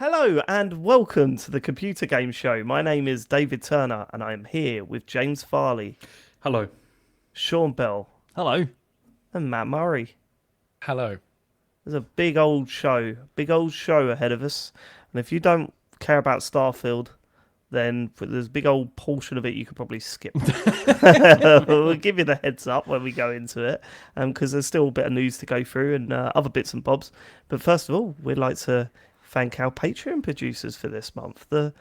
Hello and welcome to the Computer Game Show. My name is David Turner and I am here with James Farley, Hello. Sean Bell, Hello. and Matt Murray. Hello. There's a big old show ahead of us. And if you don't care about Starfield, then there's a big old portion of it you could probably skip. We'll give you the heads up when we go into it, because there's still a bit of news to go through and other bits and bobs. But first of all, we'd like to thank our Patreon producers for this month, the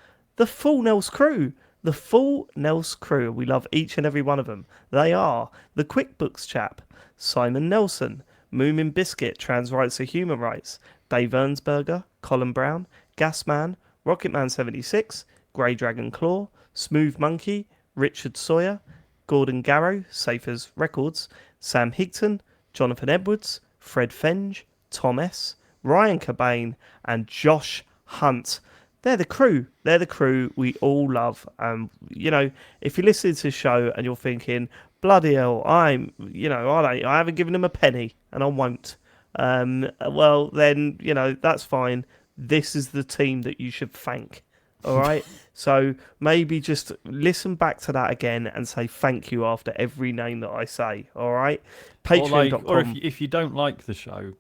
full Nels crew. The full Nels crew. We love each and every one of them. They are the QuickBooks chap, Simon Nelson, Moomin Biscuit, Trans Rights are Human Rights, Dave Ernsberger, Colin Brown, Gasman, Rocketman76, Grey Dragon Claw, Smooth Monkey, Richard Sawyer, Gordon Garrow, Safe as Records, Sam Higton, Jonathan Edwards, Fred Fenge, Tom S., Ryan Cobain, and Josh Hunt. They're the crew. They're the crew we all love. If you're listening to the show and you're thinking, bloody hell, I haven't given them a penny and I won't. Well, then, that's fine. This is the team that you should thank. All right. So maybe just listen back to that again and say thank you after every name that I say. All right. Patreon.com. Or if you don't like the show,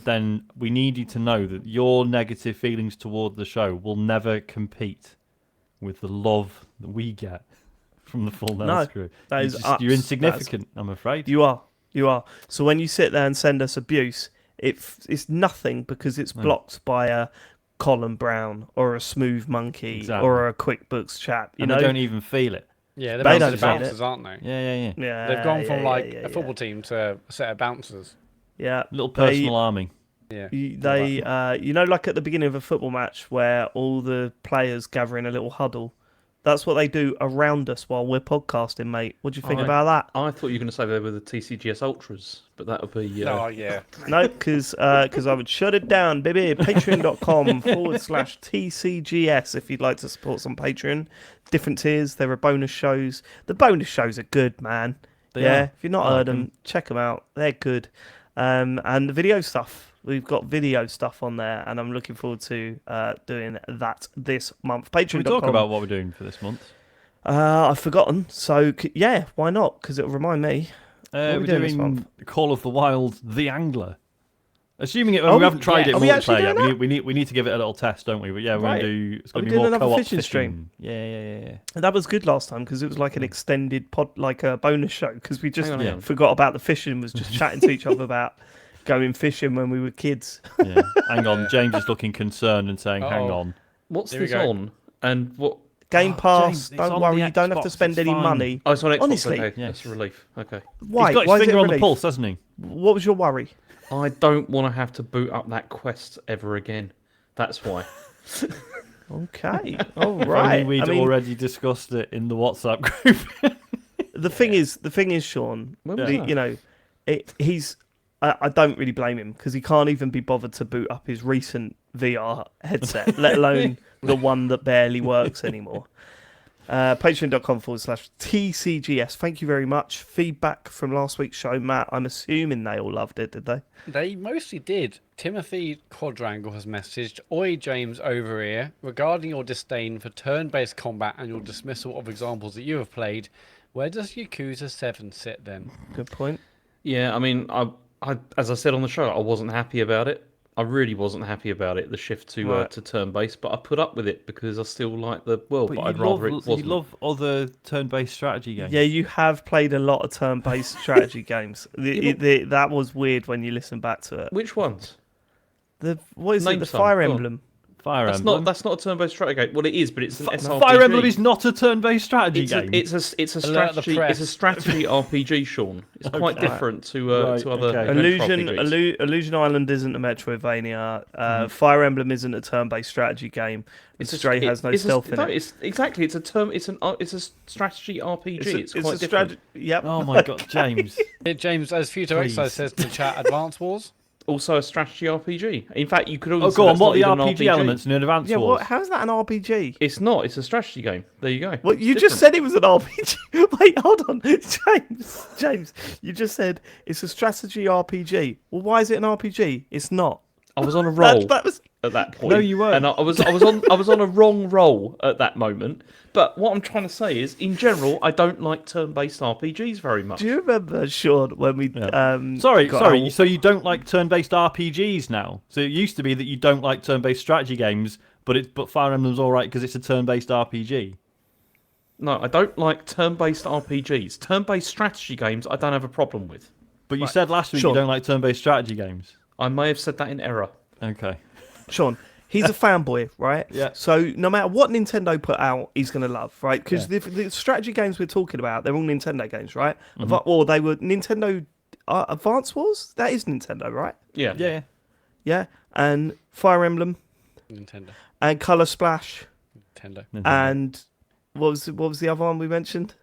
then we need you to know that your negative feelings toward the show will never compete with the love that we get from the full Nels crew. You're insignificant, I'm afraid. You are. So when you sit there and send us abuse, it's nothing because it's blocked by a Colin Brown or a Smooth Monkey or a QuickBooks chap. They don't even feel it. Yeah, they they're don't bouncers, aren't they? Yeah. They've gone from a football team to a set of bouncers. Yeah, little personal army. Yeah, they like at the beginning of a football match where all the players gather in a little huddle. That's what they do around us while we're podcasting, mate. What do you think about that? I thought you were going to say they were the TCGS Ultras, but that would be... No, yeah. No, because I would shut it down, baby. Patreon.com/TCGS if you'd like to support us on Patreon. Different tiers. There are bonus shows. The bonus shows are good, man. They are. If you've not heard them, check them out. They're good. And the video stuff. We've got video stuff on there, and I'm looking forward to doing that this month. Patreon.com. Can we talk about what we're doing for this month? I've forgotten. So, why not? Because it'll remind me. We're doing Call of the Wild, The Angler. Assuming we haven't tried it multiplayer yet. We need to give it a little test, don't we? But yeah, we're going to do... It's going to be more co-op fishing stream. Yeah. And that was good last time because it was like an extended pod, like a bonus show, because we just forgot about the fishing, was just chatting to each other about going fishing when we were kids. Yeah. Hang on, James is looking concerned and saying, hang on. What's this on? And what... Game Pass, James, don't worry, you don't have to spend any money. Oh, it's on Xbox, Honestly. okay. That's a relief. Okay. Why? He's got his finger on the pulse, hasn't he? What was your worry? I don't want to have to boot up that Quest ever again. That's why. Okay, all right. We'd already discussed it in the WhatsApp group. The thing is, Sean, I don't really blame him because he can't even be bothered to boot up his recent VR headset, let alone the one that barely works anymore. Patreon.com/TCGS. Thank you very much. Feedback from last week's show, Matt. I'm assuming they all loved it, did they? They mostly did. Timothy Quadrangle has messaged, Oi James over here, regarding your disdain for turn-based combat and your dismissal of examples that you have played, where does Yakuza 7 sit then? Good point. Yeah, I mean, I as I said on the show, I wasn't happy about it. I really wasn't happy about it, the shift to turn-based, but I put up with it because I still like the world, but I'd rather it wasn't. You love other turn-based strategy games. Yeah, you have played a lot of turn-based strategy games. That was weird when you listen back to it. Which ones? The Name some. Fire Emblem. Fire Emblem. That's not a turn-based strategy game. Well, it is, but it's an SRPG. Fire Emblem is not a turn-based strategy game. It's a strategy. It's a strategy RPG, Sean. It's quite different to other. Illusion Island isn't a Metroidvania. Fire Emblem isn't a turn-based strategy game. Stray has no stealth in it. It's exactly. It's a strategy RPG. It's quite different. Yep. Oh my god, James. James, as Futo Exercise says in the chat, Advance Wars. Also a strategy RPG. In fact, you could also... Oh, go on. What are the RPG elements in Advance Wars? How is that an RPG? It's not. It's a strategy game. There you go. Well, you just said it was an RPG. Wait, hold on. James, you just said it's a strategy RPG. Well, why is it an RPG? It's not. I was on a roll that was at that point. No, you weren't. And I was on a wrong roll at that moment. But what I'm trying to say is, in general, I don't like turn-based RPGs very much. Do you remember, Sean, when we Sorry. got So you don't like turn-based RPGs now? So it used to be that you don't like turn-based strategy games, but Fire Emblem's all right because it's a turn-based RPG. No, I don't like turn-based RPGs. Turn-based strategy games, I don't have a problem with. But you said last week Sean. you don't like turn-based strategy games. I may have said that in error. Okay. Sean, he's a fanboy, right? Yeah. So no matter what Nintendo put out, he's going to love, right? Because the strategy games we're talking about, they're all Nintendo games, right? Or they were Nintendo Advance Wars? That is Nintendo, right? Yeah. Yeah. Yeah. And Fire Emblem Nintendo. and Color Splash Nintendo. and what was the other one we mentioned?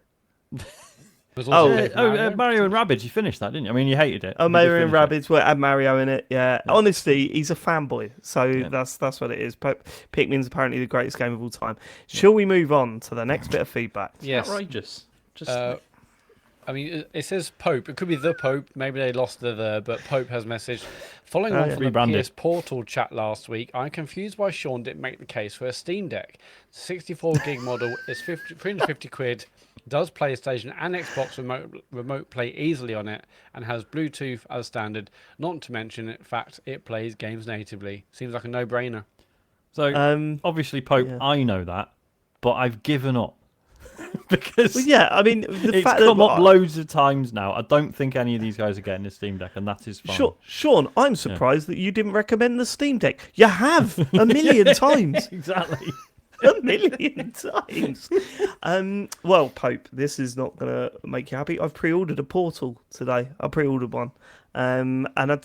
There's also Mario and Rabbids, you finished that, didn't you? I mean, you hated it. Oh, You did Mario and finish it. Rabbids had Mario in it. Yeah. Honestly, he's a fanboy, so that's what it is. Pikmin's apparently the greatest game of all time. Shall we move on to the next bit of feedback? yes. Outrageous. Just I mean, it says Pope. It could be the Pope. Maybe they lost the there, but Pope has messaged. Following on from the Rebranded. PS Portal chat last week, I'm confused why Sean didn't make the case for a Steam Deck. 64 gig model is 350 quid, does PlayStation and Xbox remote play easily on it, and has Bluetooth as standard. Not to mention, in fact, it plays games natively. Seems like a no-brainer. So, obviously, Pope, I know that, but I've given up. Because Well, yeah, I mean, the it's fact come that up loads of times now. I don't think any of these guys are getting a Steam Deck, and that is fine. Sean, I'm surprised that you didn't recommend the Steam Deck. You have a million times. Exactly. A million times. Well, Pope, this is not going to make you happy. I've pre-ordered a Portal today. I pre-ordered one. And I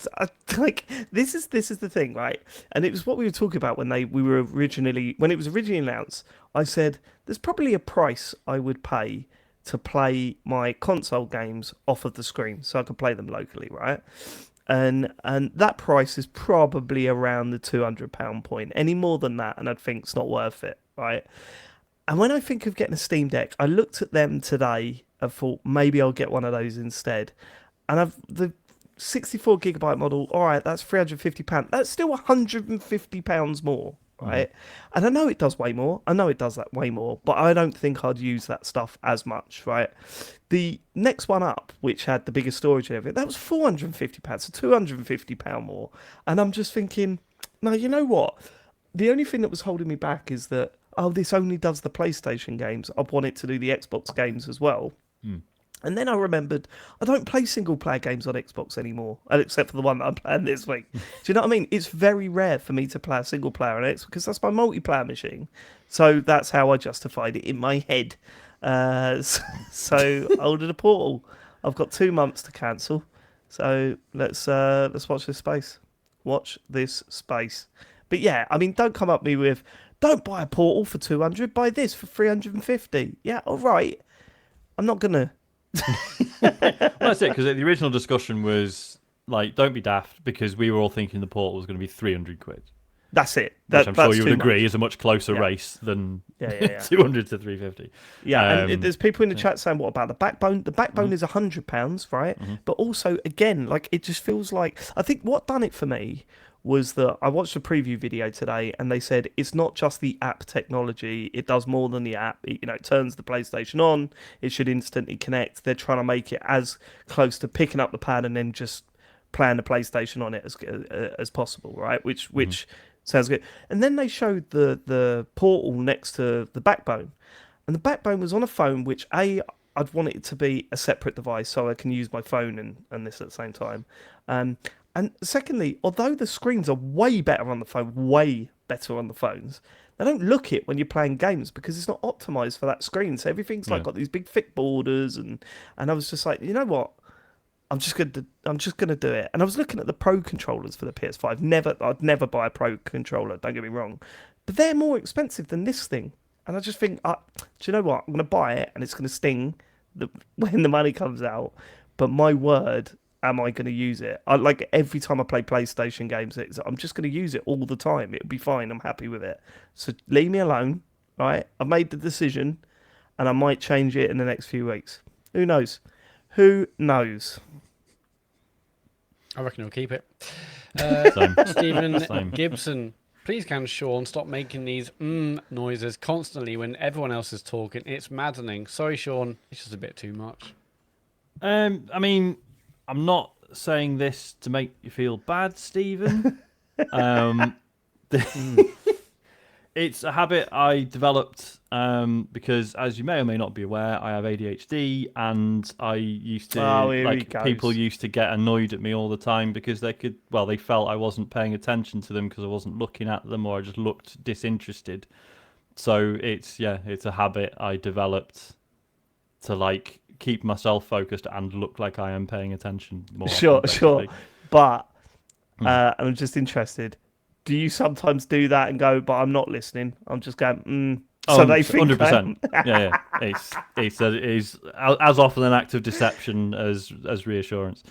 like this is the thing, right? And it was what we were talking about when it was originally announced. I said there's probably a price I would pay to play my console games off of the screen, so I can play them locally, right? And that price is probably around the £200 point. Any more than that, and I'd think it's not worth it, right? And when I think of getting a Steam Deck, I looked at them today and thought maybe I'll get one of those instead. And the 64 gigabyte model, all right, that's £350. That's still £150 more, right? And I know it does way more. I know it does that way more, but I don't think I'd use that stuff as much, right? The next one up, which had the bigger storage and everything, that was £450, so £250 more. And I'm just thinking, no, you know what? The only thing that was holding me back is that, this only does the PlayStation games. I want it to do the Xbox games as well. And then I remembered I don't play single player games on Xbox anymore, except for the one that I'm playing this week. Do you know what I mean? It's very rare for me to play a single player on Xbox because that's my multiplayer machine. So that's how I justified it in my head. So I ordered a Portal. I've got 2 months to cancel. So let's watch this space. Watch this space. But yeah, I mean, don't come up me with, don't buy a Portal for 200, buy this for 350. Yeah, all right. I'm not gonna. Well, that's it, because the original discussion was like, don't be daft, because we were all thinking the Portal was going to be 300 quid. That's it. Which I'm sure that's you would too agree much. is a much closer race than Yeah. 200 to 350. Yeah, and there's people in the chat saying, what about the backbone? The backbone is £100, right? But also, again, like, it just feels like, I think what done it for me was that I watched a preview video today and they said it's not just the app technology, it does more than the app. It turns the PlayStation on, it should instantly connect. They're trying to make it as close to picking up the pad and then just playing the PlayStation on it as possible, right? Which sounds good. And then they showed the Portal next to the backbone. And the backbone was on a phone, which I'd want it to be a separate device so I can use my phone and this at the same time. And secondly, although the screens are way better on the phone, way better on the phones, they don't look it when you're playing games because it's not optimized for that screen. So everything's like got these big thick borders, and I was just like, you know what? I'm just gonna do it. And I was looking at the Pro controllers for the PS5. I'd never buy a Pro controller. Don't get me wrong, but they're more expensive than this thing. And I just think, do you know what? I'm gonna buy it, and it's gonna sting when the money comes out. But my word, am I going to use it? Like every time I play PlayStation games, I'm just going to use it all the time. It'll be fine. I'm happy with it. So leave me alone, right? I've made the decision, and I might change it in the next few weeks. Who knows? Who knows? I reckon he'll keep it. Stephen Same. Gibson, please can Sean stop making these noises constantly when everyone else is talking? It's maddening. Sorry, Sean. It's just a bit too much. I mean, I'm not saying this to make you feel bad, Stephen. It's a habit I developed because, as you may or may not be aware, I have ADHD, and I used to people used to get annoyed at me all the time because they felt I wasn't paying attention to them because I wasn't looking at them, or I just looked disinterested. So it's a habit I developed to keep myself focused and look like I am paying attention more. Sure. But I'm just interested. Do you sometimes do that and go, but I'm not listening? I'm just going, so they think 100%. Yeah. It's as often an act of deception as reassurance.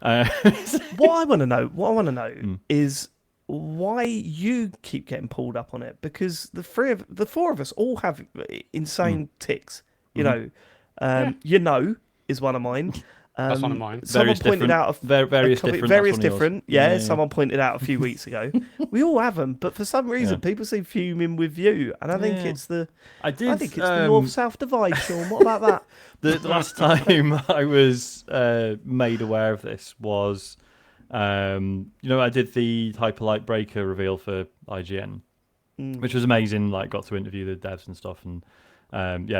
What I want to know is why you keep getting pulled up on it, because the four of us all have insane tics. You know, is one of mine. That's one of mine. Someone pointed out various different. Yeah, someone pointed out a few weeks ago. We all have them, but for some reason, people seem fuming with you, and I think it's the the north-south divide. Sean, what about that? The last time I was made aware of this was, I did the Hyperlight Breaker reveal for IGN, which was amazing. Got to interview the devs and stuff, and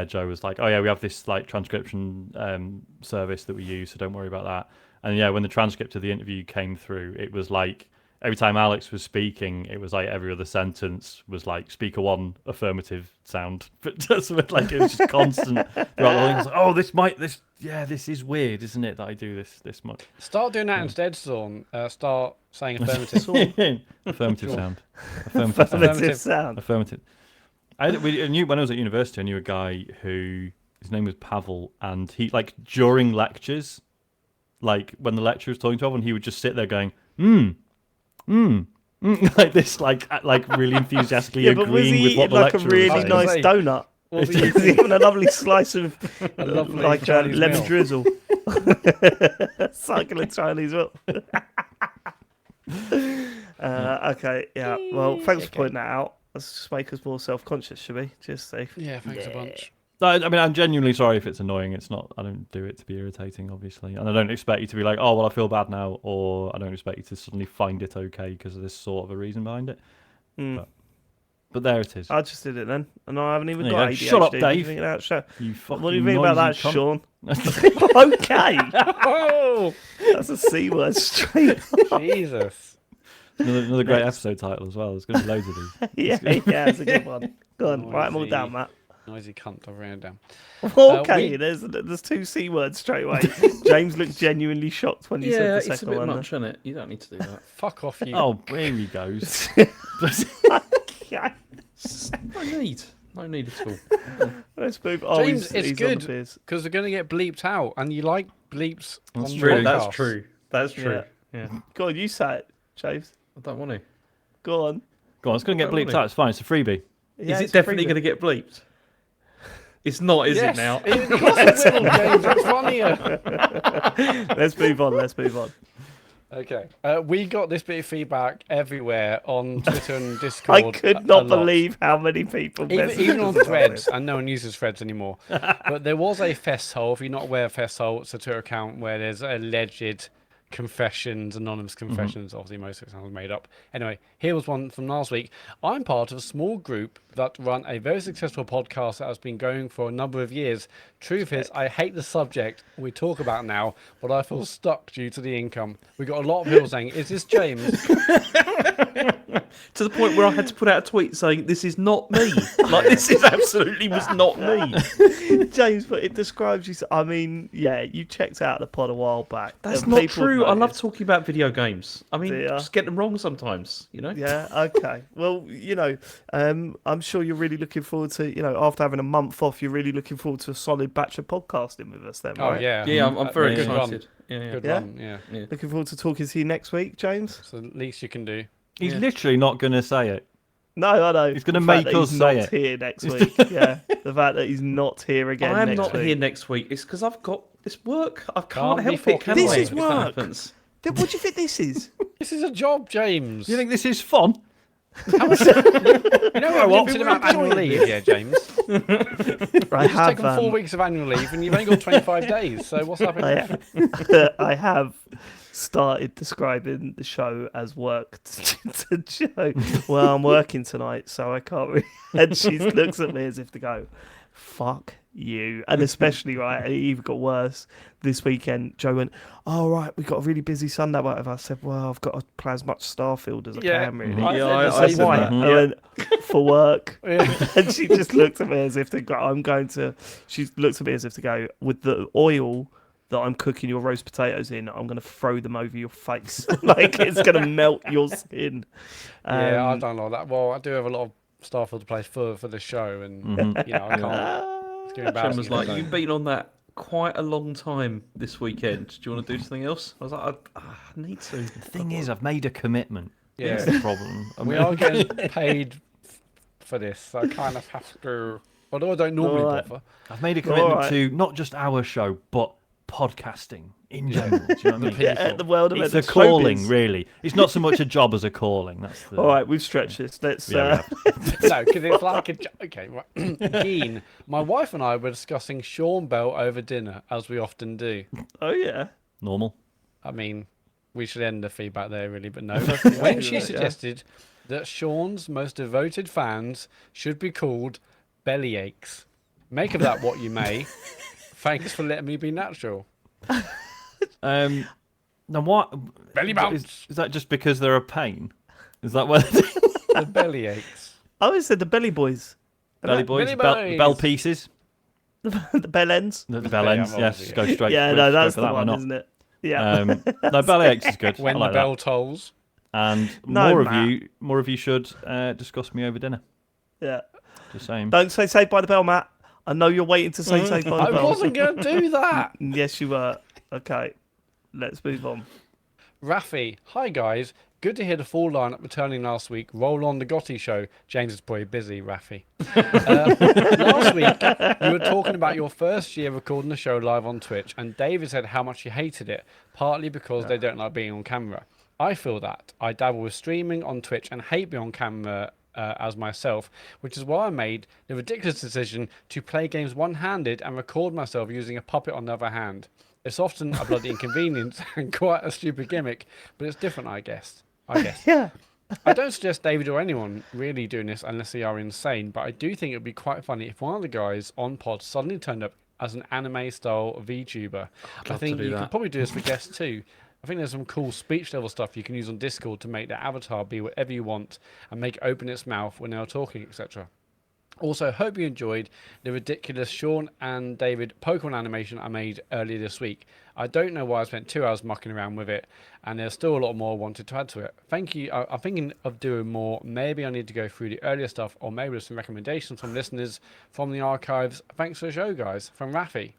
Joe was like, "Oh yeah, we have this transcription service that we use, so don't worry about that." And when the transcript of the interview came through, it was like every time Alex was speaking, it was like every other sentence was like speaker one, affirmative sound, but just it was just constant throughout the whole thing. I was like, this is weird, isn't it, that I do this much? Start doing that instead, Sean. Start saying affirmative. Affirmative sound. Affirmative sound. Affirmative. I knew when I was at university, I knew a guy who his name was Pavel, and he during lectures, when the lecturer was talking to everyone, he would just sit there going, like this, really enthusiastically agreeing with what the lecturer was saying. Was he a really nice donut? Was he even a lovely slice of lemon drizzle? Cycling Chinese well. Okay, yeah. Well, thanks for pointing that out. Let's just make us more self-conscious, should we? Just safe. Yeah, thanks a bunch. I mean, I'm genuinely sorry if it's annoying. It's not. I don't do it to be irritating, obviously, and I don't expect you to be like, "Oh, well, I feel bad now," or I don't expect you to suddenly find it okay because of this sort of a reason behind it. But there it is. I just did it then, and I haven't even got ADHD. Shut up, Dave. What do you think about that, Sean? Okay. Oh, that's a C word straight. Jesus. Another great episode title as well. There's going to be loads of these. yeah, it's a good one. Go on, write them all down, Matt. Noisy cunt, I've written it down. Okay, there's two C words straight away. James looked genuinely shocked when you said the second one. Yeah, it's a bit much, isn't it? You don't need to do that. Fuck off, you. Oh, here he goes. No need at all. Let's move on. James, it's good because we're going to get bleeped out, and you like bleeps on the true. podcast. That's true. Yeah. Go on, you say it, James. I don't want to. Go on. It's going to get bleeped out. It's fine. It's a freebie. Yeah, is it definitely going to get bleeped? It's not, is it now? Of course it will, James. It's funnier. Let's move on. Okay. We got this bit of feedback everywhere on Twitter and Discord. I could not believe how many people even on Threads, and no one uses Threads anymore. But there was a festhole. If you're not aware of festhole, it's a Twitter account where there's alleged confessions, anonymous confessions. Obviously, most of it sounds made up. Anyway, here was one from last week. I'm part of a small group that run a very successful podcast that has been going for a number of years. Truth is, I hate the subject we talk about now, but I feel stuck due to the income. We got a lot of people saying, "Is this James?" To the point where I had to put out a tweet saying, "This is not me." This is absolutely was not me. James, but it describes you. I mean, you checked out the pod a while back. That's not true. I love talking about video games. I mean, just get them wrong sometimes, Yeah, okay. Well, I'm sure you're really looking forward to, after having a month off, you're really looking forward to a solid batch of podcasting with us then, right? Oh, yeah. Yeah, I'm very good excited. Good run, yeah. Looking forward to talking to you next week, James. So the least you can do. He's literally not going to say it. No, I know. He's going to make us say it. Here next week. Yeah, the fact that he's not here again. I'm not here next week. It's because I've got this work. I can't help it. This is work. What do you think this is? This is a job, James. You think this is fun? How much, you know Grow what up. limited amount of annual leave, yeah, James. I You've have, taken 4 weeks of annual leave and you've only got 25 days. So what's happening? I have started describing the show as work to Joe. Well, I'm working tonight, so I can't really. And she looks at me as if to go, fuck you. And especially, right, it even got worse this weekend. Joe went, oh, right, we've got a really busy Sunday, whatever. I said, well, I've got to play as much Starfield as I can, really. I said, why? that. I went, for work. Yeah. And she just looked at me as if to go, she looks at me as if to go, with the oil that I'm cooking your roast potatoes in, I'm going to throw them over your face. Like, it's going to melt your skin. Yeah, I don't know that. Well, I do have a lot of Starfield to play for the show, and you know, I can't. It's getting Jen was embarrassing. like, "You've been on that quite a long time this weekend. Do you want to do something else?" I was like, "I need to." The thing is, I've made a commitment. Yeah. That's the problem. I We mean- are getting paid for this, so I kind of have to. Although I don't normally Alright. bother. I've made a commitment Alright. to not just our show, but podcasting in general. Do you know what I mean? Yeah, the world of It's a it, the calling, showbiz. really. It's not so much a job as a calling. That's the. All right, we've stretched this. Let's. Yeah, we have. No, because it's like a. Okay, right. Keen. My wife and I were discussing Sean Bell over dinner, as we often do. Oh yeah. Normal. I mean, we should end the feedback there, really, but no. When she suggested that Sean's most devoted fans should be called bellyaches. Make of that what you may. Thanks for letting me be natural. Now what? Belly bounce. Is that just because they're a pain? Is that what? The bellyaches. I always said the belly boys, Belly boys, Belly bell, boys. bell pieces, the bell ends. the bell Yeah, ends. Yes, obviously, go yeah. straight. Yeah, go no, that's for the that one, not? isn't it? Yeah. No, belly aches is good. When I like the bell that. tolls. And No, more of you should discuss me over dinner. Yeah. Just saying. Don't say Saved by the Bell, Matt. I know you're waiting to say Saved by the I Bell. wasn't going to do that. Yes, you were. Okay. Let's move on. Rafi, hi guys. Good to hear the full lineup returning last week. Roll on the Gotti show. James is probably busy, Rafi. Last week, you were talking about your first year recording the show live on Twitch, and David said how much he hated it, partly because they don't like being on camera. I feel that. I dabble with streaming on Twitch and hate being on camera as myself, which is why I made the ridiculous decision to play games one-handed and record myself using a puppet on the other hand. It's often a bloody inconvenience and quite a stupid gimmick, but it's different, I guess. Yeah. I don't suggest David or anyone really doing this unless they are insane, but I do think it would be quite funny if one of the guys on pod suddenly turned up as an anime-style VTuber. I think to do you that. could probably do this for guests too. I think there's some cool speech level stuff you can use on Discord to make the avatar be whatever you want and make it open its mouth when they are talking, etc. Also, hope you enjoyed the ridiculous Sean and David Pokemon animation I made earlier this week. I don't know why I spent 2 hours mucking around with it, and there's still a lot more I wanted to add to it. Thank you. I'm thinking of doing more. Maybe I need to go through the earlier stuff, or maybe there's some recommendations from listeners from the archives. Thanks for the show, guys. From Rafi.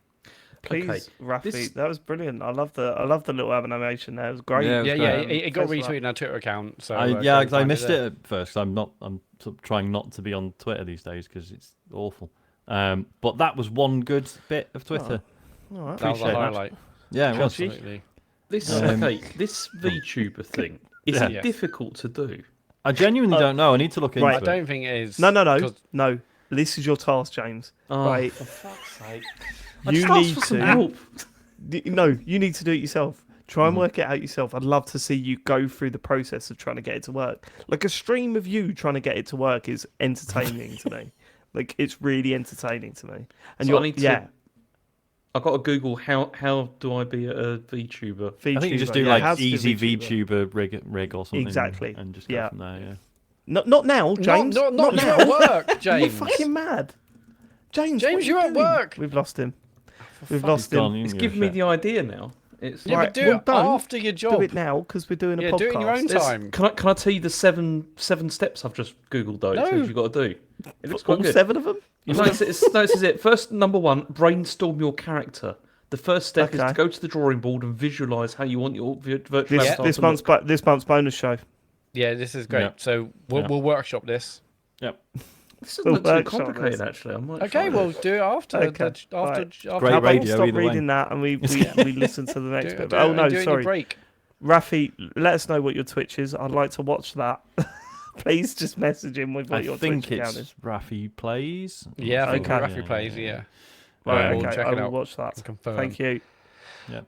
Please, Okay, Rafi. this- That was brilliant. I love the little animation there. It was great. Yeah, it was Yeah, great. it got Thanks for retweeted on our Twitter account. So I go and I find missed there. it at first. I'm sort of trying not to be on Twitter these days because it's awful. But that was one good bit of Twitter. All right. That was a appreciate that. highlight. Yeah, it was. Absolutely. This Um, this VTuber thing is Yeah. it Yes. difficult to do? I genuinely don't know. I need to look into right. I it. don't think it is. No. 'cause- No. This is your task, James. Oh, Right. for fuck's sake! You I need just asked for some to. help. No, you need to do it yourself. Try and work it out yourself. I'd love to see you go through the process of trying to get it to work. Like a stream of you trying to get it to work is entertaining to me. Like it's really entertaining to me. And So I you're need to- yeah, I've got to Google how do I be a VTuber? I think you just do VTuber, yeah, how like to be a easy VTuber. VTuber rig or something. Exactly. And just go Yeah. from there. Yeah. Not now, James. Not now. you're at work, You're James. fucking mad. James, James, what are you're you at doing? work. We've lost him. We've He's lost gone, him. you It's can give a giving me shit. the idea now. It's Yeah, Right, but do well, it don't after your job. Do it now because we're doing a Yeah, podcast. do it in your own There's- time. Can I tell you the seven steps I've just googled though? It No. says you've got to do. It looks All quite good. 7 of them? No, it says it. First, number 1, brainstorm your character. The first step is Okay. to go to the drawing board and visualize how you want your virtual This, avatar this to month's look. this month's bonus show. Yeah, this is great. Yeah. So we'll, Yeah. we'll workshop this. Yep. This doesn't look too workshop complicated, this. actually. I might Okay, try we'll this. do it after. Okay, After, right. after Great How about radio we stop either way. reading that and we listen to the next bit? do Oh it no, in your sorry. break. Rafi, let us know what your Twitch is. I'd like to watch that. Please just message him with what your Twitch account is. Rafi Plays. Yeah, I think Okay. Rafi plays. Yeah. Right, We'll okay, check I it will out watch that. and confirm. Thank you.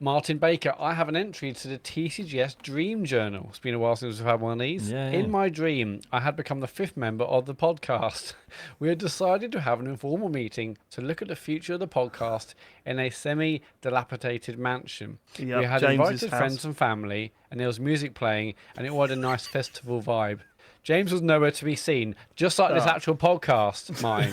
Martin Baker, I have an entry to the TCGS Dream Journal. It's been a while since we've had one of these. In my dream, I had become the 5th member of the podcast. We had decided to have an informal meeting to look at the future of the podcast in a semi-dilapidated mansion. Yep, we had James's invited house. friends and family, and there was music playing, and it all had a nice festival vibe. James was nowhere to be seen, just like this actual podcast, mine.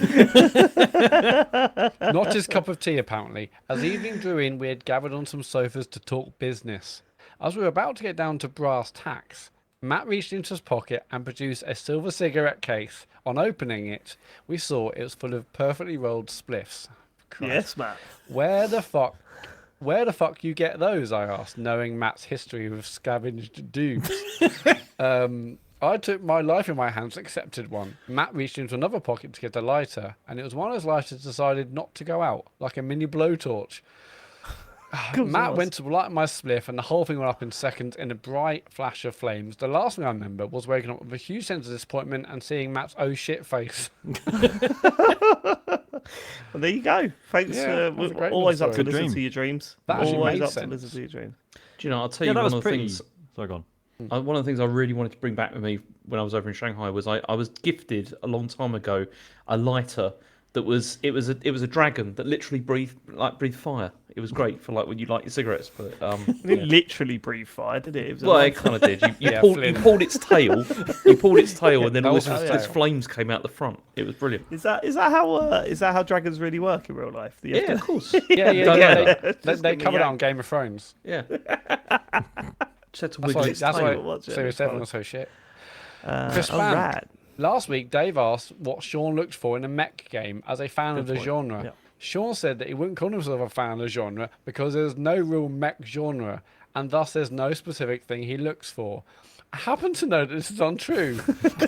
Not his cup of tea, apparently. As evening drew in, we had gathered on some sofas to talk business. As we were about to get down to brass tacks, Matt reached into his pocket and produced a silver cigarette case. On opening it, we saw it was full of perfectly rolled spliffs. Christ. Yes, Matt. Where the fuck you get those? I asked, knowing Matt's history with scavenged dudes. I took my life in my hands and accepted one. Matt reached into another pocket to get a lighter, and it was one of those lighters decided not to go out, like a mini blowtorch. Matt went to light my spliff, and the whole thing went up in seconds in a bright flash of flames. The last thing I remember was waking up with a huge sense of disappointment and seeing Matt's oh shit face. Well, there you go. Thanks. that's a great Always little up to story. listen Dream. to your dreams. That actually Always made up sense. to listen to your dreams. Do you know? I'll tell Yeah, you that one was of the pretty. things. Sorry, go on. One of the things I really wanted to bring back with me when I was over in Shanghai was I was gifted a long time ago a lighter that was it was a dragon that literally breathed fire. It was great for like when you light your cigarettes, but It didn't literally breathe fire, did it? It was a well, light- it kind of did. You Flynn. pulled its tail, and then all That was this his tail. flames came out the front. It was brilliant. Is that how dragons really work in real life? You have Yeah, to- of course. Yeah. Don't know that. They covered it on Game of Thrones. Yeah. Just had to That's wiggle why. its That's tail. why. watch it, So it's everyone fine. was so shit. Chris Van. Last week, Dave asked what Sean looked for in a mech game as a fan of the point. genre. Yeah. Sean said that he wouldn't call himself a fan of the genre because there's no real mech genre, and thus there's no specific thing he looks for. I happen to know that this is untrue.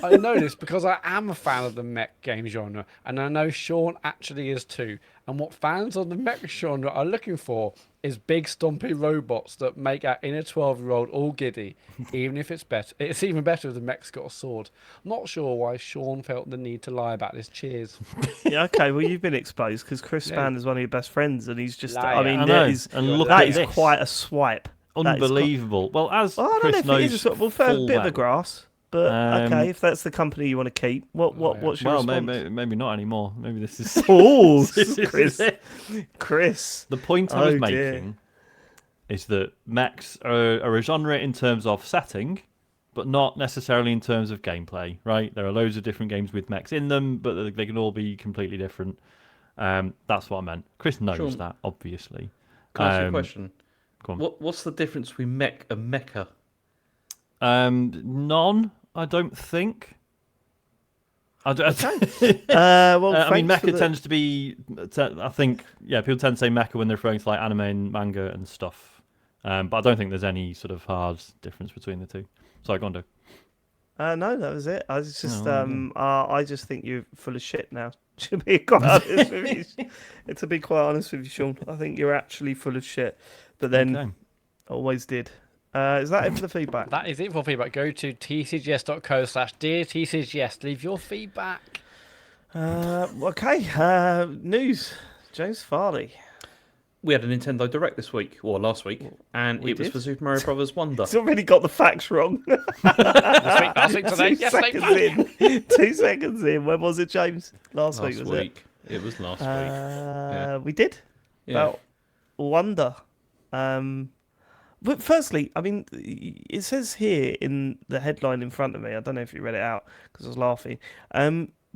I know this because I am a fan of the mech game genre, and I know Sean actually is too. And what fans of the mech genre are looking for is big stompy robots that make our inner 12-year-old all giddy, even if it's better. It's even better if the mech's got a sword. Not sure why Sean felt the need to lie about this. Cheers. Yeah, okay. Well, you've been exposed because Chris Yeah. Span is one of your best friends, and he's just. Liar. I mean, I that know. is And look that at is this. quite a swipe. That is quite- Unbelievable. Well, as Well, I don't Chris know if it knows, is a sort. Well, fair full bit of well. the grass, but Um, okay, if that's the company you want to keep, what's your Well, response? maybe not anymore. Maybe this is. Oh, This is Chris, it. Chris. The point I Oh, was dear. making is that mechs are a genre in terms of setting, but not necessarily in terms of gameplay, right? There are loads of different games with mechs in them, but they can all be completely different. That's what I meant. Chris knows Sean, that, obviously. Can I ask you a question? Go on. What's the difference between mech and mecha? None, I don't think. Well, I mean, thanks for mecha tends to be. I think, yeah, people tend to say mecha when they're referring to like anime and manga and stuff. But I don't think there's any sort of hard difference between the two. Sorry, go on, do. No, that was it. I was just, Oh, I just think you're full of shit now. To be quite honest with you, to be quite honest with you, Sean, I think you're actually full of shit. But then, Okay. always did. Is that it for the feedback? That is it for feedback. Go to tcgs.co/deartcgs. Leave your feedback. Okay. News. James Farley. We had a Nintendo Direct this week, or last week, and We it was did? for Super Mario Brothers Wonder. He's already got the facts wrong. Last week today. 2 Yes, seconds in. 2 seconds in. When was it, James? Last week, was week. It was last week. it? We did. Yeah. About Wonder. But firstly, I mean, it says here in the headline in front of me, I don't know if you read it out because I was laughing,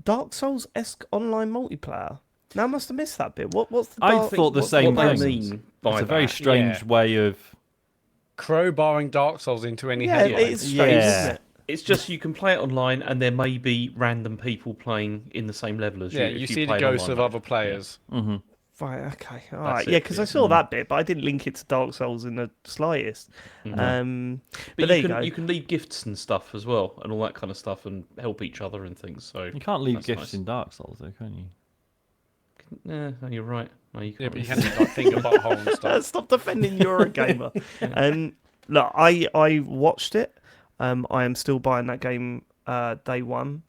Dark Souls-esque online multiplayer. Now I must have missed that bit. What's the I dark... thought the what's- same what they thing. mean by It's a very that. strange Yeah. way of. Crowbarring Dark Souls into any Yeah, headline. it's strange, Yeah. isn't it? It's just you can play it online, and there may be random people playing in the same level as you. Yeah, if you see the play an ghosts of online other mode. players. Mhm. Right, okay. All That's right. it, Yeah, because I yeah. saw that bit, but I didn't link it to Dark Souls in the slightest. Mhm. But But there you you can go. you can leave gifts and stuff as well, and all that kind of stuff, and help each other and things. So You can't leave That's gifts nice. in Dark Souls, though, can you? yeah, no, you're right. No, you Yeah, can't but you leave can do like finger butthole and stuff. Stop defending Eurogamer. Look, I watched it. I am still buying that game day one.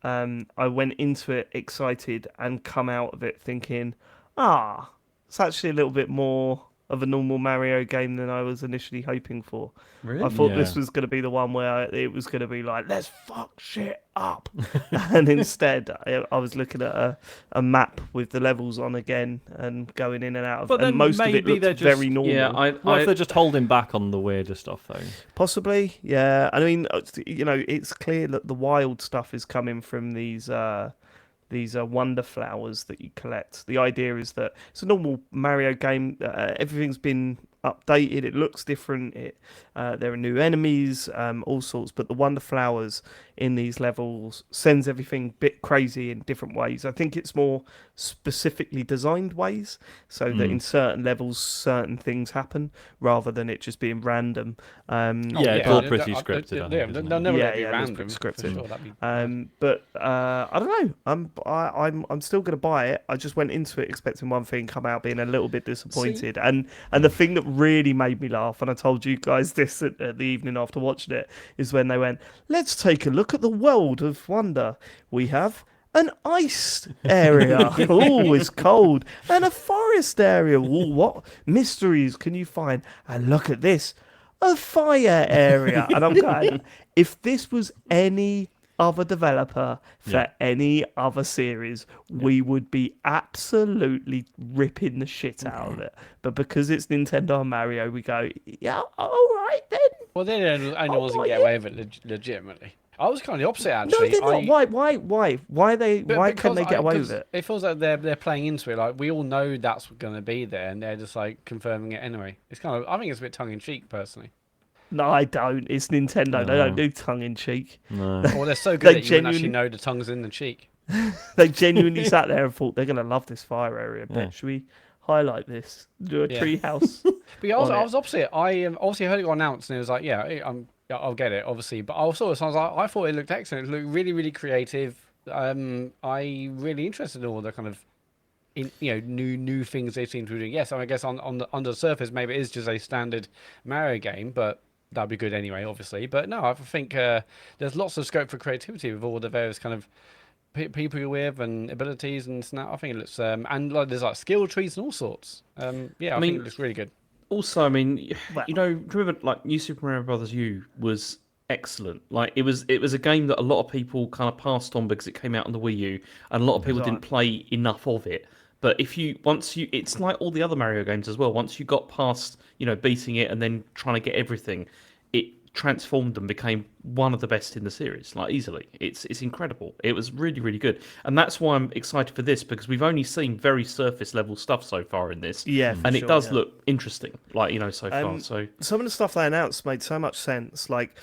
I went into it excited and come out of it thinking, it's actually a little bit more of a normal Mario game than I was initially hoping for. I Really? thought Yeah. this was going to be the one where it was going to be like, let's fuck shit up. And instead, I was looking at a map with the levels on again and going in and out of But and then most of it maybe looked they're just- very normal. Yeah, What if they're just holding back on the weirder stuff, though? Possibly, yeah. I mean, it's clear that the wild stuff is coming from these wonder flowers that you collect. The idea is that it's a normal Mario game. Everything's been updated. It looks different. There are new enemies, all sorts. But the wonder flowers in these levels sends everything a bit crazy in different ways. I think it's more specifically designed ways, so that in certain levels certain things happen rather than it just being random. Yeah, it's all pretty scripted, I think, isn't it? They'll never let it be it looks random. pretty For scripted. sure, that'd be But I don't know. I'm still gonna buy it. I just went into it expecting one thing, come out being a little bit disappointed. And the thing that really made me laugh, and I told you guys this at the evening after watching it, is when they went, "Let's take a look at the world of wonder. We have." An ice area. Oh, it's cold. And a forest area. Ooh, what mysteries can you find? And look at this. A fire area. And I'm going, if this was any other developer for any other series, we would be absolutely ripping the shit out of it. But because it's Nintendo and Mario, we go, yeah, all right then. Well, they're the only ones that buy can get it. away with it legitimately. I was kind of the opposite No, actually. they're not. Why they? Why Because can they get away with because it? It feels like they're playing into it. Like we all know that's going to be there, and they're just like confirming it anyway. It's kind of. I think it's a bit tongue in cheek, personally. No, I don't. It's Nintendo. They don't do tongue in cheek. No. Or they're so They good that you wouldn't actually genuinely- know the tongue's in the cheek. They genuinely sat there and thought they're gonna love this fire area. Yeah. Should we highlight this? Do a Yeah. tree house? But yeah, on I it. was opposite. I obviously heard it got announced, and it was like, yeah, I'll get it, obviously. But I was like, I thought it looked excellent. It looked really, really creative. I really interested in all the kind of, new things they seem to be doing. Yes, I guess under the surface, maybe it is just a standard Mario game, but that'd be good anyway, obviously. But no, I think there's lots of scope for creativity with all the various kind of people you're with and abilities and snap. I think it looks and like there's like skill trees and all sorts. I think it looks really good. Also, I mean, Well- remember like New Super Mario Brothers U was excellent. Like it was a game that a lot of people kind of passed on because it came out on the Wii U, and a lot of people didn't play enough of it. But it's like all the other Mario games as well. Once you got past, beating it and then trying to get everything, it transformed and became one of the best in the series, like easily. It's incredible. It was really, really good, and that's why I'm excited for this because we've only seen very surface level stuff so far in this. Yeah, for and sure, it does yeah. look interesting, like so far. So Some of the stuff they announced made so much sense. Like,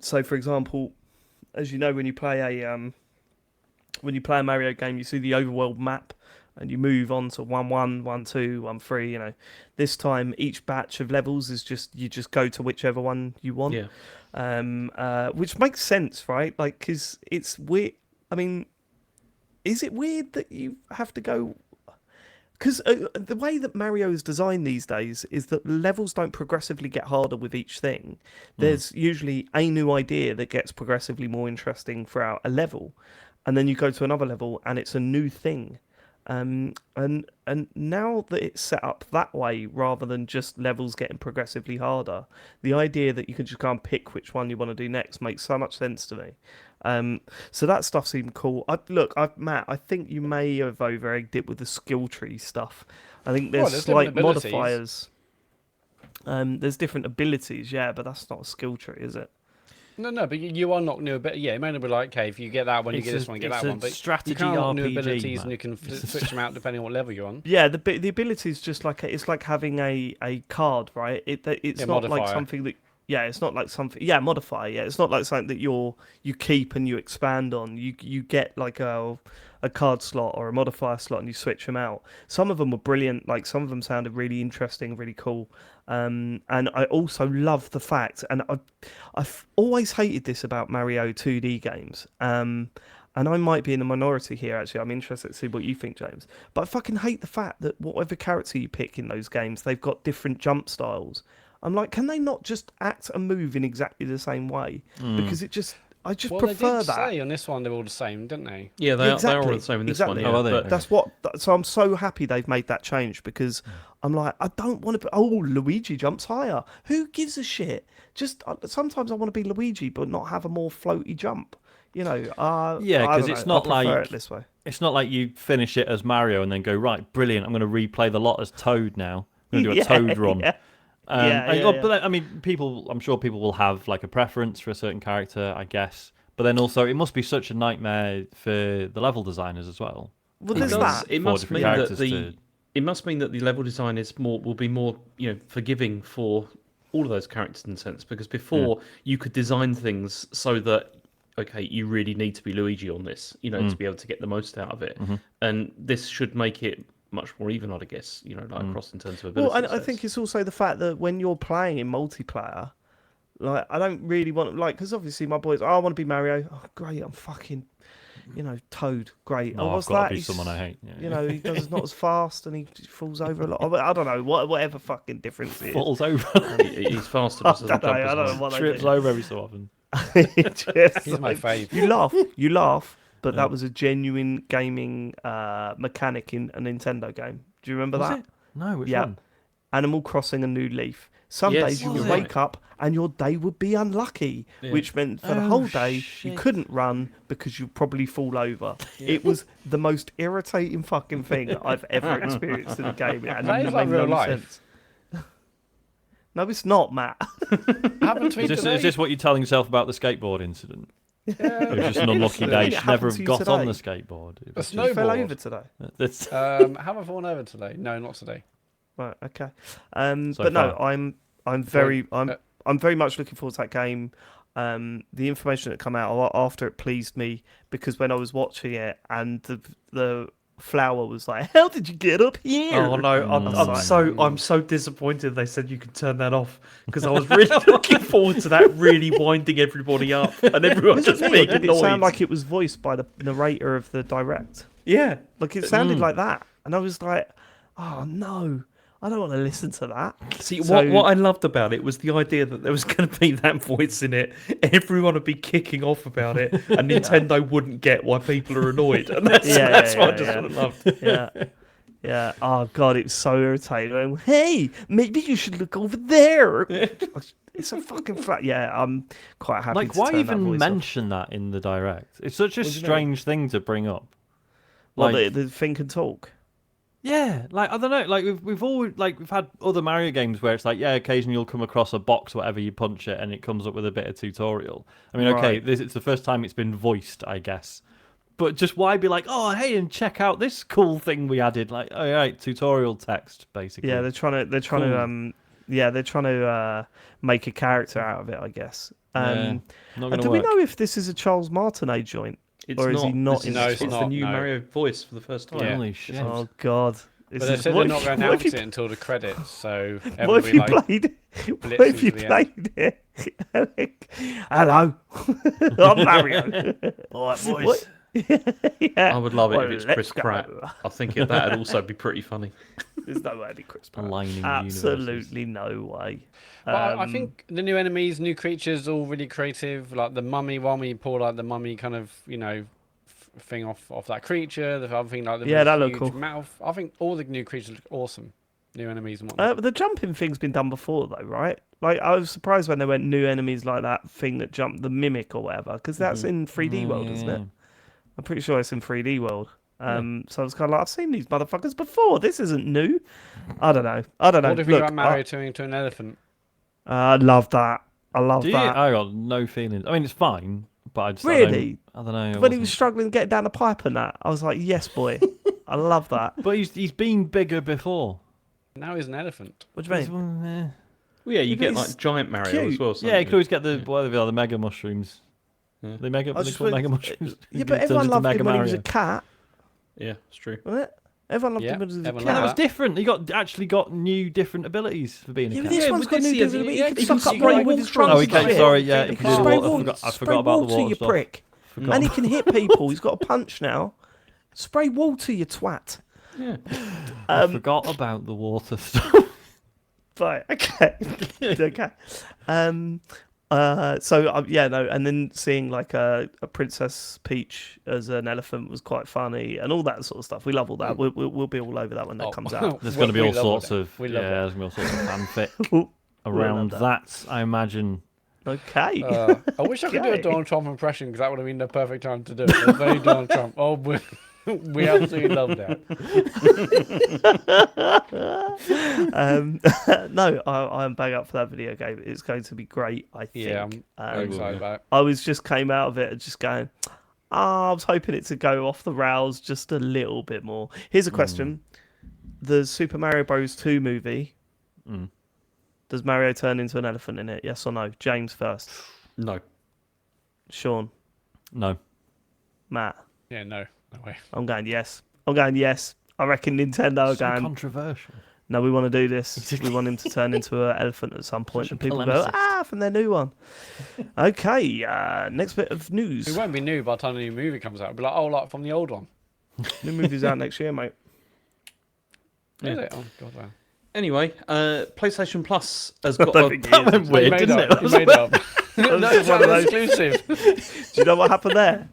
so for example, as you know, when you play a Mario game, you see the overworld map, and you move on to 1-1, 1-2, 1-3. This time each batch of levels is you just go to whichever one you want. yeah. Which makes sense, right? Like, because it's weird. I mean, is it weird that you have to go? Because the way that Mario is designed these days is that levels don't progressively get harder with each thing. There's usually a new idea that gets progressively more interesting throughout a level, and then you go to another level and it's a new thing. And now that it's set up that way, rather than just levels getting progressively harder, the idea that you can just go and pick which one you want to do next makes so much sense to me. So that stuff seemed cool. Matt, I think you may have over-egged it with the skill tree stuff. I think there's there's slight different abilities. modifiers. There's different abilities, yeah, but that's not a skill tree, is it? No, but you unlock new abilities. Yeah, it may not be like, okay, if you get that one, you It's get this a- one, you get it's that a one. But strategy you can unlock new RPG, abilities, Matt. and you can switch them out depending on what level you're on. Yeah, the ability is just like it's like having a card, right? It's Yeah, not like modifier. something that it's not like something modifier. Yeah, it's not like something that you keep and you expand on. You get like a card slot or a modifier slot and you switch them out. Some of them were brilliant. Like some of them sounded really interesting, really cool. And I also love the fact, and I've always hated this about Mario 2D games. And I might be in the minority here, actually. I'm interested to see what you think, James. But I fucking hate the fact that whatever character you pick in those games, they've got different jump styles. I'm like, can they not just act and move in exactly the same way? Because I just Well, prefer they did that. say on this one they're all the same, didn't they? Yeah, they are Exactly. all the same in this Exactly. one. Yeah, Oh, are they? but Okay. That's what. So I'm so happy they've made that change because I'm like, I don't want to. Oh, Luigi jumps higher. Who gives a shit? Just sometimes I want to be Luigi, but not have a more floaty jump. You know. Yeah, I because don't it's know. not I prefer like it this way. it's not like you finish it as Mario and then go, right, brilliant, I'm going to replay the lot as Toad now. I'm going to do a Toad run. Yeah. But I mean, I'm sure people will have like a preference for a certain character, I guess. But then also, it must be such a nightmare for the level designers as well. Well, it there's does. that. It must different mean that characters the to- it must mean that the level design will be more forgiving for all of those characters in a sense, because before you could design things so that you really need to be Luigi on this, to be able to get the most out of it, and this should make it much more even, I guess, across in terms of ability. Well, and I think it's also the fact that when you're playing in multiplayer, like I don't really want because obviously my boys, I want to be Mario. Oh, great, I'm fucking, Toad. Great. No, What's I've got that? to be someone I hate. Yeah. He does not as fast and he falls over a lot. I don't know whatever fucking difference it is. Falls over, He's faster. I Doesn't don't know. jump as I don't high. know what they trips do. over every so often. Just He's my fave. You laugh, but that was a genuine gaming mechanic in a Nintendo game. Do you remember Was that? it? No, which Yeah. one? Animal Crossing: A New Leaf. Some Yes, days you was would it? wake up and your day would be unlucky, Yeah. which meant for the Oh, whole day you shit. couldn't run because you'd probably fall over. It was the most irritating fucking thing I've ever experienced in a game. And That it is like made real no life. sense. No, it's not, Matt. Happened to me Is today. this what you're telling yourself about the skateboard incident? It was just an unlucky It day. You should never happened to have you got on the today. skateboard. It A was You fell Snowboard. over today. that's, Have I fallen over today? No, not today. Right. Okay. So But no, far. I'm very much looking forward to that game. The information that come out after it pleased me because when I was watching it and the flower was like, "How did you get up here?" Oh no, Mm. I'm so disappointed they said you could turn that off because I was really looking forward to that really winding everybody up and everyone Was it just me, or being did it annoyed. sound like it was voiced by the narrator of the direct? Yeah. Like it sounded like that, and I was like, "Oh no, I don't want to listen to that." See, So- what I loved about it was the idea that there was going to be that voice in it. Everyone would be kicking off about it, and Nintendo wouldn't get why people are annoyed. And that's what I just would have loved. Yeah. Yeah. Oh god, it's so irritating. Going, hey, maybe you should look over there. It's a fucking flat. Yeah, I'm quite happy. like, to why turn that even voice off. mention that in the direct? It's such a What do you mean? strange thing to bring up. Well, Like, the thing can talk. yeah, like I don't know, like we've had other Mario games where it's like, yeah, occasionally you'll come across a box, whatever, you punch it, and it comes up with a bit of tutorial. I mean, okay, Right. it's the first time it's been voiced, I guess. But just why be like, oh, hey, and check out this cool thing we added? Like, all right, tutorial text, basically. Yeah, they're trying to make a character out of it, I guess. Yeah, not And gonna do we work. know if this is a Charles Martinet joint? It's Or is he not This in No, this it's one? It's the not, new no. Mario voice for the first time. Yeah. Holy shit. Oh god. But they said they're not going to announce it until the credits, so What everyone if you will be like, played? blitz What if you into the end. played it? Hello, I'm Mario. All right, boys. What? Yeah. I would love it Well, if it's let's Chris go. Pratt. I think that'd also be pretty funny. There's no way it'd be Chris Pratt. Aligning Absolutely no way. Well, I think the new enemies, new creatures, all really creative. Like the mummy one, when you pull like the mummy kind of, thing off that creature. The other thing, like the Yeah, really that looked huge cool. mouth. I think all the new creatures look awesome. New enemies and whatnot. But the jumping thing's been done before, though, right? Like, I was surprised when they went new enemies like that thing that jumped, the mimic or whatever, because that's in 3D world, isn't it? I'm pretty sure it's in 3D world. So I was kind of like, I've seen these motherfuckers before. This isn't new. I don't know. What do you Look, think about Mario turning into an elephant? I love that. I love Do you? that. I got no feelings. I mean, it's fine, but I just Really? I don't know. When he was struggling to get down the pipe and that, I was like, yes, boy. I love that. But he's been bigger before. Now he's an elephant. What do you mean? mean? Well, yeah, you But get he's like giant Mario cute. as well. Yeah, you could always get the whatever they are, the mega mushrooms. Yeah. They mega, I what they just call went- mega mushrooms. Yeah, but Turns everyone into loved Mega him when he was a Mario. cat, Yeah, it's true. wasn't it? Everyone loved Yeah, him when he was a everyone Yeah, that cat. was different. He actually got new different abilities for being a Yeah, but cat. this one's we got did new see it. ability. Yeah, He can you can suck see up rain like with his water trunks Oh, he and can. shit. Sorry, yeah, he He can can do the Spray water. water, I spray forgot about the water, water you stuff. prick. Forgot. And he can hit people. He's got a punch now. Spray water, you twat. Yeah. I forgot about the water stuff. Right. Okay. Okay. Yeah, no, and then seeing like a Princess Peach as an elephant was quite funny, and all that sort of stuff. We love all that. We'll be all over that when that comes out. There's going to be We all love all sorts that. of We love that. there's going to be all sorts of fanfic We'll around love that. I imagine. Okay. I wish I could do a Okay. Donald Trump impression because that would have been the perfect time to do it. It was very Donald Trump. Oh, we absolutely loved that. No, I'm bang up for that video game. It's going to be great. I think. Yeah, I'm very excited about it. I was just came out of it and just going. I was hoping it to go off the rails just a little bit more. Here's a question: the Super Mario Bros. 2 movie. Does Mario turn into an elephant in it? Yes or no? James first. No. Sean. No. Matt. Yeah, no way. I'm going yes. I reckon Nintendo are So going. controversial. No, we want to do this. We want him to turn into an elephant at some point, Such a and people go, polemicist. from their new one. Okay, next bit of news. It won't be new by the time the new movie comes out. It'll be like, oh, like from the old one. New movie's out next year, mate. Is it? Oh, God, wow. Anyway, PlayStation Plus has got don't a... think it That is. went weird, made didn't up. it? You made up. No, was it's one not of those- exclusive. Do you know what happened there?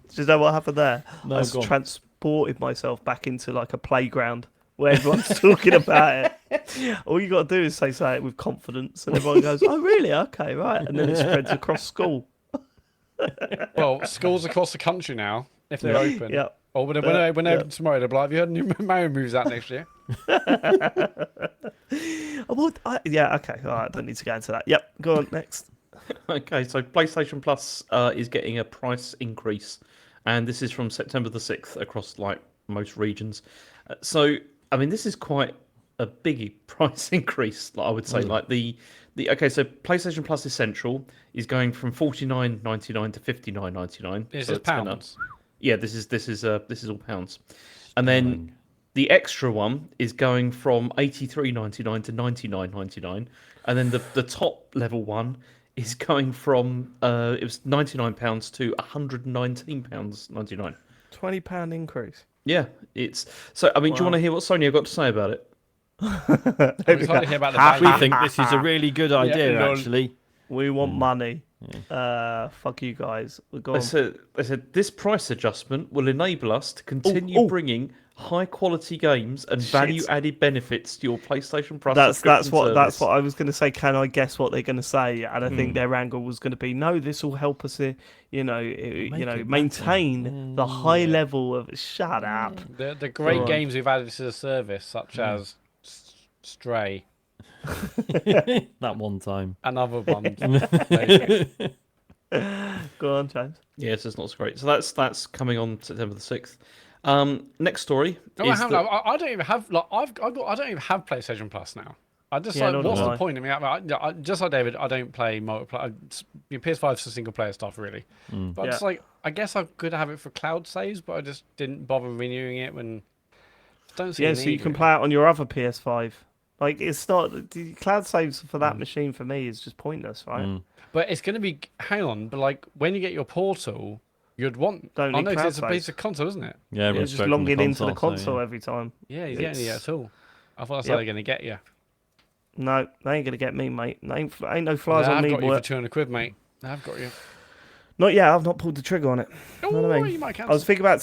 No, I go on. transported myself back into like a playground where everyone's talking about it. All you got to do is say it with confidence, and everyone goes, "Oh, really? Okay, right." And then it spreads across school. Well, schools across the country now, if they're open. Yep. Or when they open tomorrow, they'll be like, have you heard new Mario movies out next year? Yeah. Okay. All right. Don't need to go into that. Yep. Go on next. Okay, so PlayStation Plus is getting a price increase, and this is from September the 6th across like most regions. So, I mean, this is quite a biggy price increase, I would say. Like okay, so PlayStation Plus Essential is going from $49.99 to $59.99. Is so this pounds? Yeah, this is all pounds, and then the extra one is going from $83.99 to $99.99, and then the top level one is going from it was £99 to £119.99. £20 increase. Yeah, it's so. I mean, do you want to hear what Sony have got to say about it? I'm excited to hear about the We value. think this is a really good idea, lol. actually. We want money. Fuck you guys. We're going. They said this price adjustment will enable us to continue bringing high quality games and value added benefits to your PlayStation Plus. That's subscription what service. I was going to say. Can I guess what they're going to say? And I think their angle was going to be, no, this will help us, maintain the high level of. Shut up. The great games we've added to the service, such as Stray That one time. and other ones. There you go. Go on, James. Yes, it's not so great. So that's coming on September the 6th. Next story No, is that- I don't even have I don't even have PlayStation Plus now. I just Yeah, like, nor do what's I. the point? I mean, I just like David, I don't play multiplayer. Your PS5's for single player stuff, really. But Yeah. it's like, I guess I could have it for cloud saves, but I just didn't bother renewing it when. Don't see. Yeah, the so you need, can really. play it on your other PS5. Like, it's not. The cloud saves for that machine for me is just pointless, right? But it's going to be. Hang on, but like when you get your portal, you'd want. Don't I need know 'cause cloud it's a saves. piece of console, isn't it? Yeah, Yeah, runs just straight from logging into the console so, yeah. every time. Yeah, he's getting it at all. I thought that's Yep. how they're going to get you. No, they ain't gonna get me, mate. Ain't no flies I've on me, got you boy. for 200 quid, mate. I've got you. Not yet. I've not pulled the trigger on it. Oh, know what I mean? you might I was cancel. thinking about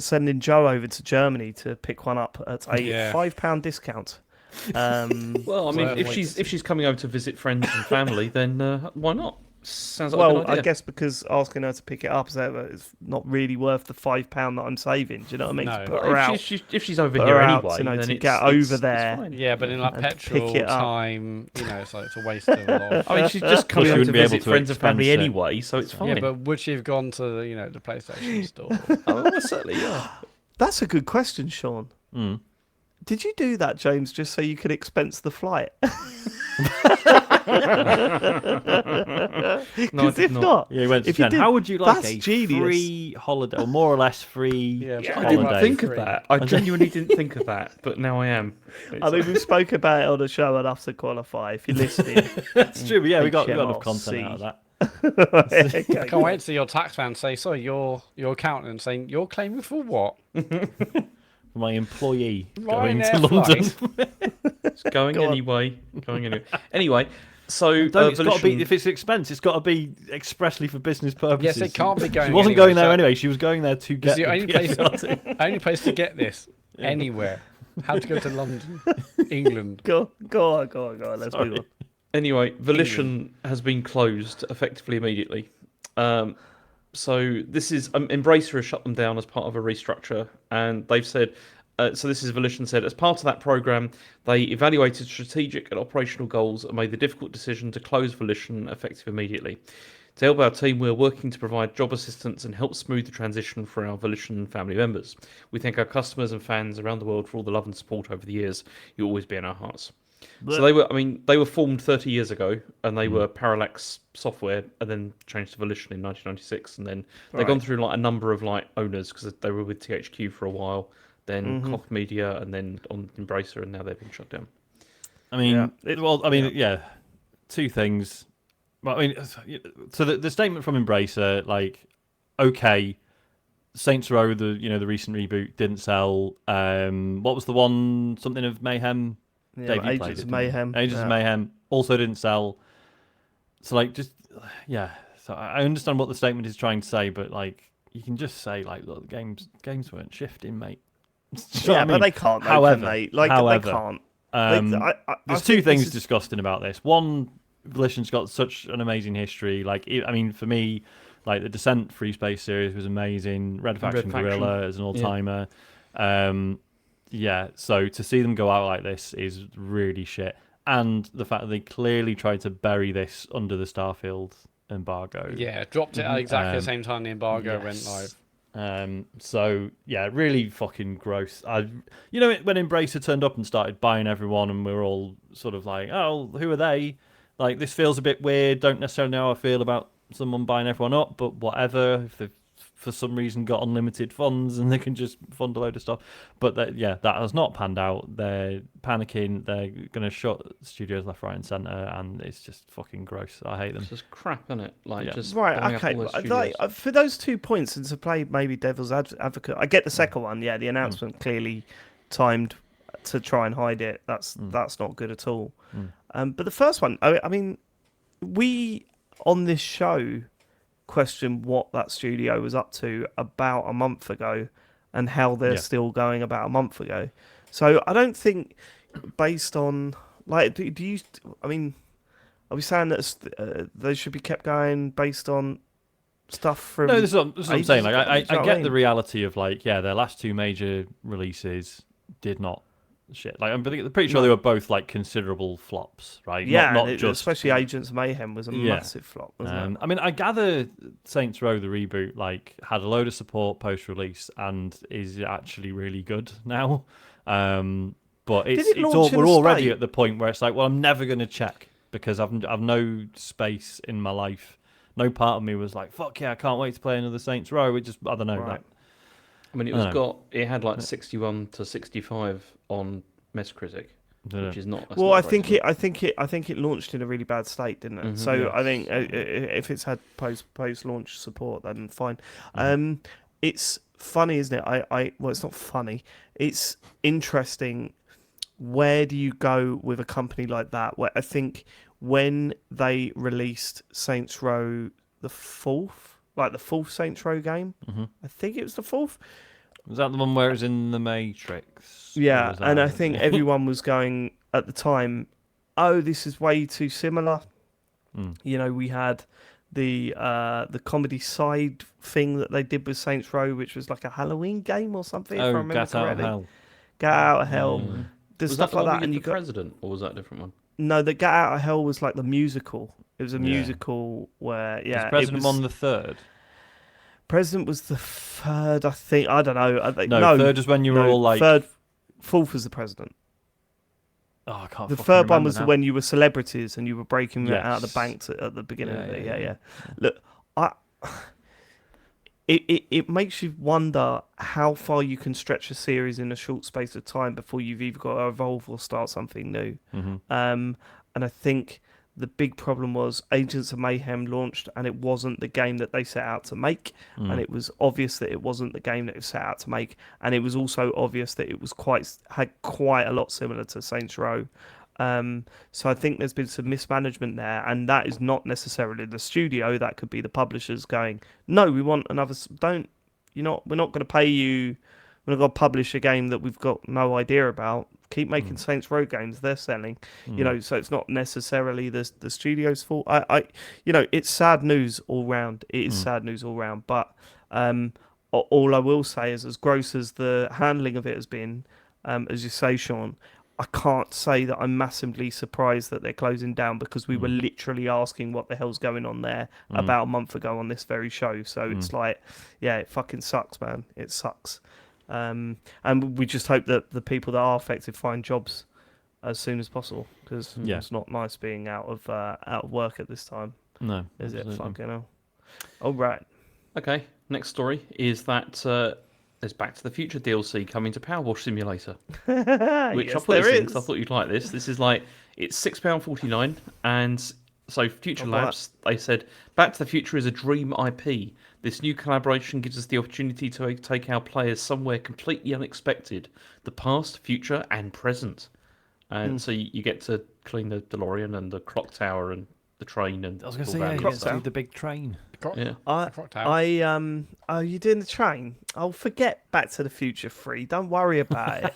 sending Joe over to Germany to pick one up at a Yeah. £5 discount. well, I mean, Well, if she's coming over to visit friends and family, then why not? Sounds like a Well, good idea. I guess because asking her to pick it up is not really worth the £5 that I'm saving. Do you know what I mean? No. To put Well, her out. if she's over Put here her out, anyway, then to it's, get it's- over it's there. fine. Yeah, but in like And pick petrol it up. time, it's like it's a waste of a lot. Of... I mean, she's just coming she over to wouldn't be able visit to friends and family expense it. anyway, so it's fine. Yeah, but would she have gone to the PlayStation store? Oh, well, certainly, yeah. That's a good question, Sean. Mm. Did you do that, James, just so you could expense the flight? No, I Because did if not. not, Yeah, he went to if you Japan. did, How would you like that's a genius. free holiday, or more or less free Yeah, I holiday? didn't think of Free. that. I genuinely didn't think of that, but now I am. I mean, we've spoken about it on the show enough to qualify. If you're listening, That's true. But yeah, we got enough HMRC. content out of that. I can't wait to see your tax man say, sorry, your accountant saying, you're claiming for what? For my employee Ryanair going to London. flight? It's going Go on. anyway. Going anyway. Anyway, so Don't, it's got to be, Volition- if it's expense, it's got to be expressly for business purposes. Yes, it can't be going. She wasn't anywhere, going there so anyway. She was going there to It's get the only place, PSL2. only place to get this anywhere. Had to go to London, England. Go on. Let's Sorry. move on. Anyway, Volition has been closed effectively immediately. So this is Embracer has shut them down as part of a restructure, and they've said. So this is Volition said, as part of that program, they evaluated strategic and operational goals and made the difficult decision to close Volition effective immediately. To help our team, we're working to provide job assistance and help smooth the transition for our Volition family members. We thank our customers and fans around the world for all the love and support over the years. You'll always be in our hearts. So they were formed 30 years ago, and they were Parallax Software, and then changed to Volition in 1996, and then they've gone through like a number of like owners because they were with THQ for a while, then Koch Media, and then on Embracer, and now they've been shut down. I mean, two things. Well, I mean, so the statement from Embracer, like, okay, Saints Row, the recent reboot didn't sell. What was the one? Something of Mayhem. Yeah, Dave, you played Agents it, of didn't you? Mayhem. Agents of Mayhem also didn't sell. So like, just So I understand what the statement is trying to say, but like, you can just say like, look, the games weren't shifting, mate. Yeah, but they can't. Though, however, can they? Like, they can't. There's two things disgusting about this. One, Volition's got such an amazing history. Like, I mean, for me, like the Descent Free Space series was amazing. Red Faction Guerrilla as an all-timer. So to see them go out like this is really shit. And the fact that they clearly tried to bury this under the Starfield embargo. Yeah, dropped it at exactly the same time the embargo went live. Really fucking gross. When Embracer turned up and started buying everyone, and we were all sort of like, "Oh, who are they?" Like, this feels a bit weird. Don't necessarily know how I feel about someone buying everyone up, but whatever. If they've for some reason got unlimited funds and they can just fund a load of stuff, but that has not panned out. They're panicking. They're gonna shut studios left, right, and center, and it's just fucking gross. I hate them. It's just crap, isn't it? Like, just right. Okay, like, for those 2 points, and to play maybe devil's advocate, I get the second one. Yeah, the announcement clearly timed to try and hide it. That's not good at all. But the first one, I mean, we on this show question what that studio was up to about a month ago and how they're still going about a month ago. So I don't think, based on like, do you? I mean, are we saying that they should be kept going based on stuff from? No, this is what I'm saying. Like, I get mean? the reality of like, their last two major releases did not shit. Like, I'm pretty sure they were both like considerable flops, right? Yeah, not just especially Agents of Mayhem was a massive flop, wasn't it? I mean, I gather Saints Row the reboot like had a load of support post-release and is actually really good now. But we're already at the point where it's like, well, I'm never going to check because I've no space in my life. No part of me was like, fuck yeah, I can't wait to play another Saints Row. It just, I don't know. Right. I mean, it had like 61 to 65 on Metacritic, which is not. Well, I think it launched in a really bad state, didn't it? So I think if it's had post launch support, then fine. It's funny, isn't it? Well, it's not funny. It's interesting. Where do you go with a company like that? Where I think when they released Saints Row the fourth Saints Row game, I think it was the fourth. Was that the one where it was in the Matrix? Yeah, and I think everyone was going at the time, oh, this is way too similar. You know, we had the comedy side thing that they did with Saints Row, which was like a Halloween game or something. If I remember Get correctly. Out of Hell. Get Out of Hell. There's Was stuff that like the that, and you got President, or was that a different one? No, the Get Out of Hell was like the musical. It was a musical where Was President on the third? President was the third, I think. I don't know. No, third is when you were all like fourth was the President. Oh, I can't. The third one was when you were celebrities and you were breaking out of the bank at the beginning of it. Yeah. Look, it makes you wonder how far you can stretch a series in a short space of time before you've either got to evolve or start something new. And I think the big problem was Agents of Mayhem launched, and it wasn't the game that they set out to make, and it was obvious that it wasn't the game that it was set out to make, and it was also obvious that it was had quite a lot similar to Saints Row. So I think there's been some mismanagement there, and that is not necessarily the studio. That could be the publishers going, "No, we want another. We're not going to pay you. We're not going to publish a game that we've got no idea about. Keep making Saints Row games. They're selling, So it's not necessarily the studio's fault. It's sad news all round. It is sad news all round. But all I will say is, as gross as the handling of it has been, as you say, Sean, I can't say that I'm massively surprised that they're closing down, because we were literally asking what the hell's going on there about a month ago on this very show. So it's like, yeah, it fucking sucks, man. It sucks. And we just hope that the people that are affected find jobs as soon as possible, because it's not nice being out of work at this time. No, is absolutely. it? Fucking hell. All right. Okay, next story is that there's Back to the Future DLC coming to Power Wash Simulator, which Yes, I put there this in is. because I thought you'd like this. This is like, it's £6.49, and so Future All Labs, they said, Back to the Future is a dream IP. This new collaboration gives us the opportunity to take our players somewhere completely unexpected, the past, future, and present. And so you get to clean the DeLorean and the clock tower and the train and I was going to all say, that you good get stuff. to do the big train. Yeah. Oh, you're doing the train? I'll forget Back to the Future 3. Don't worry about it.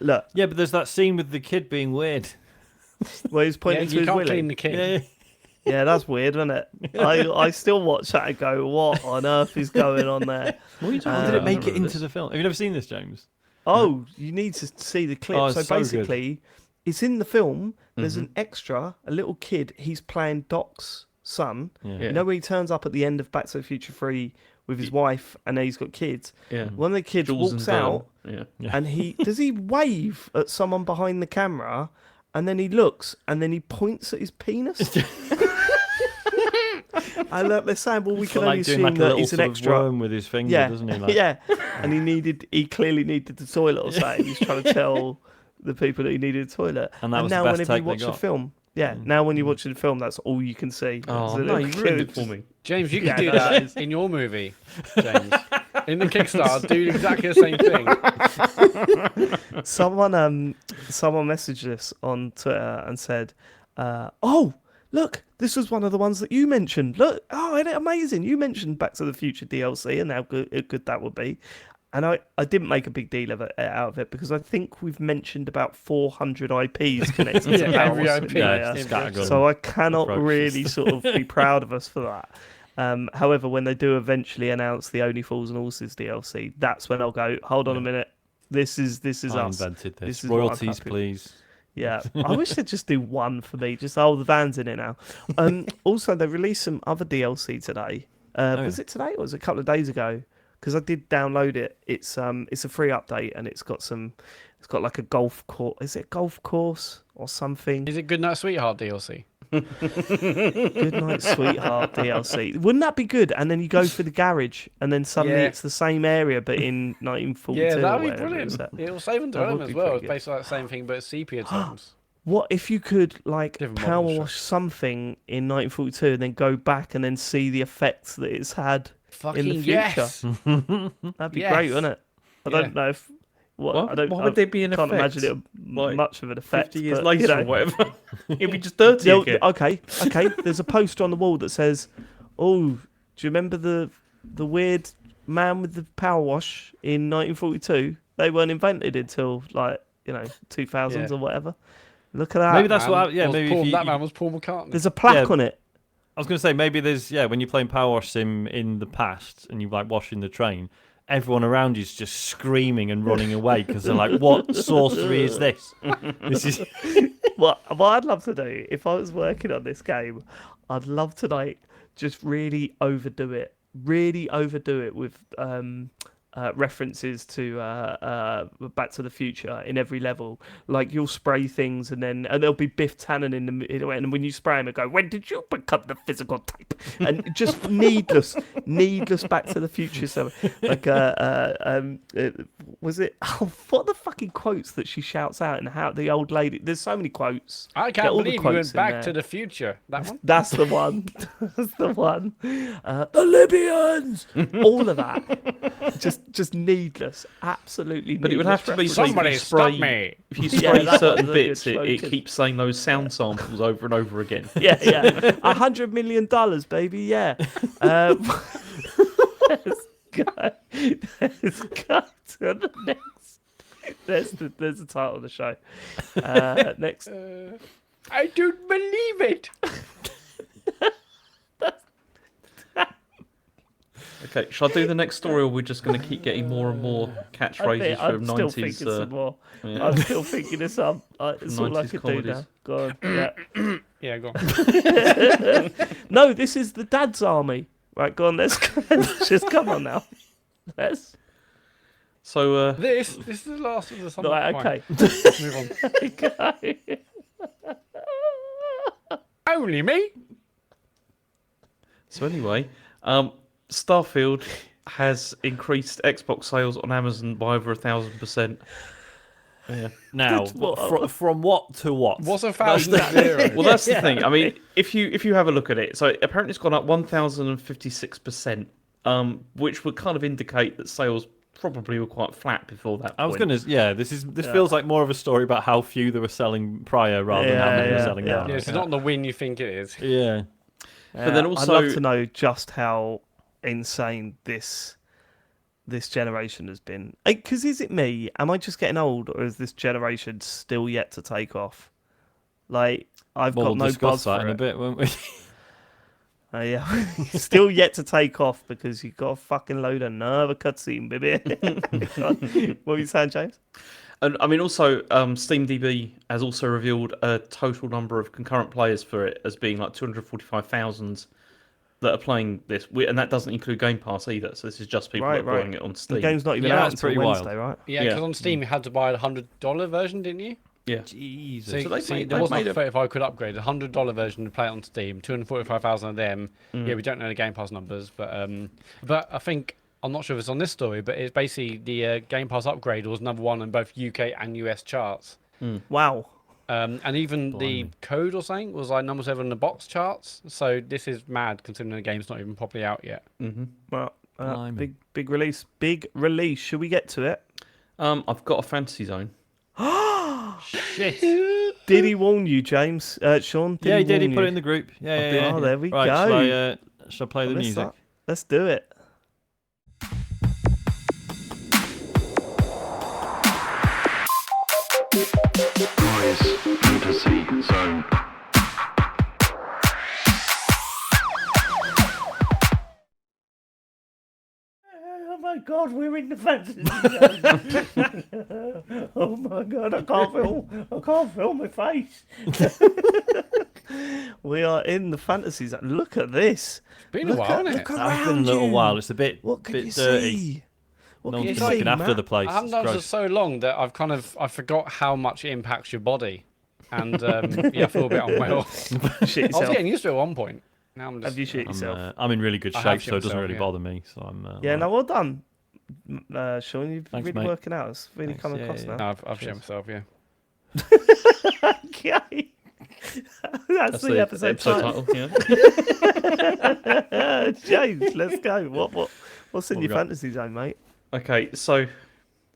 Look, Yeah, but there's that scene with the kid being weird. where he's Yeah, pointing to you his can't willy. clean the kid. Yeah, Yeah, that's weird, isn't it? I still watch that and go, what on earth is going on there? What are you talking How about? did it I make don't it remember into the film? Have you never seen this, James? Oh, you need to see the clip. Oh, So it's so good. basically, it's in the film. There's an extra, a little kid. He's playing Doc's son. Yeah. Yeah. You know when he turns up at the end of Back to the Future 3 with his wife, and then he's got kids. Yeah. One of the kids Jules walks and Verne. out, Yeah. and he wave at someone behind the camera, and then he looks, and then he points at his penis. I look, they're saying, well, we can only Like doing assume like a that little he's an sort of extra. worm with his finger, Yeah, doesn't he? Like, yeah. And he clearly needed the toilet or something. He's trying to tell the people that he needed a toilet. And that was the now, best whenever take you they watch the got. film, now when you watch the film, that's all you can see. Oh, There's a no, little you ruined kid it for me. James, you could Yeah, do no, that that is- in your movie, James. In the Kickstarter, do exactly the same thing. Someone messaged us on Twitter and said, "Oh, look, this was one of the ones that you mentioned. Look, oh, isn't it amazing? You mentioned Back to the Future DLC and how good that would be." And I didn't make a big deal of it out of it, because I think we've mentioned about 400 IPs connected to Yeah, Power every Wash IP. Simulator. Yeah, it's scattergun So I cannot approaches. really sort of be proud of us for that. However, when they do eventually announce the Only Fools and Horses DLC, that's when I'll go, hold on a minute, this is I us. invented this. This is what I'm Royalties, happy- please. Yeah, I wish they'd just do one for me. Just the van's in it now. Also, they released some other DLC today. Was it today or was it a couple of days ago? Because I did download it. It's a free update, and it's got like a golf course. Is it a golf course or something? Is it Goodnight Sweetheart DLC? Goodnight Sweetheart DLC. Wouldn't that be good? And then you go for the garage, and then suddenly Yeah. it's the same area, but in 1942. Yeah, or that'd be whatever it was brilliant. at. It'll save on That would development be as well. pretty It's good. basically like the same thing, but it's sepia tones. What if you could like Different power model, wash something in 1942 and then go back and then see the effects that it's had Fucking in the future? yes. That'd be Yes. great, wouldn't it? I Yeah. don't know if Why I would there be an can't effect? imagine it Like, much of an effect. 50 years but, later you know, or whatever. It'd be just dirty they'll- again. okay. There's a poster on the wall that says, "Oh, do you remember the weird man with the power wash in 1942? They weren't invented until 2000s Yeah. or whatever. Look at that. Maybe that's Man what. was Maybe Paul, if you, that man was Paul McCartney. There's a plaque Yeah. on it. I was going to say maybe there's when you're playing Power Wash Sim in the past and you're like washing the train, everyone around you's just screaming and running away because they're like, "What sorcery is this? This is." What I'd love to do if I was working on this game, I'd love to just really overdo it with references to Back to the Future in every level. Like you'll spray things, and there'll be Biff Tannen in the middle, and when you spray him, it go, "When did you become the physical type?" And just needless Back to the Future. So like, was it? Oh, what are the fucking quotes that she shouts out, and how the old lady? There's so many quotes. I Get can't all the believe you quotes went in back there. to the future. That one? That's the one. That's the one. The Libyans. All of that. Just needless. Absolutely needless. But it would have to be so Somebody if you spray, stop me. If you Yeah, spray that certain was a good bits, it slogan. keeps saying those sound samples over and over again. Yeah. $100 million, baby. Yeah. Let's go. Let's go to the next. There's the title of the show. Next. I don't believe it. Okay, shall I do the next story, or we're just going to keep getting more and more catchphrases I'm from still 90s? thinking some more. yeah. I'm still thinking of some. It's all I 90s could comedies. do now. Go on. Yeah. Yeah, go on. No, this is the Dad's Army. Right, go on. Let's just come on now. Let's. So, This is the last of the summer. Right, Fine. okay. Move on. Only me? so anyway, Starfield has increased Xbox sales on Amazon by over 1,000%. Yeah. Now, What- from what to what? What's 1,000 zero? Well, that's the thing. I mean, if you have a look at it, so apparently it's gone up 1,056%, which would kind of indicate that sales probably were quite flat before that point. I was gonna, this feels like more of a story about how few they were selling prior rather than how many they're selling now. Yeah, it's not the win you think it is. Yeah. But then I'd also- love to know just how insane this generation has been. Because is it me? Am I just getting old, or is this generation still yet to take off? Like I've Well, got we'll no discuss buzz that for in a it. bit, won't we? Yeah, still yet to take off because you got a fucking load of another cutscene, baby. What were you saying, James? And I mean, also, SteamDB has also revealed a total number of concurrent players for it as being like 245,000 that are playing this, and that doesn't include Game Pass either. So this is just people that are buying it on Steam. The game's not even Yeah, out it's until pretty wild. Wednesday, right? Yeah, because on Steam you had to buy a $100 version, didn't you? Yeah. Jesus. So they see, made- there they wasn't made a $35 could upgrade. A $100 version to play it on Steam. 245,000 of them. Yeah, we don't know the Game Pass numbers, but I think I'm not sure if it's on this story, but it's basically the Game Pass upgrade was #1 in both UK and US charts. Wow. And even Blimey. the code or something was like #7 in the box charts. So this is mad considering the game's not even properly out yet. Well, Blimey. big release. Big release. Should we get to it? I've got a Fantasy Zone. Shit. Did he warn you, James? Sean? Yeah, he did. He warn put you? it in the group. Yeah, Oh, yeah, yeah. there we right, go. Shall I play the Let's music? start. Let's do it. Guys, Fantasy Zone. Oh my God, we're in the fantasy zone. Oh my God, I can't feel my face. We are in the fantasy zone. Look at this. Been a while, hasn't it? Look It's around been a little you. while. It's a bit, What can bit you dirty. see? What No can you one's been looking see, after Matt? the place. I haven't It's done this for gross. so long that I forgot how much it impacts your body, and yeah, I feel a bit unwell. Shit I was yourself. getting used to it at one point. Now I'm just. Have you shit yourself? I'm in really good I shape, have so shit it doesn't myself, really yeah. bother me. So I'm. Yeah, right. no, well done, Sean. You've Thanks, really mate. working out. It's really Thanks, come yeah, across yeah. No, I've shit myself. Yeah. now. Okay. That's the episode title. Yeah. James, let's go. What's in What we your got? fantasy zone, mate? Okay, so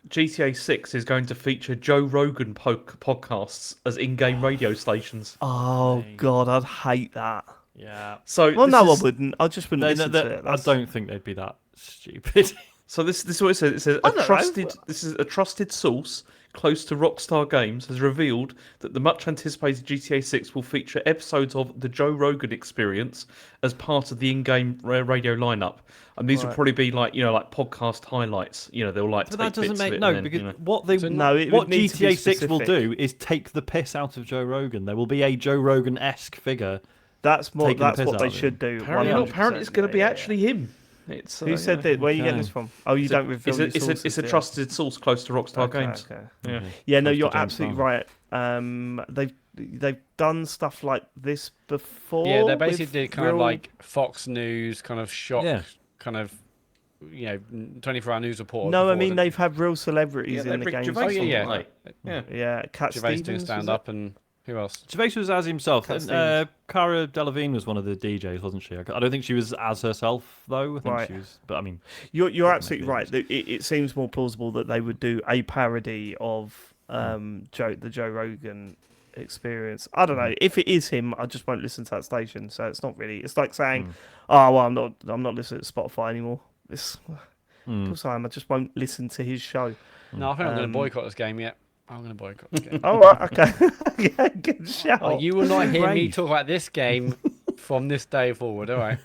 GTA 6 is going to feature Joe Rogan podcasts as in-game radio stations. Oh God, I'd hate that. Yeah. So Well, this no, is- I wouldn't. I just wouldn't listen to it. I That's- don't think they'd be that stupid. So this is what it says. It says I don't know. This is a trusted source close to Rockstar Games has revealed that the much anticipated GTA 6 will feature episodes of the Joe Rogan Experience as part of the in-game radio lineup, and these will Right. probably be like like podcast highlights. They'll like But take that doesn't bits of make it no and then, because what they No, it what would need to be GTA 6 will specific. do is take the piss out of Joe Rogan. There will be a Joe Rogan-esque figure. That's more. Taking the That's piss what out they of him. should do. Apparently, not. Apparently, it's going to be actually him. It's Who said that? Where you getting this Okay. from? Oh, you don't reveal your It's sources. a do you? trusted source close to Rockstar Okay, Games. okay. Yeah. Yeah, no, Close to you're James absolutely Farmer. right. They've done stuff like this before. Yeah, they with basically did kind of real- like Fox News, kind of shock, Yeah. kind of 24-hour news report. No, I before, mean didn't they've had real celebrities Yeah, they in the bring games. Gervais Oh, yeah, on, yeah. don't they? Yeah. Yeah, Cat Gervais Stevens. doing was stand it? up, and who else? Gervais was as himself. Cat And, Stevens. Cara Delevingne was one of the DJs, wasn't she? I don't think she was as herself though. I think Right. she was, but I mean, You're Doesn't make absolutely any right. It seems more plausible that they would do a parody of the Joe Rogan experience. I don't know. If it is him, I just won't listen to that station. So it's not really. It's like saying, "Oh, well, I'm not listening to Spotify anymore." Of course I am. I just won't listen to his show. No, I think I'm going to Um, boycott this game. Yeah, I'm going to boycott this game. All right. Okay. Yeah, good shout. Oh, you will not hear me brave. talk about this game from this day forward. All right.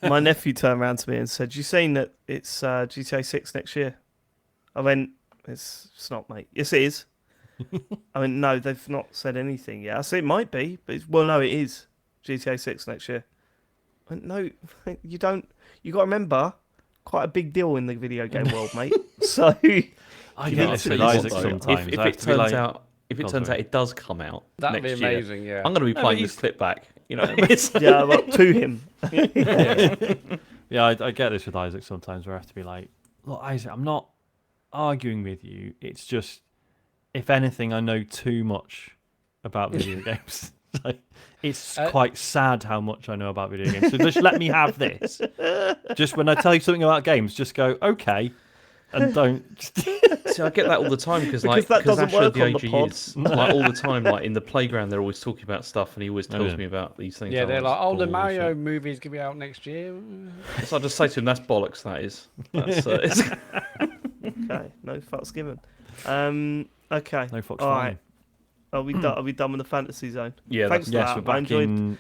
My nephew turned around to me and said, "You seen that it's GTA 6 next year?" I went, "It's not, mate." "Yes, it is." I went, "No, they've not said anything yet." I said, "It might be, but well, no, it is GTA 6 next year." I went, "No, you don't. You got to remember, quite a big deal in the video game world, mate." So I You get need this to with listen Isaac to it. sometimes. If I have it to be turns like, out it does come out That'd be next year, amazing. Yeah. I'm going to be No, playing but this he's- clip back. You know, it's, yeah, well, to him. yeah, I get this with Isaac sometimes where I have to be like, look, Isaac, I'm not arguing with you. It's just, if anything, I know too much about video games. Like, it's quite sad how much I know about video games. So just let me have this. Just when I tell you something about games, just go, okay, and don't. See, I get that all the time because Because that doesn't Asher, work the on the age he pod. is, like all the time, like in the playground, they're always talking about stuff, and he always tells yeah. me about these things. Yeah, I'm they're like, "Oh, the bullshit." Mario movie's gonna be out next year." So I just say to him, "That's bollocks. That is." That's, it's... Okay, no fucks given. Okay. No fox All flying. right. Are we done? Are we done with the fantasy zone? Yeah, Thanks that's, for Yes, that. we're I back enjoyed. in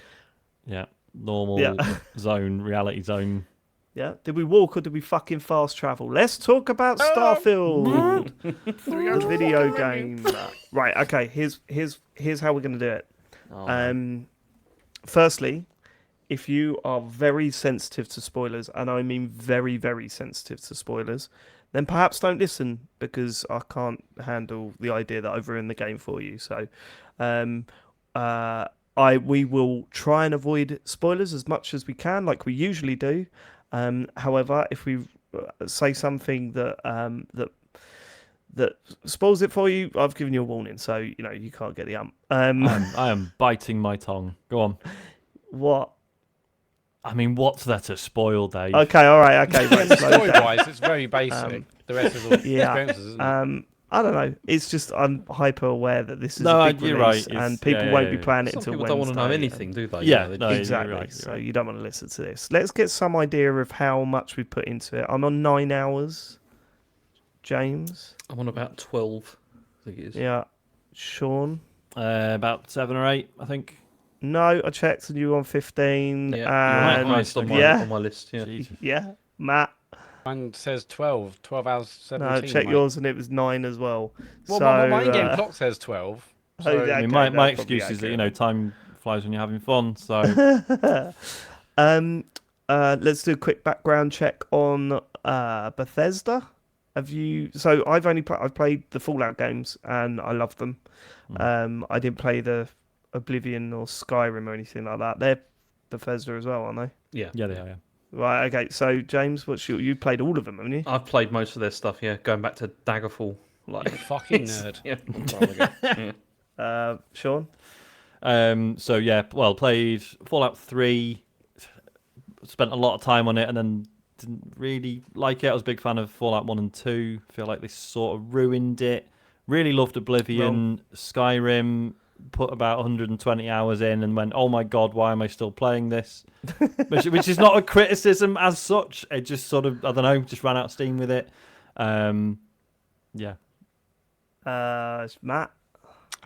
normal Yeah. zone, reality zone. Yeah. Did we walk or did we fucking fast travel? Let's talk about Starfield, the video game. Right. Okay. Here's how we're gonna do it. Firstly, if you are very sensitive to spoilers, and I mean very, very sensitive to spoilers, then perhaps don't listen because I can't handle the idea that I've ruined the game for you. So, we will try and avoid spoilers as much as we can, like we usually do. However, if we say something that spoils it for you, I've given you a warning, so you can't get the I am biting my tongue. Go on. What? I mean, what's there to spoil, Dave? Okay, all right, okay. Right, slow down. Story-wise, it's very basic. The rest is all Yeah. experiences, isn't it? I don't know. It's just I'm hyper aware that this is No, a big you're release, right. It's- and people yeah, won't yeah, be yeah. playing it Some until people Wednesday. don't want to know and- anything, do they? Yeah, They no, just- Exactly. You're right, So you don't want to listen to this. Let's get some idea of how much we put into it. I'm on 9 hours. James. I'm on about 12. I think it is. Yeah. Sean. About 7 or 8, I think. No, I checked and you were on 15. Yeah, you're right. and Highest on yeah. on my list. Yeah. Jesus. Yeah. Matt. Mine says 12 hours 17. No, check mate. yours and it was 9 as well. Well, so, my in-game clock says 12. oh, So yeah. I mean, Okay, my that's probably excuse is that, accurate. time flies when you're having fun. So, Let's do a quick background check on Bethesda. Have you? So I've played the Fallout games and I love them. I didn't play the Oblivion or Skyrim or anything like that. They're Bethesda as well, aren't they? Yeah. yeah, they are, yeah. Right. Okay. So James, you played all of them, haven't you? I've played most of their stuff. Yeah, going back to Daggerfall. Like fucking nerd. Yeah. a while ago. Yeah. Sean. So, yeah, well, played Fallout 3, spent a lot of time on it, and then didn't really like it. I was a big fan of Fallout 1 and 2. Feel like they sort of ruined it. Really loved Oblivion, Skyrim, put about 120 hours in and went, oh my God, why am I still playing this? which is not a criticism as such. It just sort of, I don't know, just ran out of steam with it. Yeah. Matt.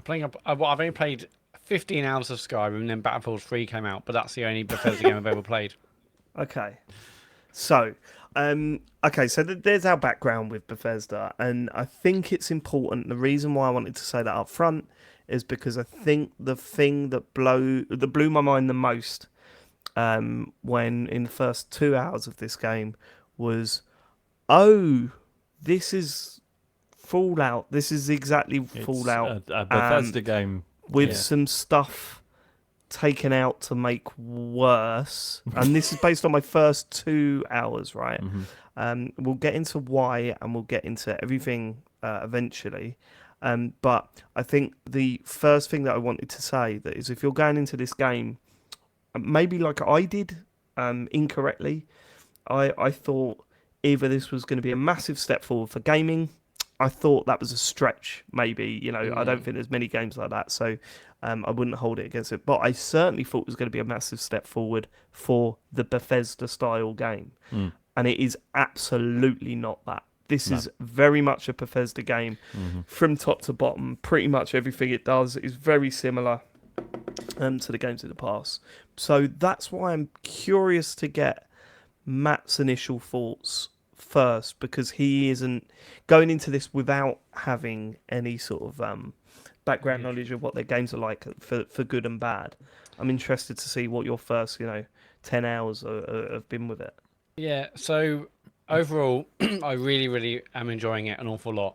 I've only played 15 hours of Skyrim, and then Battlefield 3 came out, but that's the only Bethesda game I've ever played. Okay. So, so there's our background with Bethesda, and I think it's important. The reason why I wanted to say that up front is because I think the thing that blew my mind the most when in the first 2 hours of this game was, oh, this is Fallout. This is exactly It's Fallout a Bethesda game. with Yeah. some stuff taken out to make worse. And this is based on my first 2 hours, right? We'll get into why and we'll get into everything eventually. But I think the first thing that I wanted to say that is if you're going into this game, maybe like I did incorrectly, I thought either this was going to be a massive step forward for gaming. I thought that was a stretch, maybe. I don't think there's many games like that, so I wouldn't hold it against it. But I certainly thought it was going to be a massive step forward for the Bethesda-style game. And it is absolutely not that. This is very much a Bethesda game from top to bottom. Pretty much everything it does is very similar to the games in the past. So that's why I'm curious to get Matt's initial thoughts first, because he isn't going into this without having any sort of background knowledge of what their games are like for good and bad. I'm interested to see what your first 10 hours have been with it. Yeah, so overall, I really, really am enjoying it an awful lot.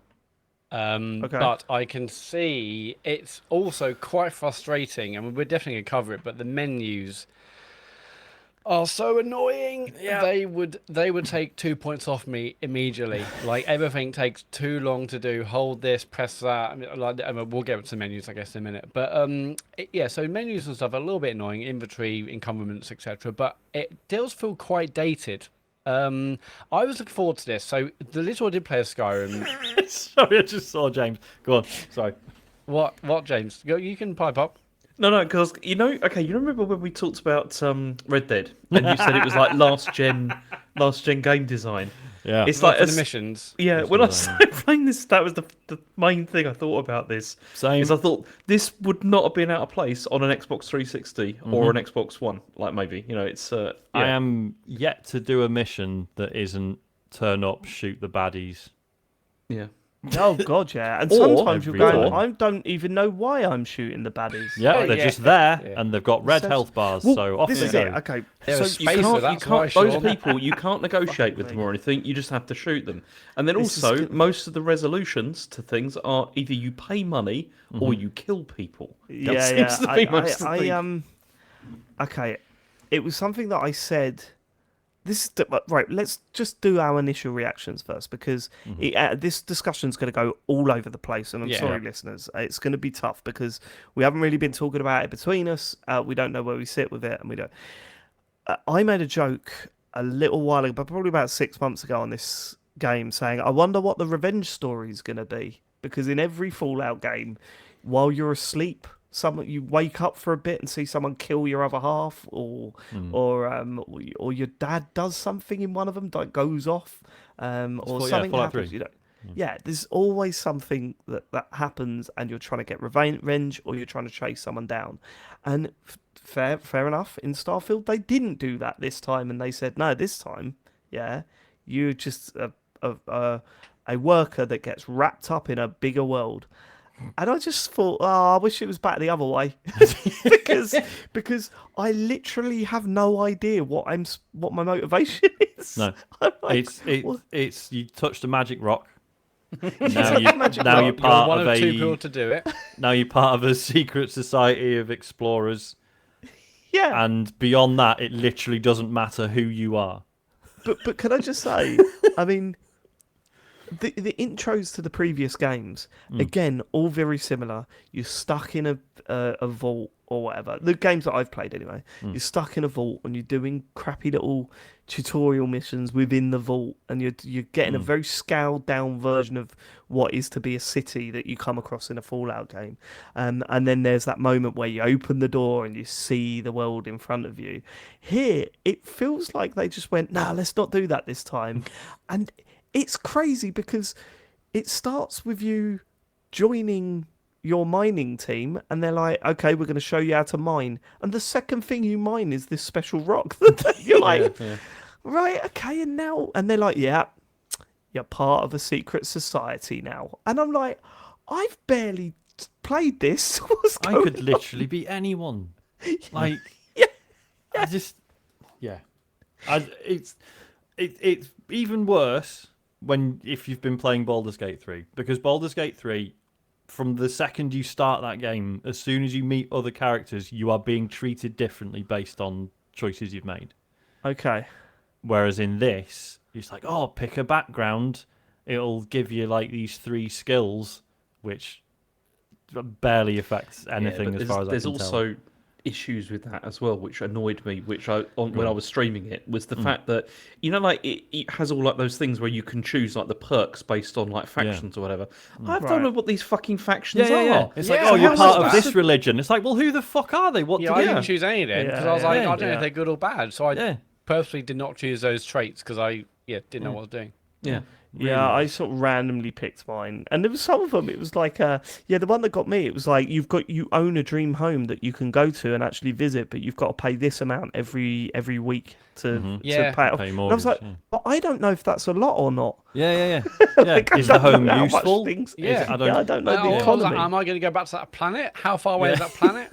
Okay. But I can see it's also quite frustrating, and we're definitely going to cover it, but the menus are so annoying. Yeah. They would take 2 points off me immediately. Like, everything takes too long to do. Hold this, press that. We'll get to menus, I guess, in a minute. But yeah, so menus and stuff are a little bit annoying, inventory, encumbrance, etc. But it does feel quite dated. I was looking forward to this. So the little I did play of Skyrim. Sorry, I just saw James. Go on. Sorry. What, James? You can pipe up. No, because you remember when we talked about Red Dead, and you said it was like last gen game design. Yeah. It's Like like for the missions. Yeah, That's when I what I started playing this, that was the main thing I thought about this. Same. Is I thought this would not have been out of place on an Xbox 360 or an Xbox One. Like maybe it's. I Yeah. am yet to do a mission that isn't turn up, shoot the baddies. Yeah. Oh god, yeah. And Or- sometimes you're Every going, time. I don't even know why I'm shooting the baddies. Yeah, Oh, they're yeah. just there, Yeah. and they've got red Says- health bars, Well, so off this they is go. it. Okay, They're so a you spacer, can't. that's why, those Sean. people, you can't negotiate with them or anything. You just have to shoot them. And then This is also, good. most of the resolutions to things are either you pay money or you kill people. Yeah, That yeah. seems to be most of the thing. Okay, it was something that I said. Right. Let's just do our initial reactions first, because this discussion's going to go all over the place, and I'm Yeah. sorry, listeners, it's going to be tough because we haven't really been talking about it between us. We don't know where we sit with it, and we don't. I made a joke a little while ago, but probably about 6 months ago on this game, saying, "I wonder what the revenge story is going to be," because in every Fallout game, while you're asleep, you wake up for a bit and see someone kill your other half, or your dad does something in one of them, like goes off, or something Fallout happens. 3. Yeah, there's always something that happens, and you're trying to get revenge, or you're trying to chase someone down. And fair enough. In Starfield, they didn't do that this time, and they said, no, this time, yeah, you're just a worker that gets wrapped up in a bigger world. And I just thought, I wish it was back the other way, because I literally have no idea what my motivation is. No, I'm like, it's you touched a magic rock. Now Now you're You're part one of of two people to do it. now you're part of a secret society of explorers, yeah. and beyond that, it literally doesn't matter who you are. But can I just say, I mean, the intros to the previous games, again, all very similar. You're stuck in a vault or whatever. The games that I've played anyway, you're stuck in a vault and you're doing crappy little tutorial missions within the vault, and you're getting a very scaled down version of what is to be a city that you come across in a Fallout game. And then there's that moment where you open the door and you see the world in front of you. Here, it feels like they just went, nah, let's not do that this time. And it's crazy because it starts with you joining your mining team, and they're like, okay, we're going to show you how to mine. And the second thing you mine is this special rock. You're like, right, okay, and they're like, yeah, you're part of a secret society now. And I'm like, I've barely played this. What's I going could literally be anyone. Like, Yeah. I just, yeah. it's even worse if you've been playing Baldur's Gate 3, because Baldur's Gate 3, from the second you start that game, as soon as you meet other characters, you are being treated differently based on choices you've made. Okay. Whereas in this, it's like, oh, pick a background. It'll give you like these 3 skills, which barely affects anything as far as I can tell. There's also issues with that as well, which annoyed me. When I was streaming it, was the fact that like it has all like those things where you can choose like the perks based on like factions or whatever. I don't know what these fucking factions are. Yeah. It's like, Yeah, oh, you're how part is of that? this religion. It's like, well, who the fuck are they? What Yeah, do I they didn't choose any then because I was like, I don't know yeah. if they're good or bad. So I Yeah. purposely did not choose those traits because I didn't know what I was doing. Yeah. Yeah, I sort of randomly picked mine, and there was some of them. It was like, the one that got me. It was like you own a dream home that you can go to and actually visit, but you've got to pay this amount every week to Yeah. pay it off. Pay And I was mortgage, like, but I don't know if that's a lot or not. Yeah. Like, I Is the don't home know how much useful? things- Yeah. I I don't know I the was economy. like, am I going to go back to that planet? How far away is that planet?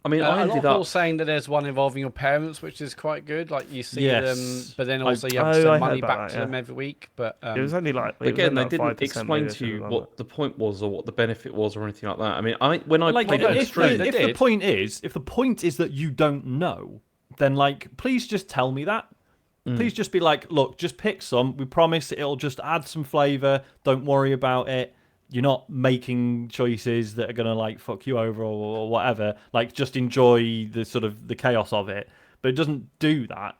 I mean, I A lot of ended people up. saying that there's one involving your parents, which is quite good. Like you see Yes. them, but then also you have I to send heard money about back that, to yeah. them every week. But It was only like, But it was again, only they like didn't 5% explain maybe, to you something like what the point was or what the benefit was or anything like that. I mean, when I Like, played it on if stream, they the did. point is that you don't know, then like, please just tell me that. Please just be like, look, just pick some. We promise it'll just add some flavor. Don't worry about it. You're not making choices that are gonna like fuck you over or whatever. Like, just enjoy the sort of the chaos of it. But it doesn't do that.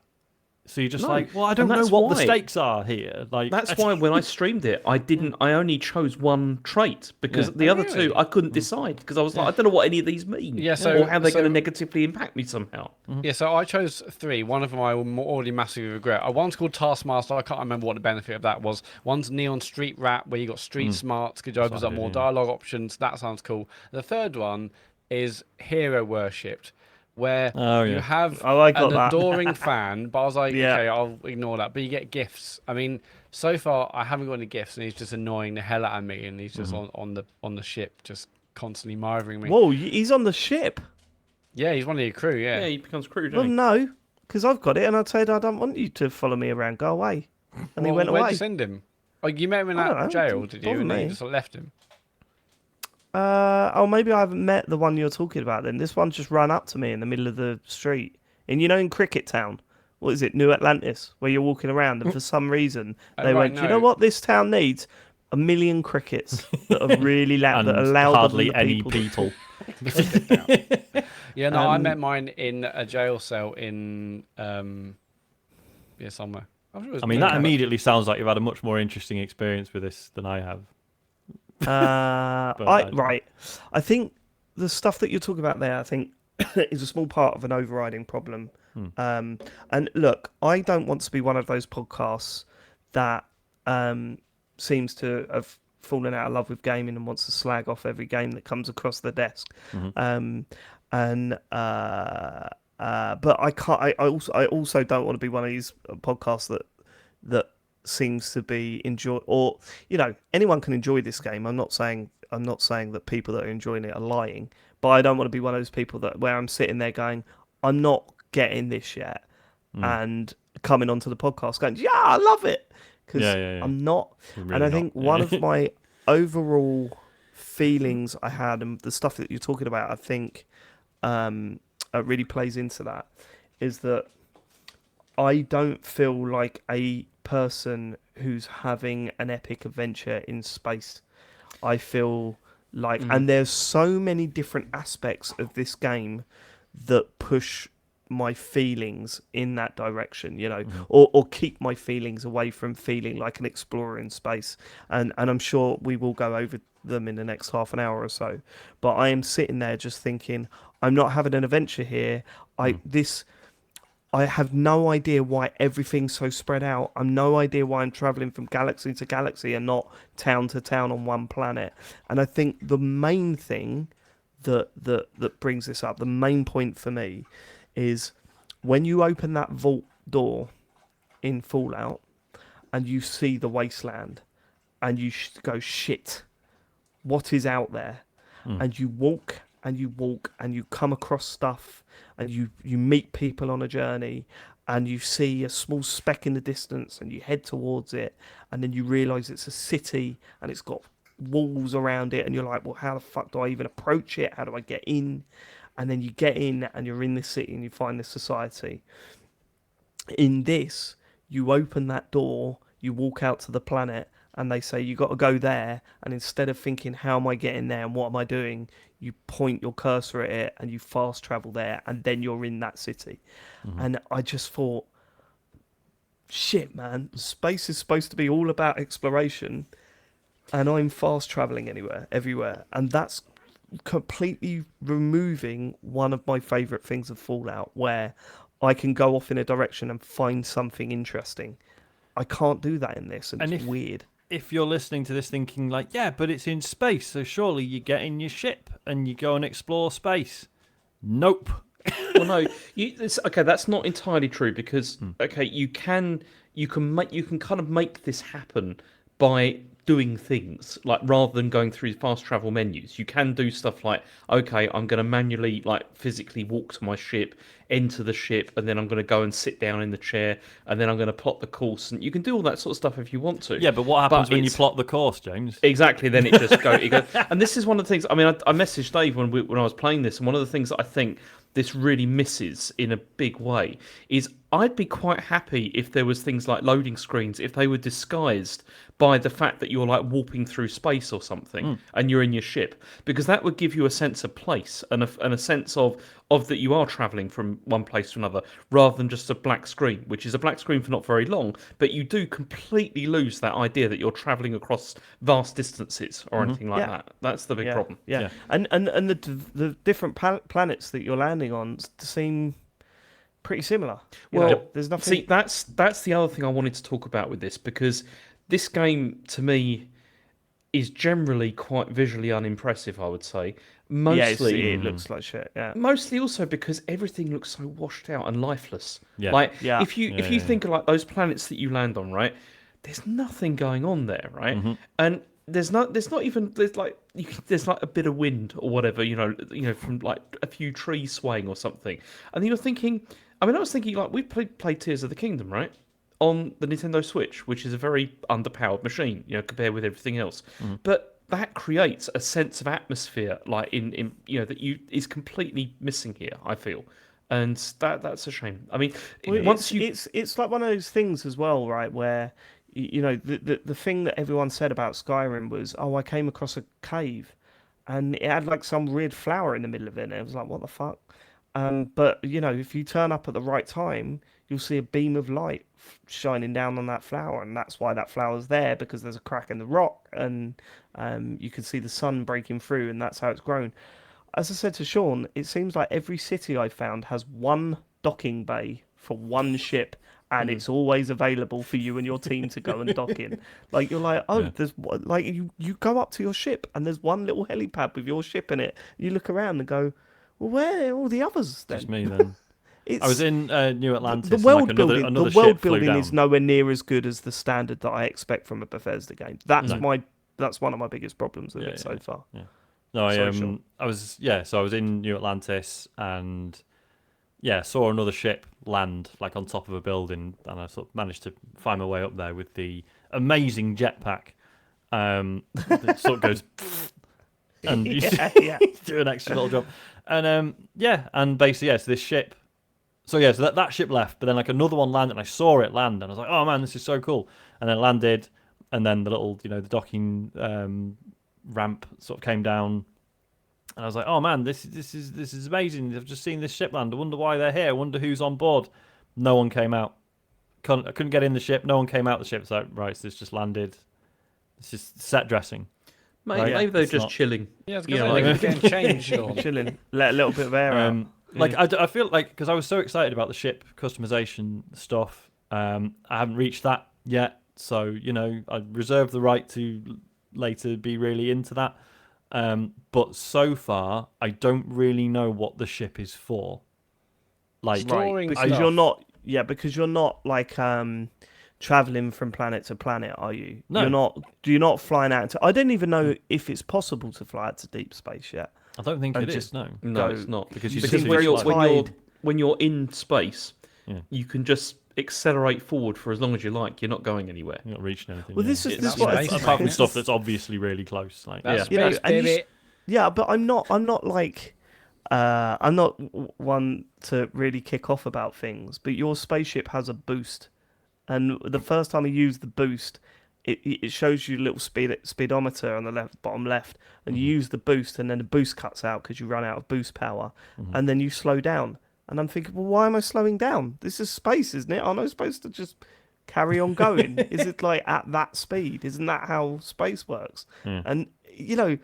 So you're just No, like, well, I and don't know that's what the why- stakes are here. Like, that's why when I streamed it, I didn't. I only chose one trait because Yeah. the other Really? two I couldn't decide because I was like, I don't know what any of these mean. Yeah, so- or how they're so- going to negatively impact me somehow. yeah, so I chose 3. One of them I already massively regret. One's called Taskmaster. I can't remember what the benefit of that was. One's Neon Street Rat, where you got street smarts, which opens up more dialogue options. That sounds cool. The third one is Hero Worshipped, where Oh, you yeah. have Oh, I got an that. adoring fan. But I was like, Yeah. okay, I'll ignore that. But you get gifts. I mean, so far I haven't got any gifts, and he's just annoying the hell out of me, and he's just on the ship, just constantly mithering me. Whoa, he's on the ship. Yeah, he's one of your crew. Yeah, Yeah. he becomes crude. Well, doesn't he? no, because I've got it, and I said I don't want you to follow me around. Go away, and he Well, went where'd away. you send him? Oh, you met him in I don't that know, jail, didn't did you? bother And then you me. just left him. Maybe I haven't met the one you're talking about. Then this one just ran up to me in the middle of the street, and in Cricket Town, what is it, New Atlantis, where you're walking around, and for some reason Oh, they right, went, "Do you know no. what this town needs? 1,000,000 crickets that are really loud, and that are louder hardly than the any people." people. Yeah, no, I met mine in a jail cell in somewhere. I'm sure it was I mean, that Newcastle. immediately sounds like you've had a much more interesting experience with this than I have. Right. I think the stuff that you're talking about there, I think, is a small part of an overriding problem. And look, I don't want to be one of those podcasts that seems to have fallen out of love with gaming and wants to slag off every game that comes across the desk. But I can't. I also don't want to be one of these podcasts that seems to be anyone can enjoy this game. I'm not saying that people that are enjoying it are lying, but I don't want to be one of those people where I'm sitting there going, I'm not getting this yet, and coming onto the podcast going, yeah, I love it, because Yeah. I'm not. Really and I not. think one of my overall feelings I had, and the stuff that you're talking about, I think really plays into that, is that I don't feel like a person who's having an epic adventure in space. I feel like, and there's so many different aspects of this game that push my feelings in that direction, or keep my feelings away from feeling like an explorer in space. And I'm sure we will go over them in the next half an hour or so. But I am sitting there just thinking, I'm not having an adventure here. I have no idea why everything's so spread out. I've no idea why I'm traveling from galaxy to galaxy and not town to town on one planet. And I think the main thing that brings this up, the main point for me, is when you open that vault door in Fallout and you see the wasteland and you go, shit, what is out there? And you walk and you walk and you come across stuff and you meet people on a journey, and you see a small speck in the distance, and you head towards it, and then you realise it's a city, and it's got walls around it, and you're like, well, how the fuck do I even approach it? How do I get in? And then you get in, and you're in this city, and you find this society. In this, you open that door, you walk out to the planet, and they say you got to go there, and instead of thinking how am I getting there and what am I doing, you point your cursor at it and you fast travel there, and then you're in that city. And I just thought, shit, man, space is supposed to be all about exploration, and I'm fast traveling everywhere, and that's completely removing one of my favorite things of Fallout, where I can go off in a direction and find something interesting. I can't do that in this, and it's weird. If you're listening to this thinking like, yeah, but it's in space, so surely you get in your ship and you go and explore space. Nope. Well, no, okay. That's not entirely true because okay, you can kind of make this happen by doing things like rather than going through fast travel menus. You can do stuff like, okay, I'm going to manually physically walk to my ship, enter the ship, and then I'm going to go and sit down in the chair, and then I'm going to plot the course, and you can do all that sort of stuff if you want to. Yeah, but what happens when you plot the course, James? Exactly, then it just goes. And this is one of the things. I mean, I messaged Dave when I was playing this, and one of the things that I think this really misses in a big way is I'd be quite happy if there was things like loading screens, if they were disguised by the fact that you're warping through space or something and you're in your ship, because that would give you a sense of place and a sense of that you are travelling from one place to another, rather than just a black screen, which is a black screen for not very long, but you do completely lose that idea that you're travelling across vast distances or anything like that. That's the big problem. Yeah. And the different planets that you're landing on seem pretty similar. There's nothing. See, that's the other thing I wanted to talk about with this, because this game to me is generally quite visually unimpressive, I would say. Mostly, it looks like shit. Yeah. Mostly also because everything looks so washed out and lifeless. Yeah. If you think of those planets that you land on, right? There's nothing going on there, right? And there's a bit of wind or whatever, from a few trees swaying or something. And you're thinking, I was thinking we played Tears of the Kingdom, right? On the Nintendo Switch, which is a very underpowered machine, compared with everything else. But that creates a sense of atmosphere, is completely missing here, I feel. And that's a shame. I mean, it's like one of those things as well, right? Where the thing that everyone said about Skyrim was, I came across a cave, and it had some weird flower in the middle of it. And it was like, what the fuck? But if you turn up at the right time, you'll see a beam of light shining down on that flower, and that's why that flower's there, because there's a crack in the rock, and you can see the sun breaking through, and that's how it's grown. As I said to Sean, it seems like every city I found has one docking bay for one ship, and it's always available for you and your team to go and dock in. There's you go up to your ship, and there's one little helipad with your ship in it. You look around and go, well, where are all the others then? Just me then. I was in New Atlantis. The world building, another the world ship flew building down. is nowhere near as good as the standard that I expect from a Bethesda game. That's one of my biggest problems with it so far. Yeah. No, I was in New Atlantis and saw another ship land on top of a building, and I sort of managed to find my way up there with the amazing jetpack. It sort of goes, and you do an extra little job, and and basically so this ship. So that ship left, but then another one landed, and I saw it land, and I was like, "Oh man, this is so cool!" And then it landed, and then the little, the docking ramp sort of came down, and I was like, "Oh man, this is amazing! I've just seen this ship land. I wonder why they're here. I wonder who's on board." No one came out. I couldn't get in the ship. No one came out the ship. So so this just landed. It's just set dressing. Maybe they're just chilling. Yeah, it's getting changed. Sean. Chilling, let a little bit of air out. I feel because I was so excited about the ship customization stuff, I haven't reached that yet. So I reserve the right to later be really into that. But so far, I don't really know what the ship is for. Because you're not traveling from planet to planet, are you? No. You're not flying out I don't even know if it's possible to fly out to deep space yet. I don't think it is. No, it's not, because when you're in space, you can just accelerate forward for as long as you like. You're not going anywhere. You're not reaching anything. Well, yeah. this is It's this That's what I space, think. apart from mate. stuff that's obviously really close. Like, That's Yeah. You know, space, and you baby. Yeah, but I'm not like I'm not one to really kick off about things. But your spaceship has a boost, and the first time I used the boost, it shows you a little speedometer on the bottom left, and you use the boost, and then the boost cuts out because you run out of boost power, and then you slow down. And I'm thinking, well, why am I slowing down? This is space, isn't it? Aren't I supposed to just carry on going? Is it like at that speed? Isn't that how space works? And you know,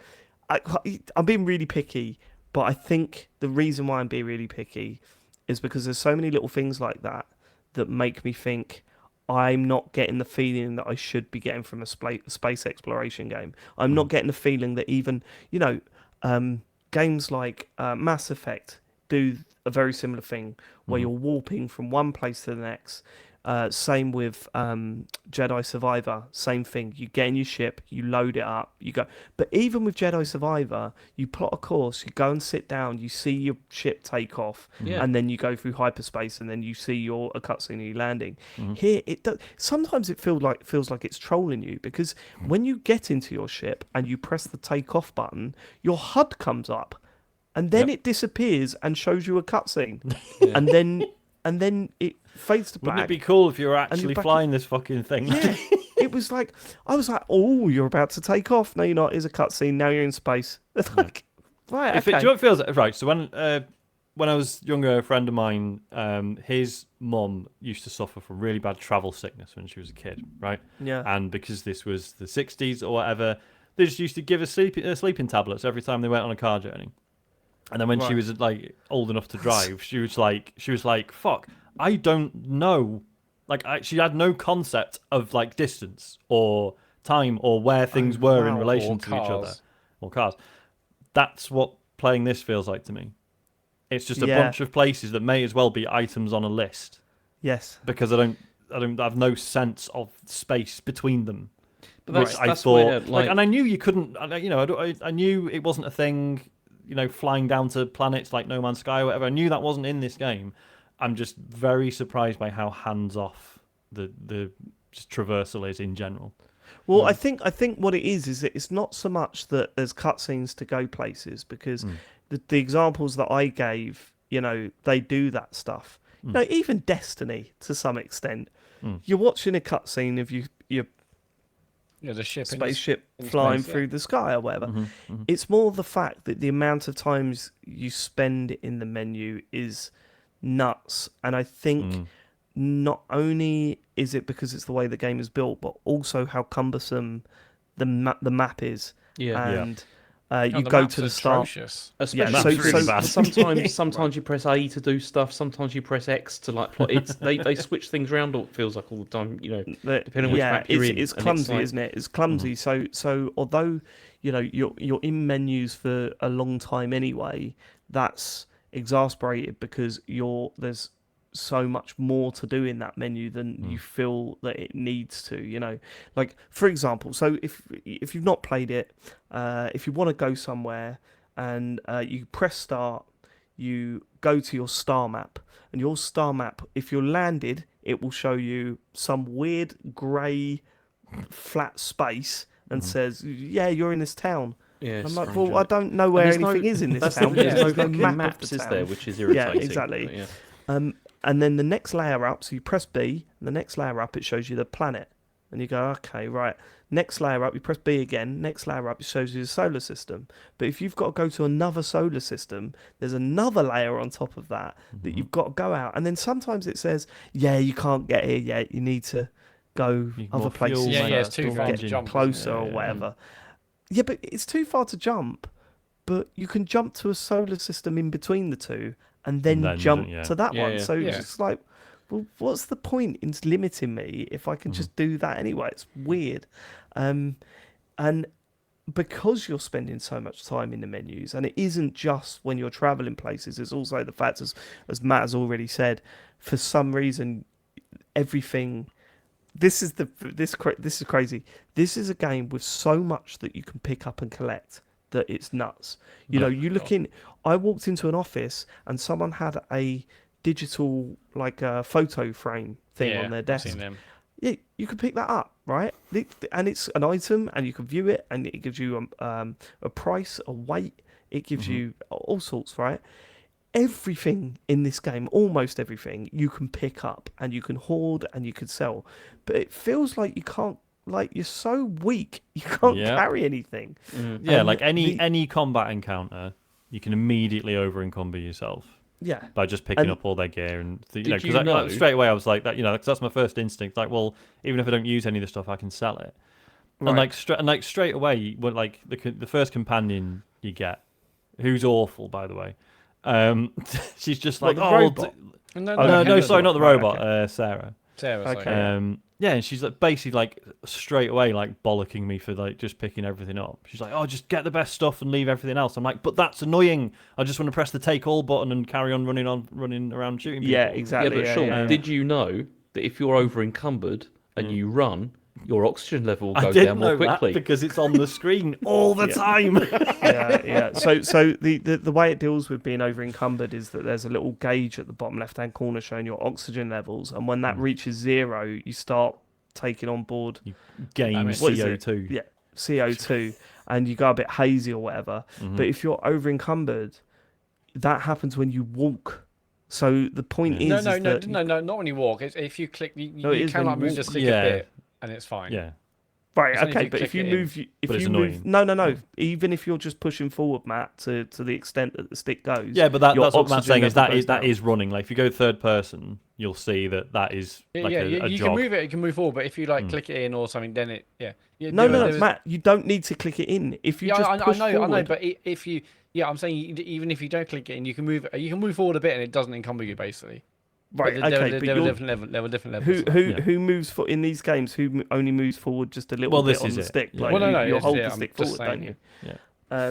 I'm being really picky, but I think the reason why I'm being really picky is because there's so many little things like that that make me think I'm not getting the feeling that I should be getting from a space exploration game. I'm not getting the feeling that even, games like Mass Effect do a very similar thing where you're warping from one place to the next. Same with Jedi Survivor, same thing. You get in your ship, you load it up, you go. But even with Jedi Survivor, you plot a course, you go and sit down, you see your ship take off, Yeah. and then you go through hyperspace, and then you see a cutscene of you landing. Here, it does. Sometimes it feels like it's trolling you because when you get into your ship and you press the take off button, your HUD comes up, and then it disappears and shows you a cutscene, and then it fades to black. wouldn't it be cool if you were you're actually back flying this fucking thing? Yeah, it was like I was like, oh, you're about to take off. No, you're not. Here's a cutscene. Now you're in space. It's like, right, If okay. do you know what it feels like? Right. So when I was younger, a friend of mine, his mum used to suffer from really bad travel sickness when she was a kid, right? Yeah. And because this was the 60s or whatever, they just used to give her sleeping tablets every time they went on a car journey. And then when she Right. was like old enough to drive, she was like, fuck, I don't know. Like, she had no concept of like distance or time or where things were in wow. relation Or to each other cars. or cars. That's what playing this feels like to me. It's just a Yeah. bunch of places that may as well be items on a list Yes. because I don't have no sense of space between them. But Which that's, I that's thought, where, like, and I knew you couldn't. I knew it wasn't a thing. Flying down to planets like No Man's Sky or whatever. I knew that wasn't in this game. I'm just very surprised by how hands off the just traversal is in general. Well, I think what it is that it's not so much that there's cutscenes to go places because the examples that I gave, they do that stuff. Even Destiny to some extent. You're watching a cutscene of your Yeah, the ship in spaceship in flying space, yeah. through the sky or whatever. It's more the fact that the amount of times you spend in the menu is nuts. And I think not only is it because it's the way the game is built, but also how cumbersome the map is. Yeah. And Oh, you the go map's to the start. atrocious. especially Yeah, so- really bad. sometimes you press A to do stuff, sometimes you press X to like plot. They switch things around. It feels like all the time. Depending on which map you're in, it's and clumsy, like- isn't it? It's clumsy. So although you're in menus for a long time anyway, that's exasperated because there's so much more to do in that menu than you feel that it needs to. Like for example, so if you've not played it, if you want to go somewhere and you press start, you go to your star map, and your star map, if you're landed, it will show you some weird grey flat space and says, yeah, you're in this town. Yeah, I'm like, strange, well, I isn't it? don't know where And there's anything is in this That's town. the, there's no There's no fucking map of maps, the is there? town. Which is irritating. exactly. But yeah. And then the next layer up, so you press B, and the next layer up, it shows you the planet. And you go, okay, right. Next layer up, you press B again. Next layer up, it shows you the solar system. But if you've got to go to another solar system, there's another layer on top of that that you've got to go out. And then sometimes it says, yeah, you can't get here yet. You need to go Need other more fuel, places. Yeah, it's first too or far to get jump, isn't closer it? or Yeah. whatever. Yeah, but it's too far to jump. But you can jump to a solar system in between the two and then jump yeah. to that Yeah, one. yeah. So Yeah. it's just like, well, what's the point in limiting me if I can just do that anyway? It's weird. And because you're spending so much time in the menus, and it isn't just when you're traveling places, it's also the fact, as Matt has already said, for some reason, everything. This is crazy. This is a game with so much that you can pick up and collect that it's nuts. You look in. I walked into an office and someone had a digital like a photo frame thing on their I've desk. seen them. Yeah, you can pick that up, right? And it's an item, and you can view it, and it gives you a price, a weight. It gives you all sorts, right? Everything in this game, almost everything, you can pick up, and you can hoard, and you can sell. But it feels like you can't. Like you're so weak, you can't Yeah. carry anything. Yeah, And like any combat encounter, you can immediately over encumber yourself Yeah, by just picking And- up all their gear and Did because you know- straight away I was like that, 'cause that's my first instinct. Like, well, even if I don't use any of the stuff, I can sell it. right. And like straight away, when like the first companion you get, who's awful by the way, she's just What, like, the oh, robot? No, no, sorry, not the Right, robot, okay. Sarah. Sarah's like, Okay. Yeah, and she's like basically like straight away like bollocking me for like just picking everything up. She's like, "Oh, just get the best stuff and leave everything else." I'm like, "But that's annoying. I just want to press the take all button and carry on running around shooting people." Yeah, Yeah, exactly. but Sean, yeah. did you know that if you're over encumbered and you run, your oxygen level will I go didn't down more know that quickly? because it's on the screen all the time. yeah. So the way it deals with being over encumbered is that there's a little gauge at the bottom left hand corner showing your oxygen levels, and when that reaches 0, you start taking on board Gain What is it? CO2. yeah CO2, and you go a bit hazy or whatever. Mm-hmm. But if you're over encumbered, that happens when you walk. So the point Yeah. is, no, is that not when you walk. It's if you click, you No, it is can when like you move walk. the stick Yeah. a bit, and it's fine. Yeah. right, It's only if okay. you But if click you it in. move, if But it's you annoying. move, no. Even if you're just pushing forward, Matt, to the extent that the stick goes. Yeah, but your that's what Matt's oxygen saying is level that goes is down. running. Like if you go third person, you'll see that is like yeah, a you jog. can move it. You can move forward, but if you like click it in or something, then it No, there was- Matt. You don't need to click it in. If you Yeah, just I push know, forward, but if you, I'm saying even if you don't click it in, you can move forward a bit, and it doesn't encumber you basically. right? But Okay, there but were you're, different levels. who moves for in these games? Who only moves forward just a little Well, bit this on is the it. stick? Yeah. Like Well, no, you it's- hold yeah, the I'm stick just forward, don't saying. you? Yeah.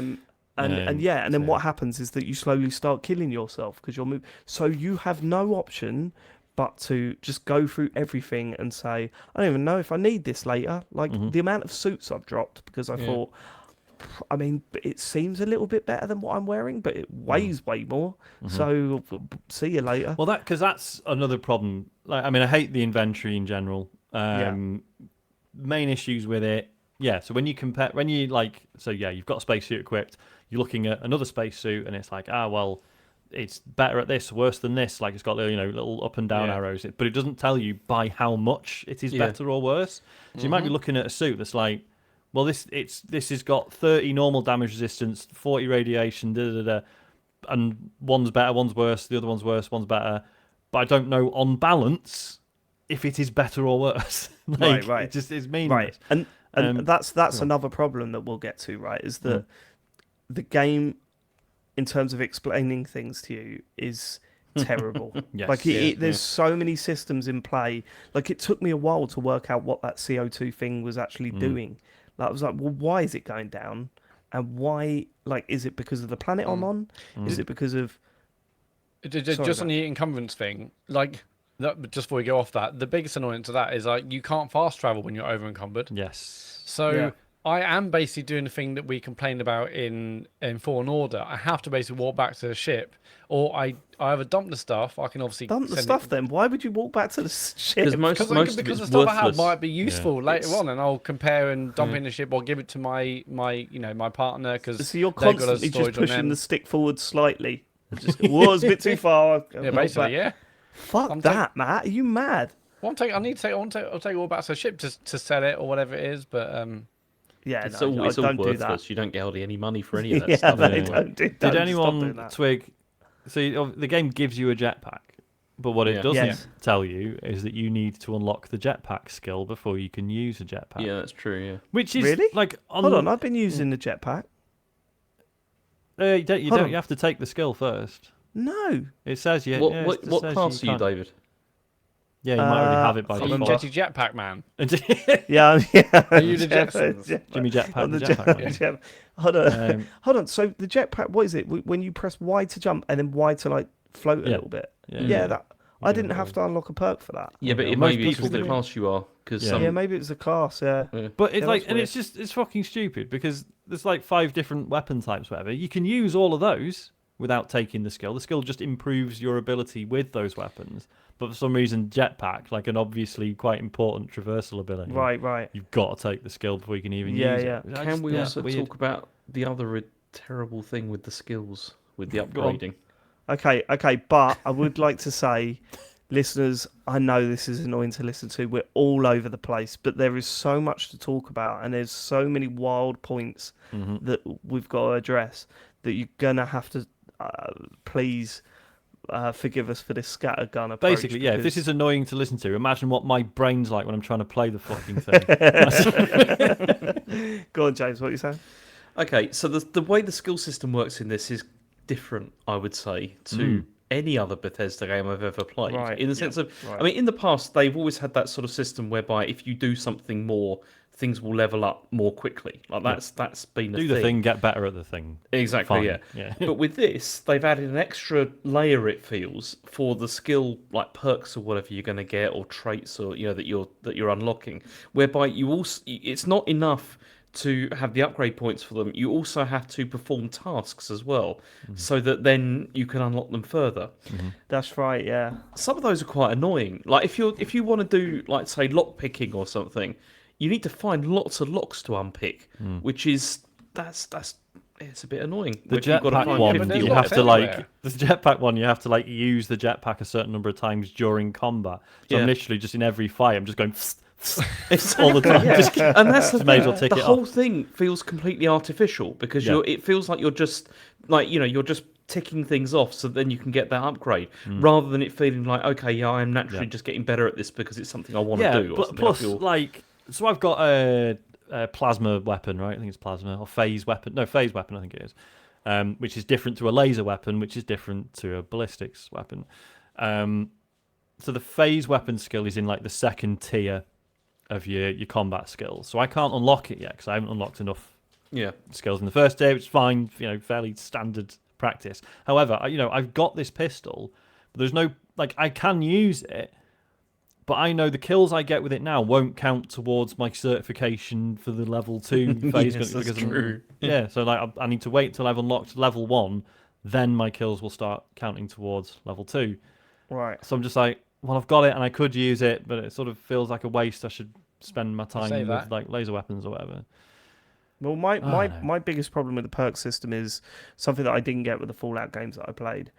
And then so- what happens is that you slowly start killing yourself because you're moving. So you have no option but to just go through everything and say, I don't even know if I need this later. Like the amount of suits I've dropped because I thought, I mean, it seems a little bit better than what I'm wearing, but it weighs way more. So see you later. Well, because that's another problem. Like, I mean, I hate the inventory in general. Main issues with it, yeah. So when you compare, you've got a spacesuit equipped. You're looking at another spacesuit, and it's like, well, it's better at this, worse than this. Like it's got little up and down Yeah. arrows, but it doesn't tell you by how much it is better or worse. So you might be looking at a suit that's like, well, this has got 30 normal damage resistance, 40 radiation, and one's better, one's worse, the other one's worse, one's better. But I don't know on balance if it is better or worse. Right. It just is meaningless. Right, and Um, that's another problem that we'll get to. Right, is that the game, in terms of explaining things to you, is terrible. Yes. Like there's so many systems in play. Like it took me a while to work out what that CO2 thing was actually doing. Like I was like, well, why is it going down? And why? Like, is it because of the planet I'm on? Is it because of Just on the encumbrance thing, like that. Just before we go off that, the biggest annoyance of that is like you can't fast travel when you're over encumbered. Yes. So Yeah. I am basically doing the thing that we complained about in Fallen Order. I have to basically walk back to the ship, or I either dump the stuff. I can obviously dump the send stuff? it, Then why would you walk back to the ship? Because most of because it's the stuff I have worthless. might be useful later It's- on, and I'll compare and dump it in the ship or give it to my partner because So you're constantly just pushing the stick forward slightly. Just was a bit too far. Yeah, basically, yeah. Fuck I'm that, Matt. Are you mad? Well, I need to take. I'll take it all back to the ship to sell it or whatever it is. But Yeah, It's no, all I don't do worthless. that. You don't get hardly any money for any of that Yeah, stuff. they anyway. don't do. Did Stop doing anyone that. twig? So the game gives you a jetpack, but what it Yeah. doesn't Yes. tell you is that you need to unlock the jetpack skill before you can use a jetpack. Yeah, that's true. Yeah. Which is Really? like Hold on, I've been using the jetpack. You don't. Hold on. You have to take the skill first. No. It says you. What yeah, what it what says class are you, can't- David? Yeah, you might already have it by I are you remember- default. Jetty Jetpack Man? Yeah, yeah. Are you the Jetsons? Jimmy Jetpack. On the the jetpack. man. jet. Hold on, Um, hold on. So the jetpack, what is it? When you press Y to jump and then Y to like float a Yeah. little bit. Yeah. Yeah, that I get didn't it have all. to unlock a perk for that. Yeah, but Yeah, it most may be people because the do. class you are. Because Yeah. some Yeah, maybe it was a class. Yeah. But it's Yeah, like, that's and it's fucking stupid because there's like 5 different weapon types, whatever. You can use all of those, without taking the skill. The skill just improves your ability with those weapons. But for some reason, jetpack, like an obviously quite important traversal ability, Right. you've got to take the skill before you can even Yeah, use yeah. it. Can we also weird. talk about the other terrible thing with the skills, with the Go on. upgrading? Okay, but I would like to say, listeners, I know this is annoying to listen to. We're all over the place, but there is so much to talk about, and there's so many wild points that we've got to address that you're gonna have to please forgive us for this scattergun approach. Basically, yeah, if this is annoying to listen to, imagine what my brain's like when I'm trying to play the fucking thing. Go on, James, what are you saying? Okay, so the way the skill system works in this is different, I would say, to any other Bethesda game I've ever played. Right, In the sense of, right. I mean, in the past, they've always had that sort of system whereby if you do something more, things will level up more quickly. Like that's been a Do the thing, get better at the thing. Exactly, Fine, yeah. yeah. But with this, they've added an extra layer, it feels, for the skill, like perks or whatever you're going to get, or traits, or that you're unlocking. Whereby you also, it's not enough to have the upgrade points for them. You also have to perform tasks as well, so that then you can unlock them further. That's right, yeah. Some of those are quite annoying. Like if you want to do, like, say, lock picking or something, you need to find lots of locks to unpick, which is that's it's a bit annoying. The If you've got to jetpack find one, 50 you locks. have to like everywhere. the jetpack one. You have to like use the jetpack a certain number of times during combat. So I'm Yeah. literally just in every fight. I'm just going all the time. Yeah. Just And that's the may as thing. well take The it whole off. thing feels completely artificial because Yeah. it feels like you're just you're just ticking things off so then you can get that upgrade rather than it feeling like, okay, yeah, I am naturally Yeah. just getting better at this because it's something I want Yeah, to do. Or but something plus I feel... like so I've got a plasma weapon, right? I think it's plasma or phase weapon. No, phase weapon. I think it is. Which is different to a laser weapon, which is different to a ballistics weapon. So the phase weapon skill is in like the second tier of your combat skills. So I can't unlock it yet because I haven't unlocked enough Yeah. skills in the first tier, which is fine, fairly standard practice. However, I've got this pistol, but there's no I can use it, but I know the kills I get with it now won't count towards my certification for the level 2 phase Yes, gun that's because true. yeah, so I need to wait till I've unlocked level 1, then my kills will start counting towards level 2. Right. So I'm just like, well, I've got it and I could use it, but it sort of feels like a waste. I should spend my time say with that. like laser weapons or whatever. Well, I don't know. my biggest problem with the perk system is something that I didn't get with the Fallout games that I played.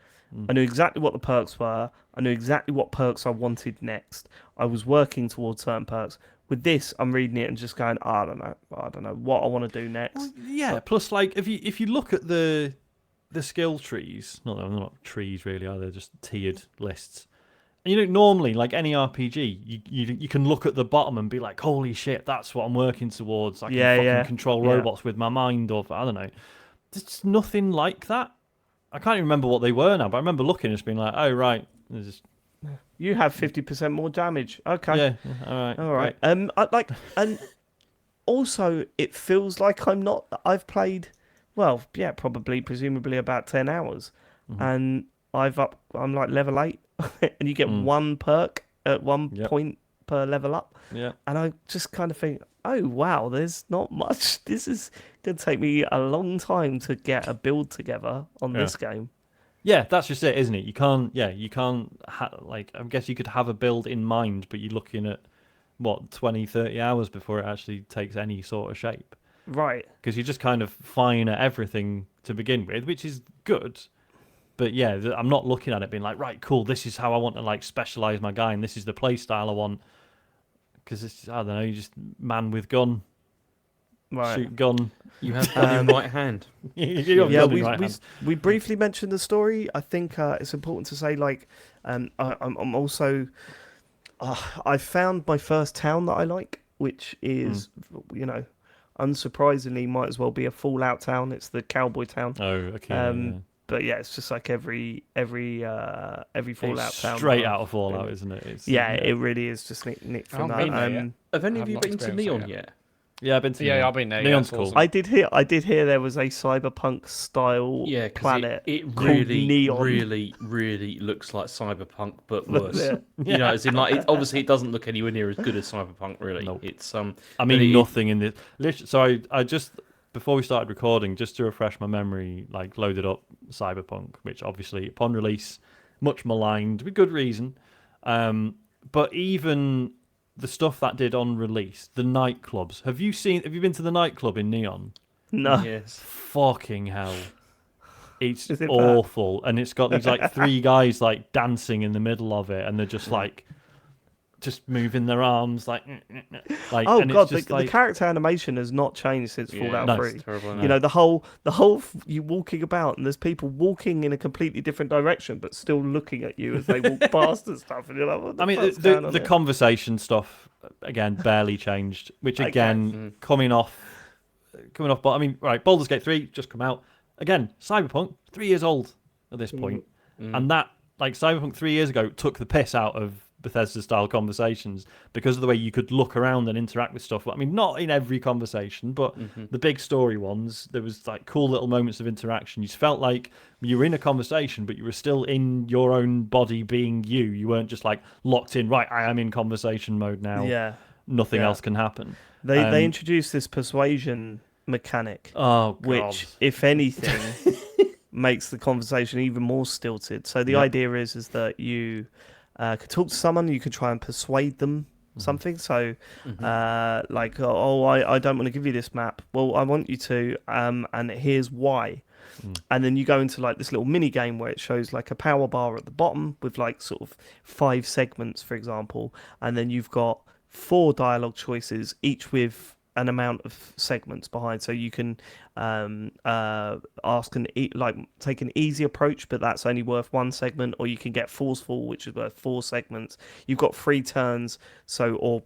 I knew exactly what the perks were. I knew exactly what perks I wanted next. I was working towards certain perks. With this, I'm reading it and just going, I don't know what I want to do next. Well, yeah. Plus, like if you look at the skill trees, they're not trees really, are they? Just tiered lists. And normally, like any RPG, you can look at the bottom and be like, holy shit, that's what I'm working towards. I can fucking control robots with my mind, or I don't know. There's nothing like that. I can't even remember what they were now, but I remember looking and just being like, oh right, there's just You have 50% more damage. Okay. yeah, all right. And also it feels like I've played, well, yeah, presumably about 10 hours, and I'm like level 8, and you get one perk at one point per level up, Yeah. and I just kind of think, oh wow, there's not much. This is gonna take me a long time to get a build together on this game. Yeah, that's just it, isn't it? You can't. I guess you could have a build in mind, but you're looking at what 20, 30 hours before it actually takes any sort of shape. Right. Because you're just kind of fine at everything to begin with, which is good. But yeah, I'm not looking at it being like, right, cool, this is how I want to like specialize my guy, and this is the play style I want. Because it's, I don't know, you just man with gun, Right. shoot gun. You have gun in right hand. You have Yeah, gun in we, right we hand. we briefly mentioned the story. I think it's important to say, like, I'm also, I found my first town that I like, which is, unsurprisingly, might as well be a Fallout town. It's the cowboy town. Oh, okay. But yeah, it's just like every Fallout It's town. straight that out I've of Fallout, been- isn't it? It's, Yeah, it really is just nicked from haven't that. been there yet. Have any I of have you not been to experienced it Neon yet. yet? Yeah, I've been to Yeah, Neon. I've been there. Neon's yeah, cool. it's awesome. I did hear there was a cyberpunk style Yeah, 'cause planet it called really, Neon. really, really looks like Cyberpunk, but worse. Yeah. You know, as in like, obviously it doesn't look anywhere near as good as Cyberpunk. Really, Nope. it's I but mean, it- nothing in this. So I just before we started recording, just to refresh my memory, like loaded up Cyberpunk, which obviously upon release, much maligned with good reason. But even the stuff that did on release, the nightclubs. Have you been to the nightclub in Neon? No. Yes. Fucking hell. It's Is it bad? awful. And it's got these like three guys like dancing in the middle of it, and they're just like just moving their arms like Oh and god, it's just the like character animation has not changed since Fallout no. 3. It's terrible. You know, the whole you walking about and there's people walking in a completely different direction but still looking at you as they walk past and stuff, and you're like, what the I mean, fuck's going on the here? conversation stuff again barely changed, which Okay. again coming off. But I mean, right, Baldur's Gate 3 just come out again. Cyberpunk 3 years old at this point, and that like Cyberpunk 3 years ago took the piss out of Bethesda style conversations because of the way you could look around and interact with stuff. I mean, not in every conversation, but the big story ones, there was like cool little moments of interaction. You felt like you were in a conversation, but you were still in your own body being you. You weren't just like locked in, right, I am in conversation mode now. Yeah. Nothing Yeah. else can happen. They introduced this persuasion mechanic, Oh, God. which, if anything, makes the conversation even more stilted. So the Yep. idea is that you could talk to someone, you could try and persuade them something. So, like, I don't want to give you this map. Well, I want you to, and here's why. And then you go into like this little mini game where it shows like a power bar at the bottom with like sort of 5 segments, for example, and then you've got 4 dialogue choices, each with an amount of segments behind, so you can take an easy approach, but that's only worth 1 segment, or you can get forceful, which is worth 4 segments. You've got 3 turns, so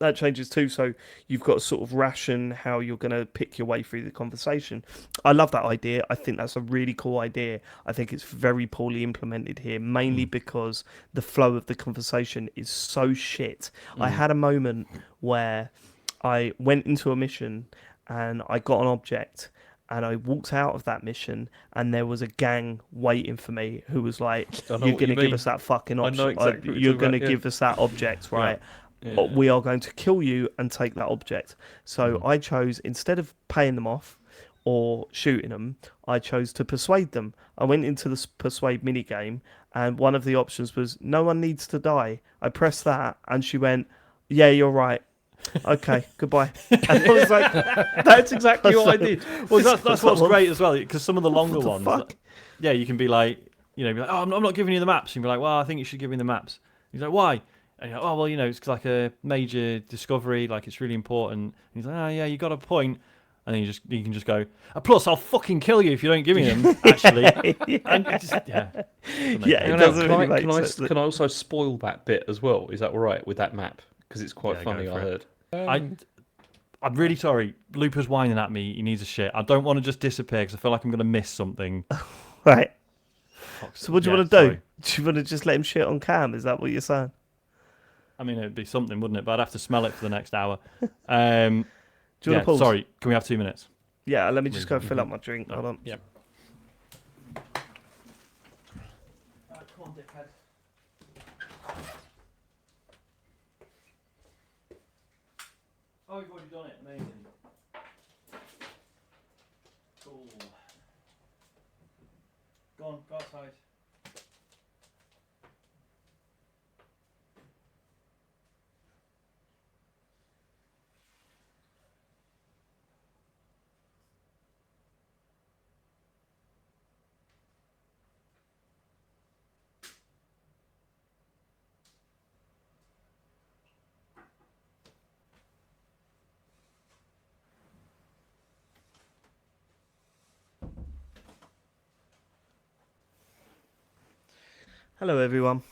that changes too. So you've got to sort of ration how you're going to pick your way through the conversation. I love that idea. I think that's a really cool idea. I think it's very poorly implemented here, mainly because the flow of the conversation is so shit. I had a moment where I went into a mission and I got an object, and I walked out of that mission, and there was a gang waiting for me who was like, I know "You're what going you to give mean. us that fucking I know object. exactly what You're you're going to talking about, give us that object, right? Yeah. We are going to kill you and take that object." So I chose, instead of paying them off or shooting them, I chose to persuade them. I went into the persuade mini game, and one of the options was no one needs to die. I pressed that, and she went, "Yeah, you're right. Okay, goodbye." And I was like, That's exactly what I did. Well, that's what's What great as well, because some of the longer the ones, fuck? yeah, you can be like, oh, I'm not giving you the maps. You can be like, well, I think you should give me the maps. He's like, why? And you're like, oh, well, it's like a major discovery, like it's really important. And he's like, oh, yeah, you got a point. And then you can just go, plus I'll fucking kill you if you don't give me them, actually. And it just, Yeah, Hang it on, doesn't can really I, make can, I, sense. can I also spoil that bit as well? Is that all right with that map? Because it's quite Yeah, funny, go I for it. heard. I'm really sorry. Looper's whining at me. He needs a shit. I don't want to just disappear because I feel like I'm going to miss something. Right. So what do you want to do? Sorry. Do you want to just let him shit on cam? Is that what you're saying? I mean, it'd be something, wouldn't it? But I'd have to smell it for the next hour. Do you want to pause? Sorry, can we have 2 minutes? Yeah, let me just go fill up my drink. Hold on. Yep. Oh, you've already done it. Amazing. Cool. Go outside. Hello, everyone.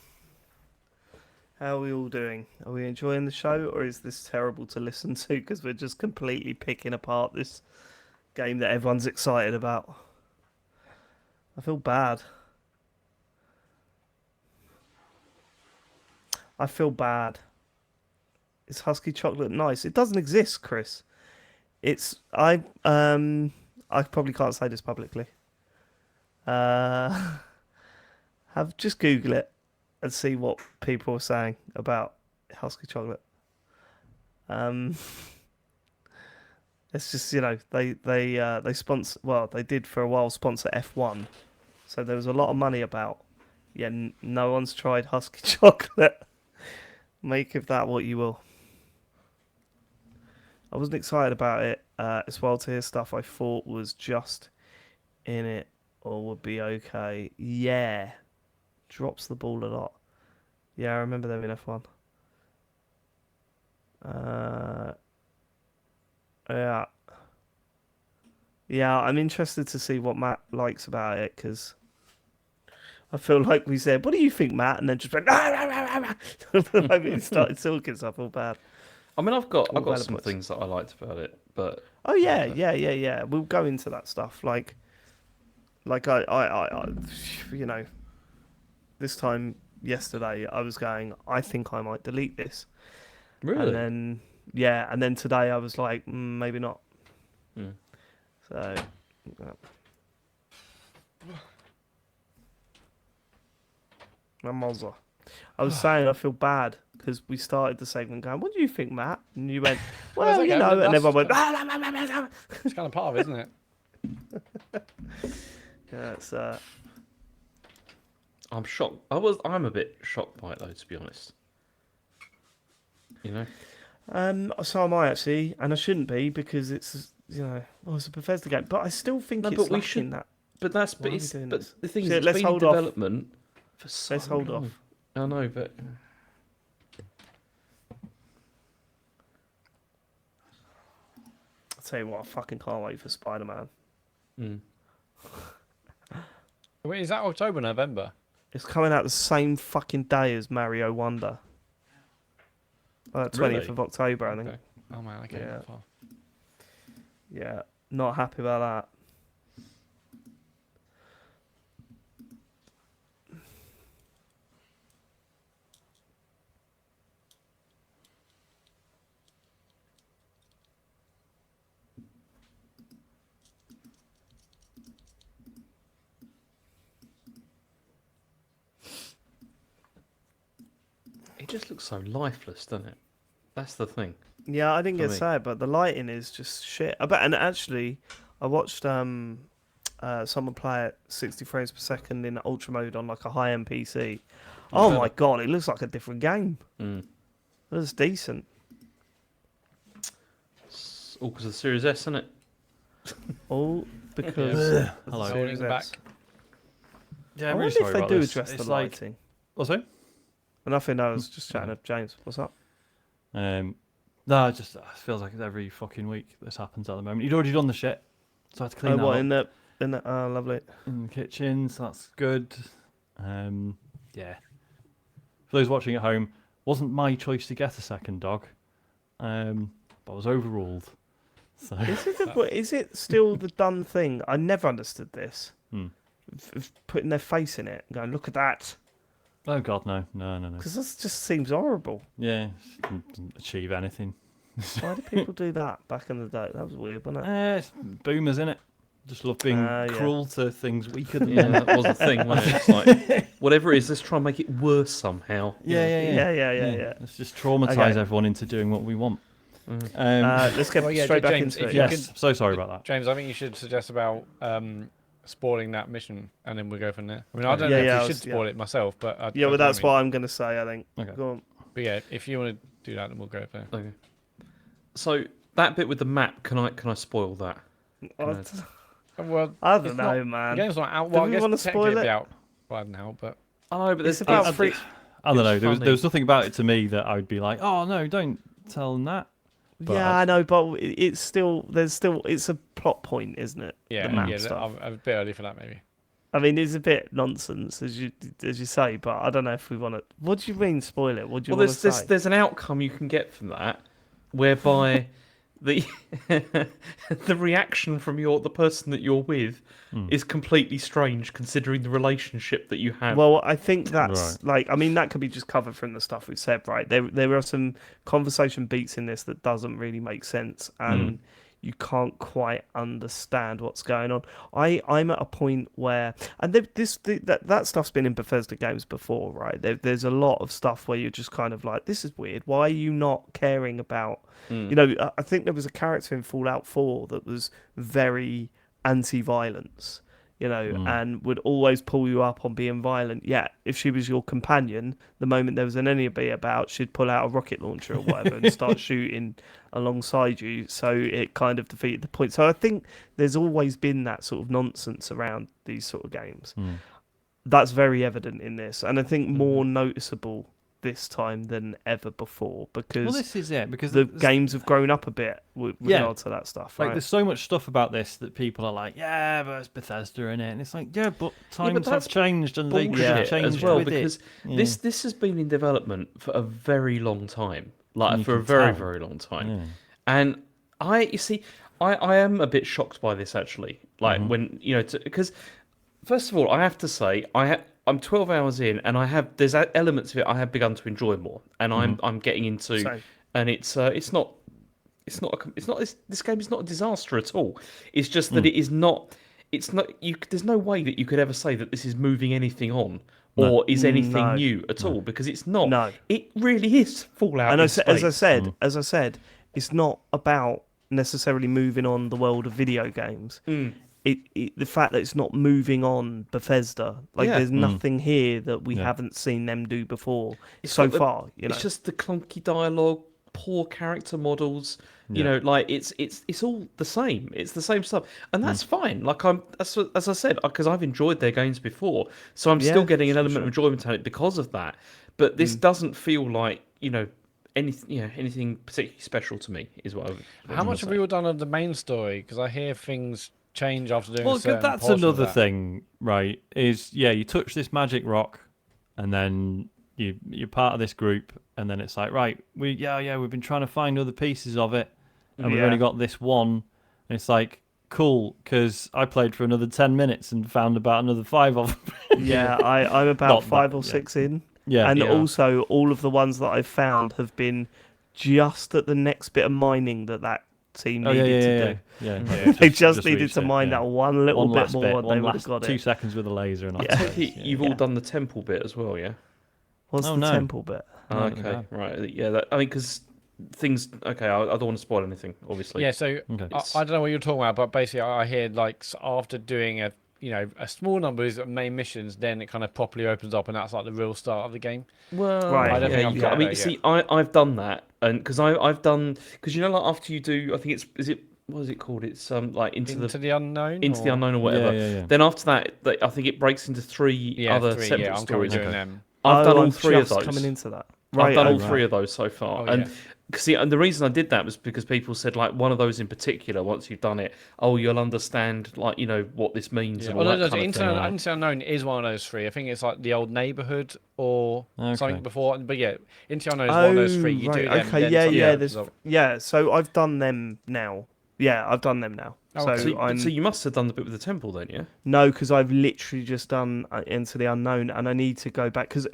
How are we all doing? Are we enjoying the show, or is this terrible to listen to because we're just completely picking apart this game that everyone's excited about? I feel bad. I feel bad. Is Husky chocolate nice? It doesn't exist, Chris. I probably can't say this publicly. Just Google it and see what people are saying about Husky chocolate. It's just they sponsor. Well, they did for a while sponsor F1, so there was a lot of money about. Yeah, no one's tried Husky chocolate. Make of that what you will. I wasn't excited about it as well to hear stuff I thought was just in it or would be okay. Yeah, drops the ball a lot. Yeah, I remember them in F1. Yeah. Yeah, I'm interested to see what Matt likes about it because I feel like we said, "What do you think, Matt?" And then just went, like we started talking stuff all bad. I mean, I've got All some points. things that I liked about it, but Oh yeah. We'll go into that stuff. Like I this time yesterday I was going, I think I might delete this, really, and then today I was like, maybe not. Hmm. So. I was saying I feel bad because we started the segment going, "What do you think, Matt?" And you went, "Well, okay, you know," and that's- everyone went, It's kind of part of it, isn't it? "Yeah, it's I'm shocked. I'm a bit shocked by it though, to be honest. You know, So am I actually, and I shouldn't be because it's it's a Bethesda game, but I still think No, it's but we lacking should- that. but that's Why but are we it's doing but this? the thing Shit, is, it's let's been in hold off. development for so Let's hold long. off. I know, but I'll tell you what, I fucking can't wait for Spider-Man. mm. Wait, is that October, November? It's coming out the same fucking day as Mario Wonder. 20th Really? of October, I think. Okay. Oh man, okay. Yeah. Not far. Yeah, not happy about that. It just looks so lifeless, doesn't it? That's the thing. Yeah, I didn't For get me. sad, but the lighting is just shit. I bet, and actually, I watched someone play it 60 frames per second in ultra mode on like a high-end PC. Oh my god, it looks like a different game. Mm. It was decent. It's all because of the Series S, isn't it? All because Yeah. of the Hello. Series Holding X. back. Yeah, I I'm wonder really if sorry they about do this. address It's the like, lighting. what's that? Nothing. I was just chatting to James. What's up? No, it just feels like every fucking week this happens at the moment. You'd already done the shit, so I had to clean Oh, that what up in the lovely. in the kitchen. So that's good. Yeah. For those watching at home, wasn't my choice to get a second dog, but I was overruled. So Is it still the done thing? I never understood this. Hmm. Of putting their face in it and going, look at that. oh god, no. Because that just seems horrible. Yeah, didn't achieve anything. Why did people do that back in the day? That was weird, wasn't it? It's boomers, innit? Just love being Yeah. cruel to things weaker than Yeah, them. that was the thing. Wasn't it? It's like whatever it is, let's try and make it worse somehow. Yeah. Let's just traumatize Okay. everyone into doing what we want. Let's get Well, yeah, straight back James, into if it. you yes, so sorry about that. James, I think you should suggest about spoiling that mission, and then we'll go from there. I mean, I don't Yeah, know yeah, I if you was- should spoil it myself, but Yeah, well, that's what I'm going to say, I think. Okay. Go on. But yeah, if you want to do that, then we'll go from there. Okay. So that bit with the map, can I spoil that? I Well, don't it's know, not- the man. game's not out. Do Well, I we guess wanna technically spoil it'd be it? out by now, but I know, but It's there's about it's- free. I don't know. It's There was funny. nothing about it to me that I would be like, oh no, don't tell them that. But Yeah, I know, but it's still it's a plot point, isn't it? yeah, the map yeah, stuff. I'm a bit early for that maybe. I mean, it's a bit nonsense as you say, but I don't know if we want to. What do you mean spoil it? What do you Well, want to say? there's an outcome you can get from that, whereby the the reaction from the person that you're with is completely strange, considering the relationship that you have. Well, I think that's like, I mean, that could be just covered from the stuff we've said, right? There are some conversation beats in this that doesn't really make sense, and you can't quite understand what's going on. I'm at a point where, and that stuff's been in Bethesda games before, right? There's a lot of stuff where you're just kind of like, this is weird. Why are you not caring about? You know, I think there was a character in Fallout 4 that was very anti-violence, you know, and would always pull you up on being violent. Yet, if she was your companion, the moment there was an enemy about, she'd pull out a rocket launcher or whatever and start shooting alongside you. So it kind of defeated the point. So I think there's always been that sort of nonsense around these sort of games. That's very evident in this, and I think more noticeable this time than ever before, because this is it, because the games have grown up a bit with regard to that stuff. Like, right? there's so much stuff about this that people are like, yeah, but it's Bethesda in it, and it's like, yeah, but times have changed, and they could have changed as well, with because it. this has been in development for a very long time, like And you for a can very tell. very long time. Yeah. And you see, I am a bit shocked by this actually. Like when because first of all, I have to say I'm 12 hours in, and there's elements of it I have begun to enjoy more, and I'm getting into, Same. and it's not this game is not a disaster at all. It's just that it is not. It's not. There's no way that you could ever say that this is moving anything on or is anything new at all, because it's not. No. It really is Fallout. And in as I space. said, it's not about necessarily moving on the world of video games. The fact that it's not moving on Bethesda, like Yeah. there's nothing here that we haven't seen them do before so got the- far. You know, It's just the clunky dialogue, poor character models. You know, like it's all the same. It's the same stuff, and that's fine. Like as I said, because I've enjoyed their games before, so I'm still getting an element of enjoyment out of it because of that. But this doesn't feel like anything particularly special to me. Is what. How much have we all done of the main story? Because I hear things change after doing Well, a certain that's portion of another that. thing, right? Is you touch this magic rock, and then you're part of this group, and then it's like, right, we've been trying to find other pieces of it, and we've only got this one, and it's like, cool, because I played for another 10 minutes and found about another 5 of them. yeah, I'm about Not 5 that, or 6 in, Yeah, and Yeah. also all of the ones that I've found have been just at the next bit of mining that team needed to do. Yeah. They just needed reached to it, mine yeah. that one little One bit last more, bit, and one they would have last got 2 it. seconds with a laser, and Yeah. that's I it. take it you've all done the temple bit as well, yeah? What's Oh, the no. temple bit? Oh, No, okay, no. right. Yeah, I mean, because things. Okay, I don't want to spoil anything, obviously. Yeah, so Okay. I don't know what you're talking about, but basically I hear like after doing a small number of main missions, then it kind of properly opens up, and that's like the real start of the game. Well, Right, I don't think I've got I mean, there see, I've done that, and because I've done like after you do, I think what is it called? It's like into the unknown. the or? unknown or whatever. Yeah. Then after that, I think it breaks into three other three, separate I'm stories. currently doing them. I've done all I'm 3 of just those. coming into that. I've Right, done all okay. 3 of those so far, Oh, and yeah. see, and the reason I did that was because people said like one of those in particular. Once you've done it, you'll understand like what this means Yeah. and all Well, that no, kind of thing. Into Unknown is one of those 3. I think it's like the old neighborhood or something before. But yeah, Into Unknown is one of those 3. You do them. Okay, then yeah, something yeah. opens up. So I've done them now. Yeah, I've done them now. Oh, okay. So you must have done the bit with the temple then, yeah? No, because I've literally just done Into the Unknown, and I need to go back because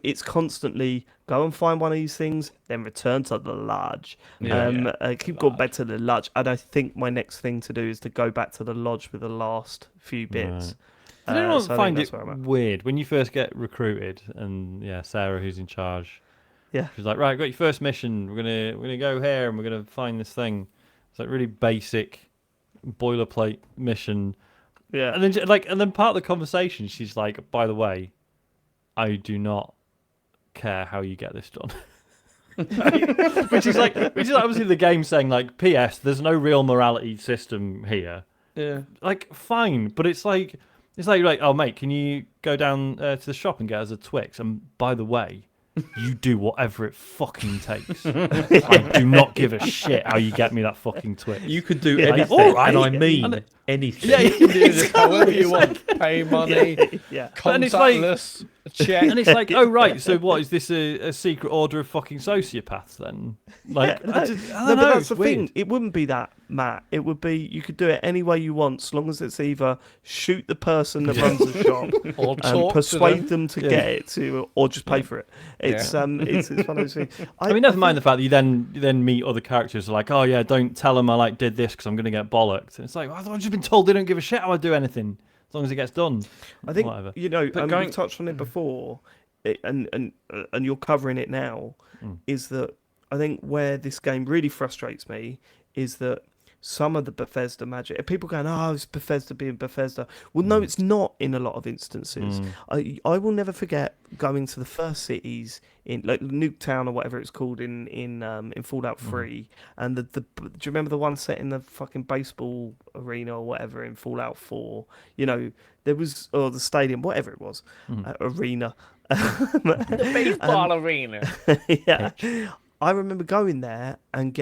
it's constantly go and find one of these things, then return to the lodge. Keep going back to the lodge, and I think my next thing to do is to go back to the lodge with the last few bits. Did anyone so I think find that's it where I'm at. weird when you first get recruited, and Sarah, who's in charge, Yeah. she's like, right, got your first mission. We're gonna go here, and we're gonna find this thing. It's like really basic boilerplate mission. Yeah. And then part of the conversation, she's like, by the way, I do not care how you get this done. which is obviously the game saying like, P.S. There's no real morality system here. Yeah. Like, fine, but it's like you're like, oh mate, can you go down to the shop and get us a Twix? And by the way, you do whatever it fucking takes. I do not give a shit how you get me that fucking Twix. You could do Yeah, anything, all right. and I mean And anything. Yeah, You can do this however you want. Pay money, Yeah. And it's like- contactless, Check. And it's like, oh right, so what is this a secret order of fucking sociopaths then? Like, Yeah, I no, don't no, know. but that's It's the weird. thing. It wouldn't be that, Matt. It would be you could do it any way you want, as long as it's either shoot the person that runs the shop, Or talk persuade to them to Yeah. get it to, or just pay for it. It's it's one of those things. I mean, never mind the fact that you then meet other characters who are like, oh yeah, don't tell them I like did this because I'm going to get bollocked. And it's like, I've just been told they don't give a shit how I do anything as long as it gets done. I think Whatever. we've touched on it before, and you're covering it now. Is that I think where this game really frustrates me is that some of the Bethesda magic, people going, oh, it's Bethesda being Bethesda. Well, no, it's not in a lot of instances. I will never forget going to the first cities in like Nuketown or whatever it's called in Fallout 3, and do you remember the one set in the fucking baseball arena or whatever in Fallout 4? You know, there was, or the stadium, whatever it was, arena. the baseball arena. Yeah, I remember going there and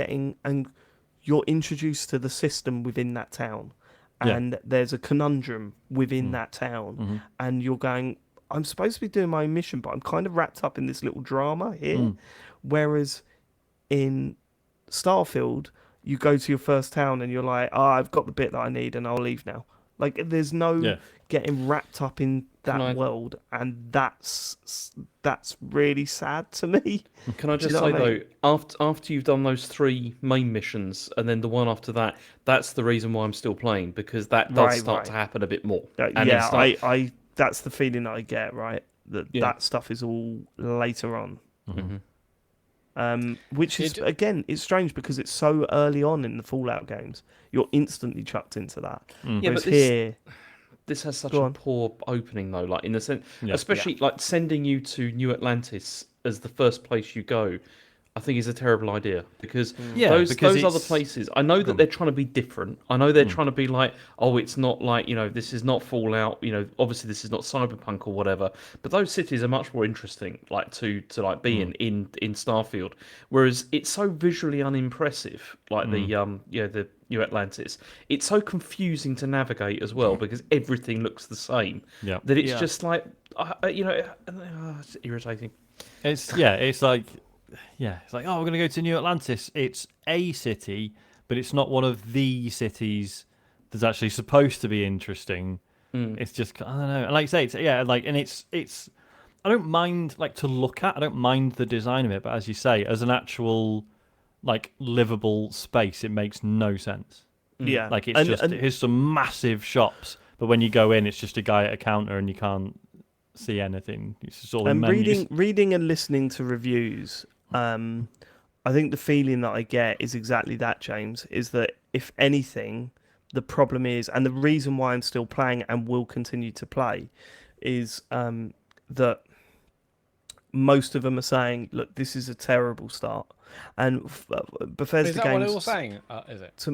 you're introduced to the system within that town, and there's a conundrum within that town, and you're going, I'm supposed to be doing my own mission, but I'm kind of wrapped up in this little drama here. Whereas in Starfield, you go to your first town and you're like, I've got the bit that I need and I'll leave now. Like, there's no getting wrapped up in that world, and that's really sad to me. Can I just you know say what I mean? though, after you've done those 3 main missions and then the one after that, that's the reason why I'm still playing, because that does start to happen a bit more. I that's the feeling I get, right? That stuff is all later on. Which is again, it's strange because it's so early on in the Fallout games. You're instantly chucked into that. Yeah, but this has such a poor opening though, like in the sense, especially like sending you to New Atlantis as the first place you go. I think is a terrible idea because those other places. I know that they're trying to be different. I know they're trying to be like, oh, it's not like, you know, this is not Fallout. You know, obviously this is not Cyberpunk or whatever. But those cities are much more interesting, like to like be in Starfield. Whereas it's so visually unimpressive, like the New Atlantis. It's so confusing to navigate as well because everything looks the same. Yeah. That it's just like, it's irritating. It's like. Yeah, it's like, oh, we're going to go to New Atlantis. It's a city, but it's not one of the cities that's actually supposed to be interesting. It's just, I don't know. And like I say, it's I don't mind, like, to look at. I don't mind the design of it, but as you say, as an actual, like, livable space, it makes no sense. Yeah. Like, here's some massive shops, but when you go in, it's just a guy at a counter and you can't see anything. It's just all the menus. Reading and listening to reviews, I think the feeling that I get is exactly that, James, is that if anything, the problem is, and the reason why I'm still playing and will continue to play, is that most of them are saying, look, this is a terrible start. And Bethesda Is that games, what they were saying? Is it?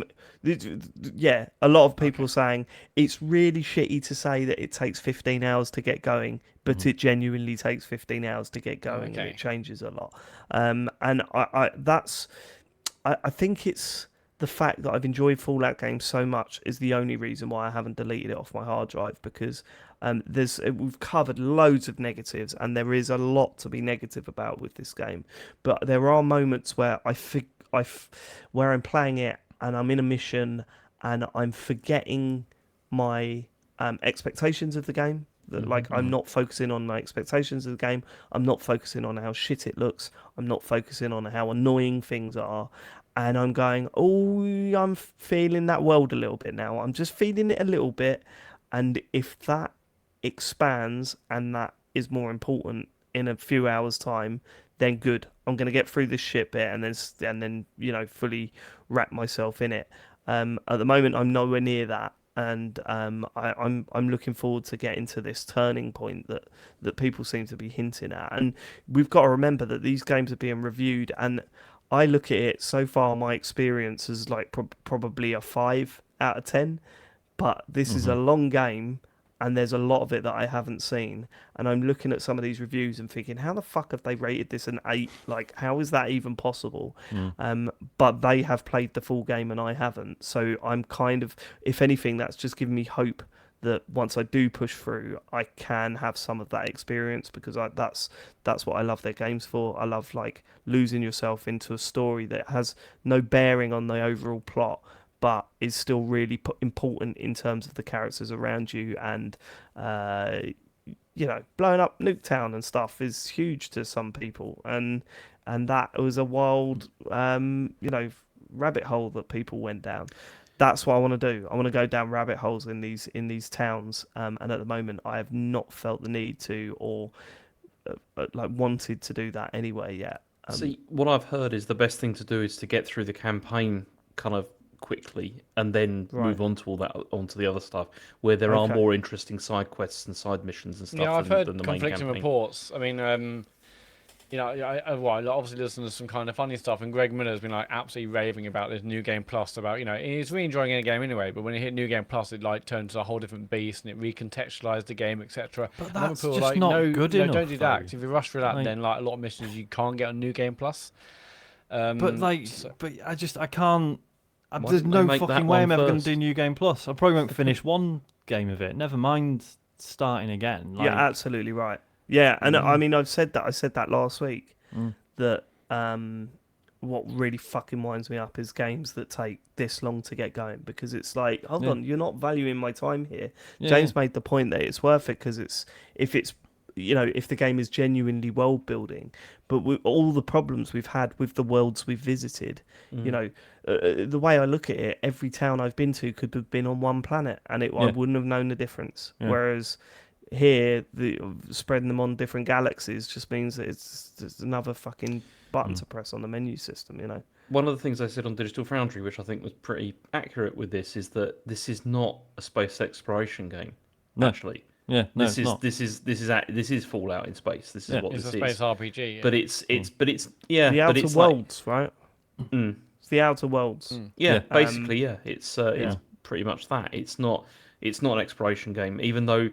Yeah, a lot of people are saying it's really shitty to say that it takes 15 hours to get going, but it genuinely takes 15 hours to get going, and it changes a lot. And I think it's the fact that I've enjoyed Fallout games so much is the only reason why I haven't deleted it off my hard drive, because we've covered loads of negatives, and there is a lot to be negative about with this game. But there are moments where where I'm playing it and I'm in a mission and I'm forgetting my expectations of the game. Like, I'm not focusing on my expectations of the game. I'm not focusing on how shit it looks. I'm not focusing on how annoying things are. And I'm going, oh, I'm feeling that world a little bit now. I'm just feeling it a little bit. And if that expands and that is more important in a few hours' time, then good. I'm going to get through this shit bit and then fully wrap myself in it. At the moment, I'm nowhere near that. And I'm looking forward to getting to this turning point that people seem to be hinting at. And we've got to remember that these games are being reviewed, and I look at it so far. My experience is like probably a 5 out of 10, but this is a long game, and there's a lot of it that I haven't seen. And I'm looking at some of these reviews and thinking, how the fuck have they rated this an 8? Like, how is that even possible? But they have played the full game and I haven't. So I'm kind of, if anything, that's just giving me hope that once I do push through, I can have some of that experience because that's what I love their games for. I love like losing yourself into a story that has no bearing on the overall plot, but is still really important in terms of the characters around you. And blowing up Nuketown and stuff is huge to some people, and that was a wild rabbit hole that people went down. That's what I want to do. I want to go down rabbit holes in these towns, and at the moment, I have not felt the need to or like wanted to do that anyway yet. See, what I've heard is the best thing to do is to get through the campaign kind of quickly and then move on to onto the other stuff where there are more interesting side quests and side missions and stuff. Yeah, I've heard than the main conflicting campaign. reports. I mean, I obviously listen to some kind of funny stuff, and Greg Miller's been like absolutely raving about this New Game Plus. About he's really enjoying the game anyway, but when he hit New Game Plus, it like turned to a whole different beast, and it recontextualized the game, etc. But And other that's people just are like, not no, good no, enough, don't do that. though. 'Cause if you rush through that, Like- then like a lot of missions you can't get on New Game Plus. But I can't. Why There's didn't they no make that fucking way I'm one ever going to first? do New Game Plus. I probably won't finish one game of it. Never mind starting again. Like, You're absolutely right. Yeah, and I mean, I said that last week. That what really fucking winds me up is games that take this long to get going, because it's like, hold on, you're not valuing my time here. Yeah, James made the point that it's worth it because if the game is genuinely world building, but with all the problems we've had with the worlds we've visited, the way I look at it, every town I've been to could have been on one planet, and I wouldn't have known the difference. Yeah. Whereas here, spreading them on different galaxies just means that it's just another fucking button to press on the menu system. One of the things I said on Digital Foundry, which I think was pretty accurate with this, is that this is not a space exploration game. No. Actually, Yeah, no, this it's is not. this is Fallout in space. This is what It's this a space is. RPG. Yeah. But it's The Outer Worlds, right? It's the Outer Worlds. Yeah, basically, it's pretty much that. It's not an exploration game, even though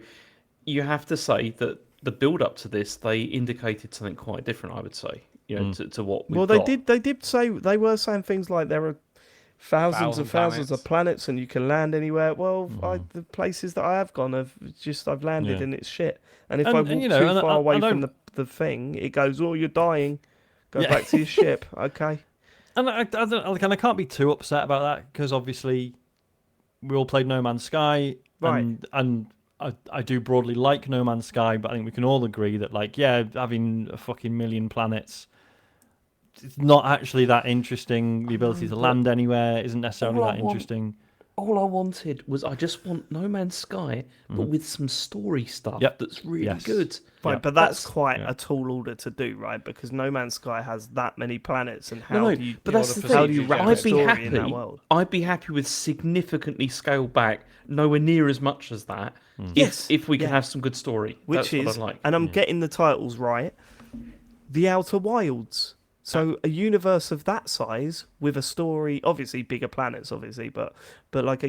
you have to say that the build up to this, they indicated something quite different. I would say, to what we've got. They did say, they were saying things like there are thousands and thousands of planets and you can land anywhere. Well, the places that I have gone I've landed and it's shit. And if I walk too far away from the thing, it goes, oh, you're dying. Go back to your ship. Okay. And I can't be too upset about that, because obviously we all played No Man's Sky, Right. and I do broadly like No Man's Sky, but I think we can all agree that, like, having a fucking million planets, it's not actually that interesting. The ability to land anywhere isn't necessarily that interesting. All I wanted was, I just want No Man's Sky, but with some story stuff that's really good. Right, but that's quite a tall order to do, right? Because No Man's Sky has that many planets, and how do you? But that's the how thing. do you wrap a I'd be story in that happy. world? I'd be happy with significantly scaled back, nowhere near as much as that. Yes, if we can have some good story, Which that's is, what I like. and I'm getting the titles right. The Outer Wilds. So a universe of that size with a story, obviously bigger planets, obviously, but like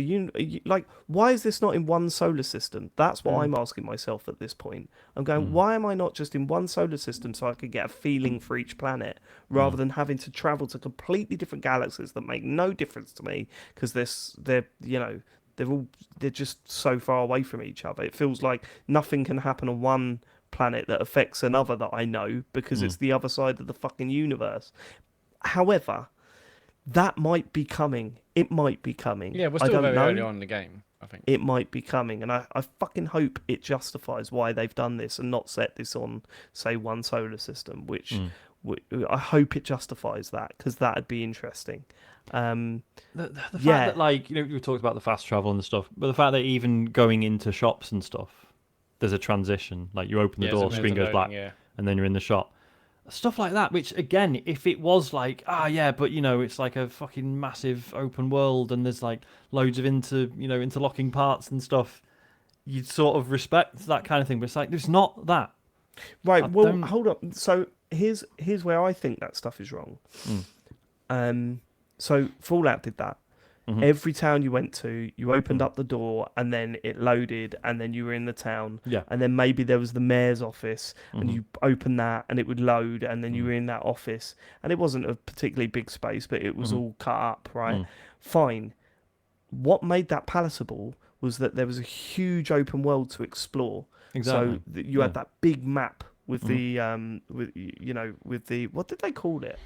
like, why is this not in one solar system? That's what I'm asking myself at this point. I'm going, why am I not just in one solar system so I could get a feeling for each planet, rather than having to travel to completely different galaxies that make no difference to me because they're just so far away from each other. It feels like nothing can happen on one planet that affects another that I know, because it's the other side of the fucking universe. However, that might be coming. It might be coming. Yeah, we're I still don't very know. early on in the game, I think. It might be coming, and I fucking hope it justifies why they've done this and not set this on, say, one solar system, which I hope it justifies that, because that'd be interesting. The fact that, like, we talked about the fast travel and stuff, but the fact that even going into shops and stuff, there's a transition. Like, you open the door, sometimes screen the goes black, loading, and then you're in the shop. Stuff like that, which, again, if it was like, but, it's like a fucking massive open world and there's, like, loads of interlocking parts and stuff, you'd sort of respect that kind of thing. But it's like, there's not that. Right, well, hold up. So here's where I think that stuff is wrong. So Fallout did that. Every town you went to, you opened up the door, and then it loaded, and then you were in the town. Yeah. And then maybe there was the mayor's office, and you opened that, and it would load, and then you were in that office. And it wasn't a particularly big space, but it was all cut up, right? Fine. What made that palatable was that there was a huge open world to explore. Exactly. So that you had Yeah. that big map with Mhm. with the what did they call it?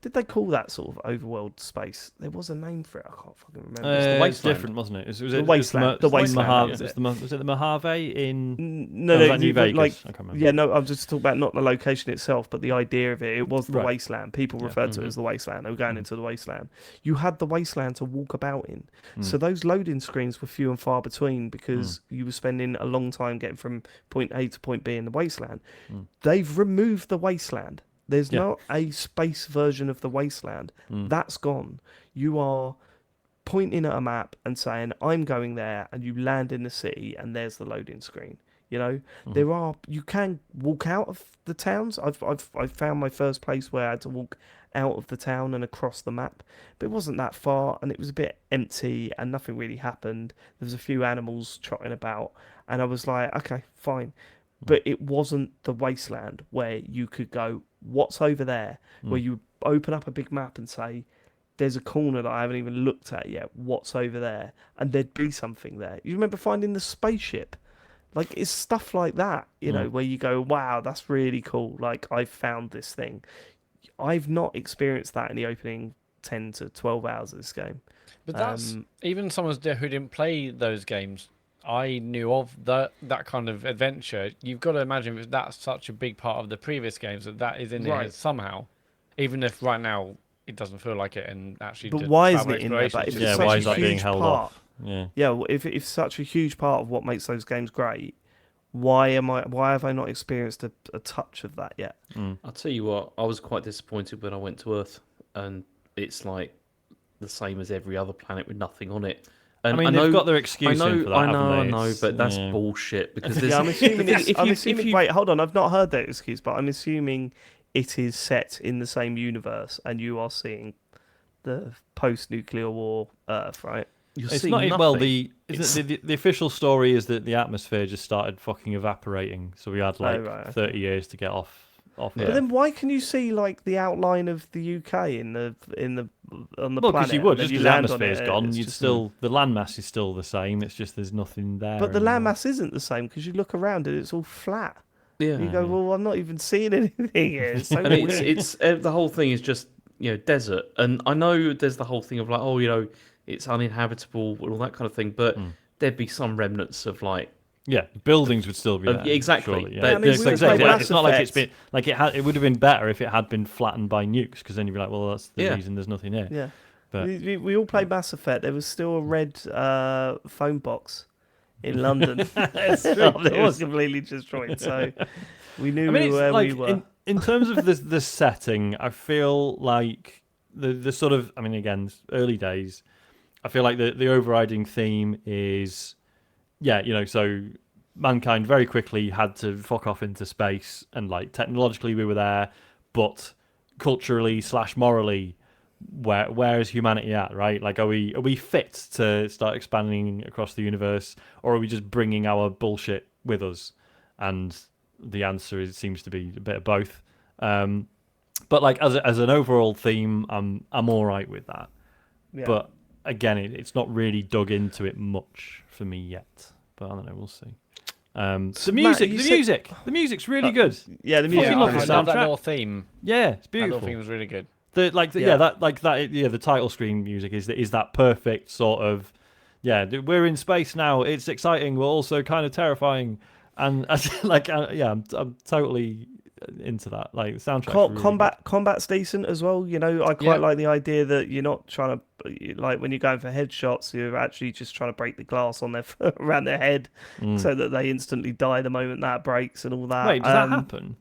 Did they call that sort of overworld space? There was a name for it. I can't fucking remember. the It's Wasteland. different, wasn't it? The Wasteland. The Wasteland, that was it. Was it the Mojave in? No, Oh, was no, that New Vegas? like I can't remember. yeah, no. I'm just talking about not the location itself, but the idea of it. It was the Right. wasteland. People Yeah. referred to it Mhm. as the wasteland. They were going Mhm. into the wasteland. You had the wasteland to walk about in, Mm. so those loading screens were few and far between because you were spending a long time getting from point A to point B in the wasteland. Mm. They've removed the wasteland. There's Yeah. not a space version of the wasteland. Mm. That's gone. You are pointing at a map and saying, I'm going there, and you land in the city, and there's the loading screen. You know, you can walk out of the towns. I've found my first place where I had to walk out of the town and across the map, but it wasn't that far, and it was a bit empty, and nothing really happened. There was a few animals trotting about, and I was like, okay, fine. But it wasn't the wasteland where you could go, what's over there? Where you open up a big map and say, there's a corner that I haven't even looked at yet. What's over there? And there'd be something there. You remember finding the spaceship? Like, it's stuff like that, you know, where you go, wow, that's really cool. Like, I've found this thing. I've not experienced that in the opening 10 to 12 hours of this game. But that's even someone who didn't play those games. I knew of that kind of adventure. You've got to imagine if that's such a big part of the previous games that is in there Right. somehow, even if right now it doesn't feel like it. And actually, But the why isn't travel it in there? But exploration if is it's Yeah, such why a is that huge being held part, off? Yeah. yeah, well, if it's such a huge part of what makes those games great, why have I not experienced a touch of that yet? I'll tell you what, I was quite disappointed when I went to Earth, and it's like the same as every other planet with nothing on it. And I mean, they've got their excuse in for that, haven't they? I know, It's- but that's yeah. bullshit because there's Yeah, I'm assuming the it's. thing- I'm if assuming. you- Wait, hold on. I've not heard that excuse, but I'm assuming it is set in the same universe, and you are seeing the post-nuclear war Earth, right? you're It's seeing not nothing. well. The official story is that the atmosphere just started fucking evaporating, so we had like right, okay. 30 years to get off. Yeah. But Earth. then why can you see like the outline of the UK on the Well, planet? because you would, and then just you because the land on atmosphere's it, gone, it's you'd just- still the landmass is still the same. It's just there's nothing there. But the anymore. landmass isn't the same because you look around and it's all flat. Yeah, You go, well, I'm not even seeing anything here. It's so and weird. it's the whole thing is just desert, and I know there's the whole thing of like it's uninhabitable and all that kind of thing, but there'd be some remnants of like Yeah, buildings would still be Yeah, there. exactly. Surely, But- yeah. I mean, It's we exactly played like, Mass it's not like it's Effect. been like it would have been better if it had been flattened by nukes, because then you'd be like, well, that's the Yeah. reason there's nothing here. Yeah. But- We all played Mass Effect. There was still a red phone box in London. It's true. It There was was. completely destroyed. So we knew I mean, it's where like we were. in terms of the setting, I feel like the sort of, I mean, again, it's early days. I feel like the overriding theme is, so mankind very quickly had to fuck off into space, and like technologically we were there, but culturally / morally, where is humanity at, right? Like, are we fit to start expanding across the universe, or are we just bringing our bullshit with us? And the answer seems to be a bit of both. But like as an overall theme, I'm all right with that. Yeah. But again, it's not really dug into it much for me yet. But I don't know, we'll see. The Matt, you said- the music's really good. yeah, the fucking music. Yeah, love I the was- love that soundtrack. little theme. Yeah, it's That little beautiful. theme was really good. The Yeah. the title screen music is that perfect sort of, we're in space now. It's exciting, but also kind of terrifying. And I'm totally into that. Like, the soundtrack. Combat's decent as well. You know, I quite Yeah. like the idea that you're not trying to, like, when you're going for headshots, you're actually just trying to break the glass on their around their head, so that they instantly die the moment that breaks and all that. Wait, does that happen?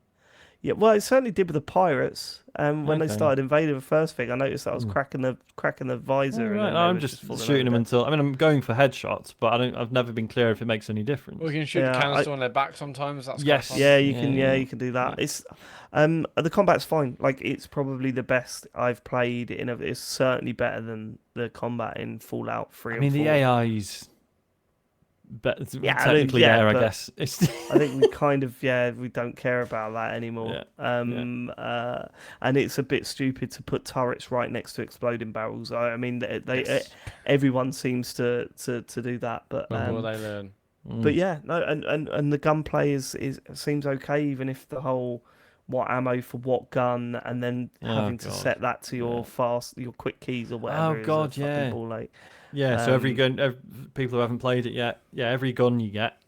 Yeah, well, it certainly did with the pirates. When they Okay. started invading the first thing, I noticed that I was cracking the visor. and Right, then no, they I'm were just falling shooting them over. until. I mean, I'm going for headshots, but I've never been clear if it makes any difference. We can shoot Yeah, the I- canister on their back sometimes. That's Yes. quite fun. Yeah, you can. Yeah. Yeah, you can do that. It's the combat's fine. Like, it's probably the best I've played it's certainly better than the combat in Fallout 3 I and mean, 4. the AI's Yeah, I mean, technically yeah, there, I but- guess. It's I think we kind of we don't care about that anymore. And it's a bit stupid to put turrets right next to exploding barrels. I mean, everyone seems to do that, but When will they learn? but yeah, no, and the gunplay is seems okay, even if the whole what ammo for what gun, and then having to God. set that to your your quick keys or whatever. Oh, God, is a fucking yeah. ball ache. Yeah, so every Um, gun, people who haven't played it yet, every gun you get,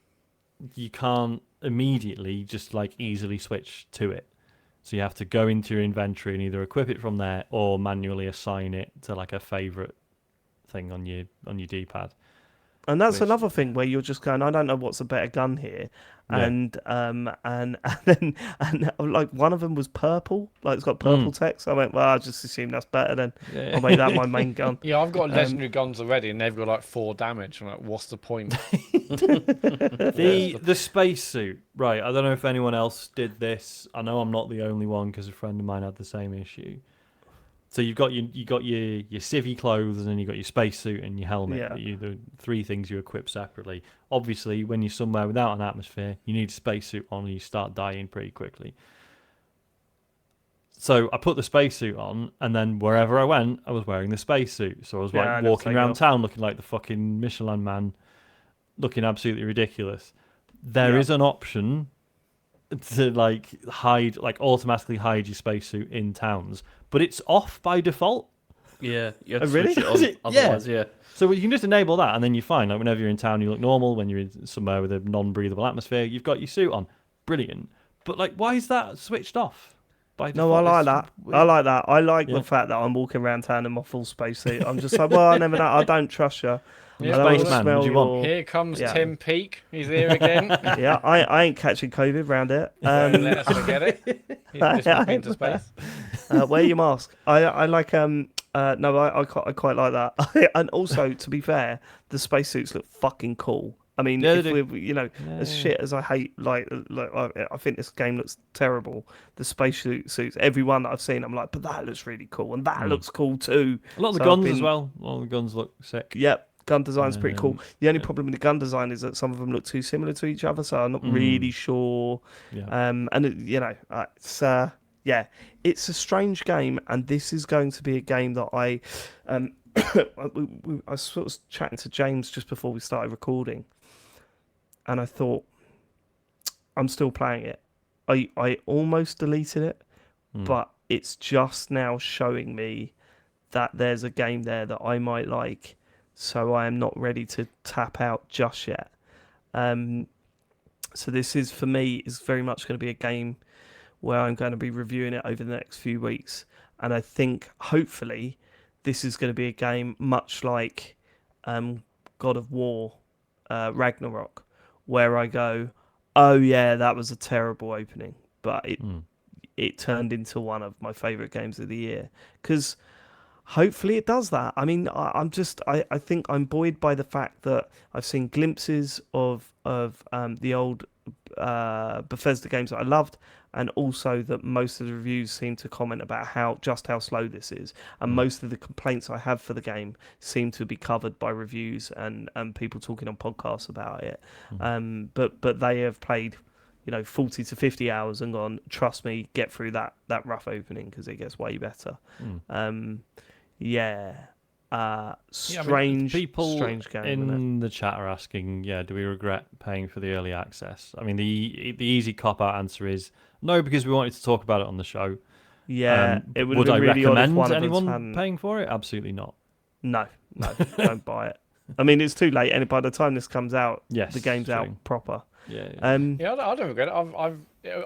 you can't immediately just like easily switch to it. So you have to go into your inventory and either equip it from there or manually assign it to like a favorite thing on your D-pad. And that's Which- another thing where you're just going, I don't know what's a better gun here, Yeah. and then like one of them was purple, like it's got purple text. I went, well, I just assume that's better. Then I'll make that my main gun. Yeah, I've got legendary guns already, and they've got like 4 damage. I'm like, what's the point? The spacesuit, right? I don't know if anyone else did this. I know I'm not the only one because a friend of mine had the same issue. So you've got your civvy clothes, and then you've got your spacesuit and your helmet. Yeah. The 3 things you equip separately. Obviously, when you're somewhere without an atmosphere, you need a spacesuit on, and you start dying pretty quickly. So I put the spacesuit on, and then wherever I went, I was wearing the spacesuit. So I was Yeah, I like never walking take it around off. town looking like the fucking Michelin man, looking absolutely ridiculous. There Yeah. is an option to like automatically hide your spacesuit in towns, but it's off by default. Yeah, you have to Oh, really? switch it on. Yeah. Otherwise, yeah. So you can just enable that, and then you're fine. Like whenever you're in town, you look normal. When you're in somewhere with a non-breathable atmosphere, you've got your suit on. Brilliant. But like, why is that switched off? By No, I default? like It's that. weird. I like that. I like Yeah. the fact that I'm walking around town in my full spacesuit. I'm just like, well, I never know. I don't trust you. Yeah, I don't want to Spaceman, smell what do you want? your- Here comes Yeah. Tim Peake. He's here again. Yeah, I ain't catching COVID round it. Don't let us forget it. He's just I- into space. Wear your mask. I like no, I quite like that. And also, to be fair, the spacesuits look fucking cool. I mean, Yeah, if they do. we're as shit as I hate, I think this game looks terrible. The spacesuits, every one that I've seen, I'm like, but that looks really cool, and that looks cool too. A lot of the So I've guns as been- well. A lot of the guns look sick. Yep, gun design's pretty cool. Um, The only problem with the gun design is that some of them look too similar to each other, so I'm not really sure. Yeah. And it's a strange game, and this is going to be a game that I I sort of chatting to James just before we started recording, and I thought, I'm still playing it. I almost deleted it, but it's just now showing me that there's a game there that I might like, so I am not ready to tap out just yet. So this is, for me, is very much going to be a game where I'm going to be reviewing it over the next few weeks, and I think hopefully this is going to be a game much like God of War Ragnarok, where I go, oh yeah, that was a terrible opening, but it turned into one of my favourite games of the year, because hopefully it does that. I mean, I think I'm buoyed by the fact that I've seen glimpses of the old Bethesda games that I loved, and also that most of the reviews seem to comment about how slow this is, and most of the complaints I have for the game seem to be covered by reviews and people talking on podcasts about it. But they have played 40 to 50 hours and gone, trust me, get through that rough opening because it gets way better. Strange People strange game, isn't it? in the chat are asking, do we regret paying for the early access? I mean, the easy cop-out answer is no, because we wanted to talk about it on the show. Yeah, it would Would have I been really odd if recommend one of us anyone hadn't. paying for it? Absolutely not. No, don't buy it. I mean, it's too late, and by the time this comes out, Yes, the game's true. out proper. Yeah. Yeah, I don't regret it. I've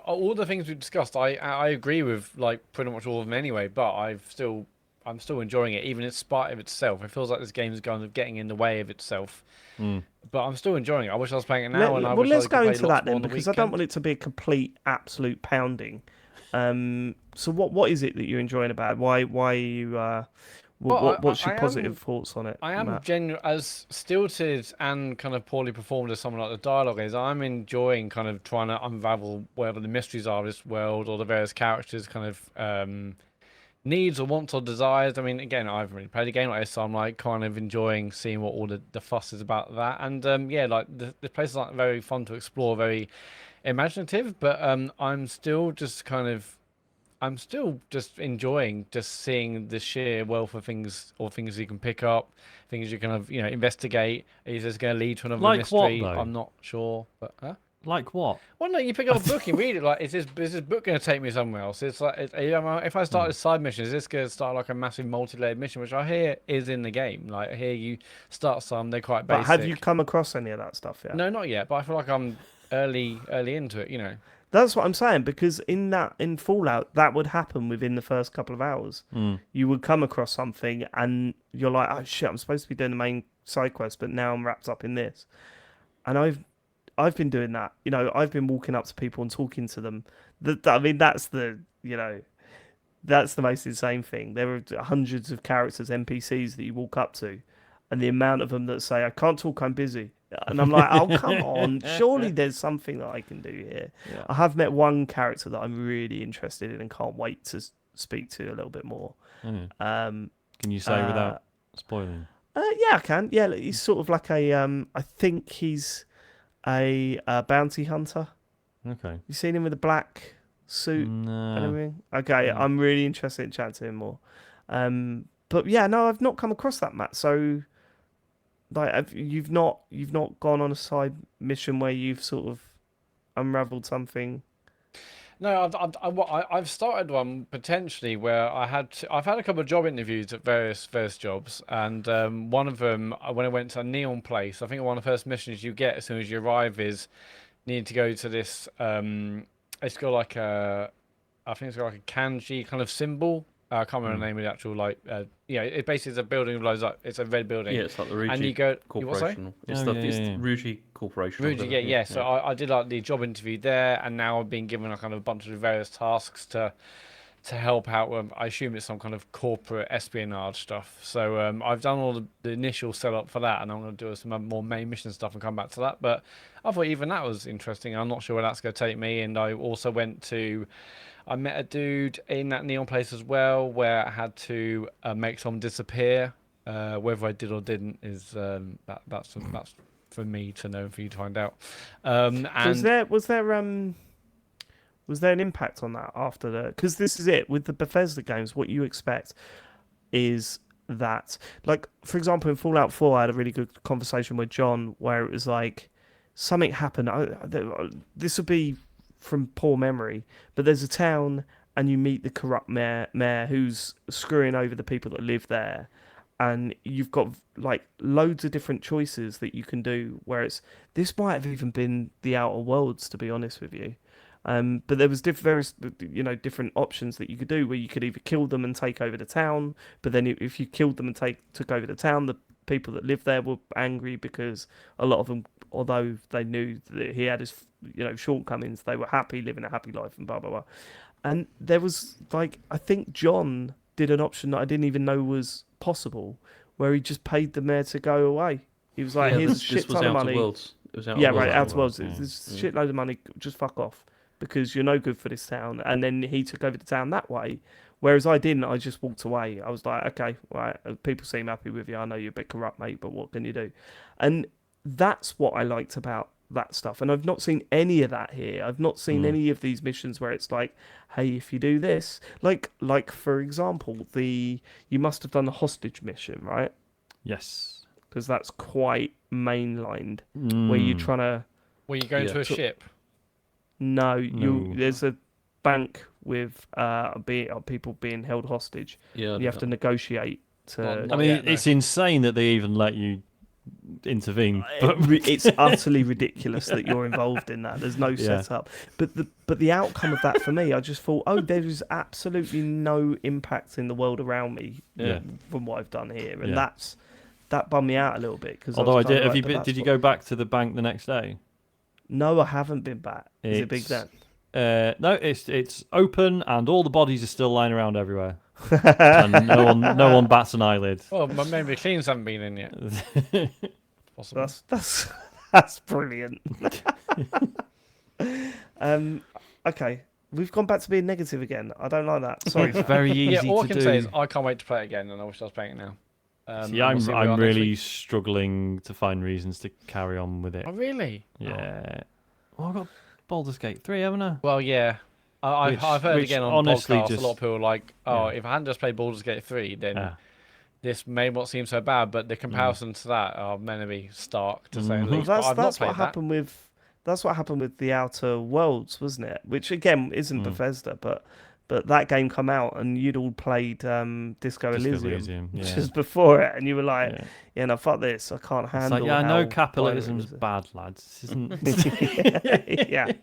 all the things we've discussed. I agree with like pretty much all of them anyway. But I'm still enjoying it, even in spite of itself. It feels like this game is kind of getting in the way of itself. But I'm still enjoying it. I wish I was playing it now. Well, let's go into that then, because I don't want it to be a complete, absolute pounding. So what is it that you're enjoying about it? Why are you? What's your positive thoughts on it? I am Matt? as stilted and kind of poorly performed as someone like the dialogue is. I'm enjoying kind of trying to unravel whatever the mysteries are of this world, or the various characters kind of needs or wants or desires. I mean, again, I haven't really played a game like this, so I'm like kind of enjoying seeing what all the fuss is about that. And yeah, like the places are very fun to explore, very imaginative, but I'm still just enjoying just seeing the sheer wealth of things or things you can pick up, things you can investigate. Is this going to lead to another Like what, mystery? though? I'm not sure, but Like what? well, no, you pick up a book and read it. Like, is this book going to take me somewhere else? It's like, if I start a side mission, is this going to start like a massive multi-layered mission, which I hear is in the game? Like, I hear you start some, they're quite But basic. have you come across any of that stuff yet? No, not yet. But I feel like I'm early into it. That's what I'm saying, because in Fallout, that would happen within the first couple of hours. You would come across something and you're like, oh shit, I'm supposed to be doing the main side quest, but now I'm wrapped up in this. And I've been doing that. I've been walking up to people and talking to them. I mean, that's the most insane thing. There are hundreds of characters, NPCs that you walk up to, and the amount of them that say, I can't talk, I'm busy. And I'm like, oh, come on. Surely there's something that I can do here. Yeah. I have met one character that I'm really interested in and can't wait to speak to a little bit more. Mm. Um, Can you say without spoiling? yeah, I can. Yeah, he's sort of like I think he's a bounty hunter. Okay. You seen him with a black suit and No. everything? Okay, No. I'm really interested in chatting to him more. But yeah, no, I've not come across that, Matt. So, like, you've not gone on a side mission where you've sort of unravelled something. No, I've started one potentially where I've had a couple of job interviews at various jobs, and one of them when I went to a neon place, I think one of the first missions you get as soon as you arrive is need to go to this. It's got like I think it's got like a kanji kind of symbol. I can't remember the name of the actual it basically is a building with loads it's a red building. Yeah, it's like the Ruji And you go, you what, sorry? Corporation. It's Oh, the yeah, it's yeah. Ruji Corporation. or Rudy, whatever. yeah. So I did like the job interview there, and now I've been given a kind of bunch of various tasks to help out with. I assume it's some kind of corporate espionage stuff. So I've done all the initial setup for that, and I'm going to do some more main mission stuff and come back to that. But I thought even that was interesting. I'm not sure where that's going to take me. And I also I met a dude in that neon place as well, where I had to make someone disappear. Whether I did or didn't is that's for me to know and for you to find out. And Was there an impact on that after the? Because this is it with the Bethesda games. What you expect is that, like, for example, in Fallout 4, I had a really good conversation with John where it was like something happened. This would be from poor memory, but there's a town and you meet the corrupt mayor who's screwing over the people that live there, and you've got like loads of different choices that you can do. Where this might have even been the Outer Worlds, to be honest with you. But there was various, different options that you could do, where you could either kill them and take over the town, but then if you killed them and took over the town, the people that lived there were angry because a lot of them, although they knew that he had his, shortcomings, they were happy living a happy life and blah blah blah. And there was like, I think John did an option that I didn't even know was possible, where he just paid the mayor to go away. He was like, "Here's a shit ton of money." Worlds. It was Yeah, right, Outer Worlds. Yeah. There's a shitload of money. Just fuck off, because you're no good for this town. And then he took over the town that way, whereas I didn't. I just walked away. I was like, okay, right, people seem happy with you. I know you're a bit corrupt, mate, but what can you do? And that's what I liked about that stuff. And I've not seen any of that here. I've not seen any of these missions where it's like, hey, if you do this, like for example, you must have done the hostage mission, right? Yes. Because that's quite mainlined, where you're trying to. Were you going to a ship? No, No. there's a bank with people being held hostage. Yeah, You have to negotiate to. Not I mean, yet, no. it's insane that they even let you intervene. But It's utterly ridiculous that you're involved in that. There's no setup. But the outcome of that for me, I just thought, oh, there is absolutely no impact in the world around me from what I've done here, and that bummed me out a little bit. Cause although I was kinda did, like, did you go back to the bank the next day? No, I haven't been back. Is it big then? No, it's open and all the bodies are still lying around everywhere, and no one bats an eyelid. Well, maybe the cleans haven't been in yet. Possible. That's brilliant. Okay, We've gone back to being negative again. I don't like that. Sorry. It's very easy Yeah, all I to can do. say is I can't wait to play it again, and I wish I was playing it now. See, and we'll see where we I'm are next really week. struggling to find reasons to carry on with it. Oh, really? Yeah. Well, I've got Baldur's Gate 3, haven't I? Well, yeah. Which- I've heard which again on honestly podcasts, just- a lot of people are like, oh, Yeah. if I hadn't just played Baldur's Gate 3, then Yeah. this may not seem so bad, but the comparison to that are meant to be stark, to say the Mhm. least. But I've not That's played what happened with. That's what happened with the Outer Worlds, wasn't it? Which again isn't Bethesda, but that game come out and you'd all played Disco Elysium yeah. just before it, and you were like, Yeah. "Yeah, no, fuck this. I can't It's handle." like, yeah, I how know violent capitalism's it was." bad, lads. This isn't. Yeah.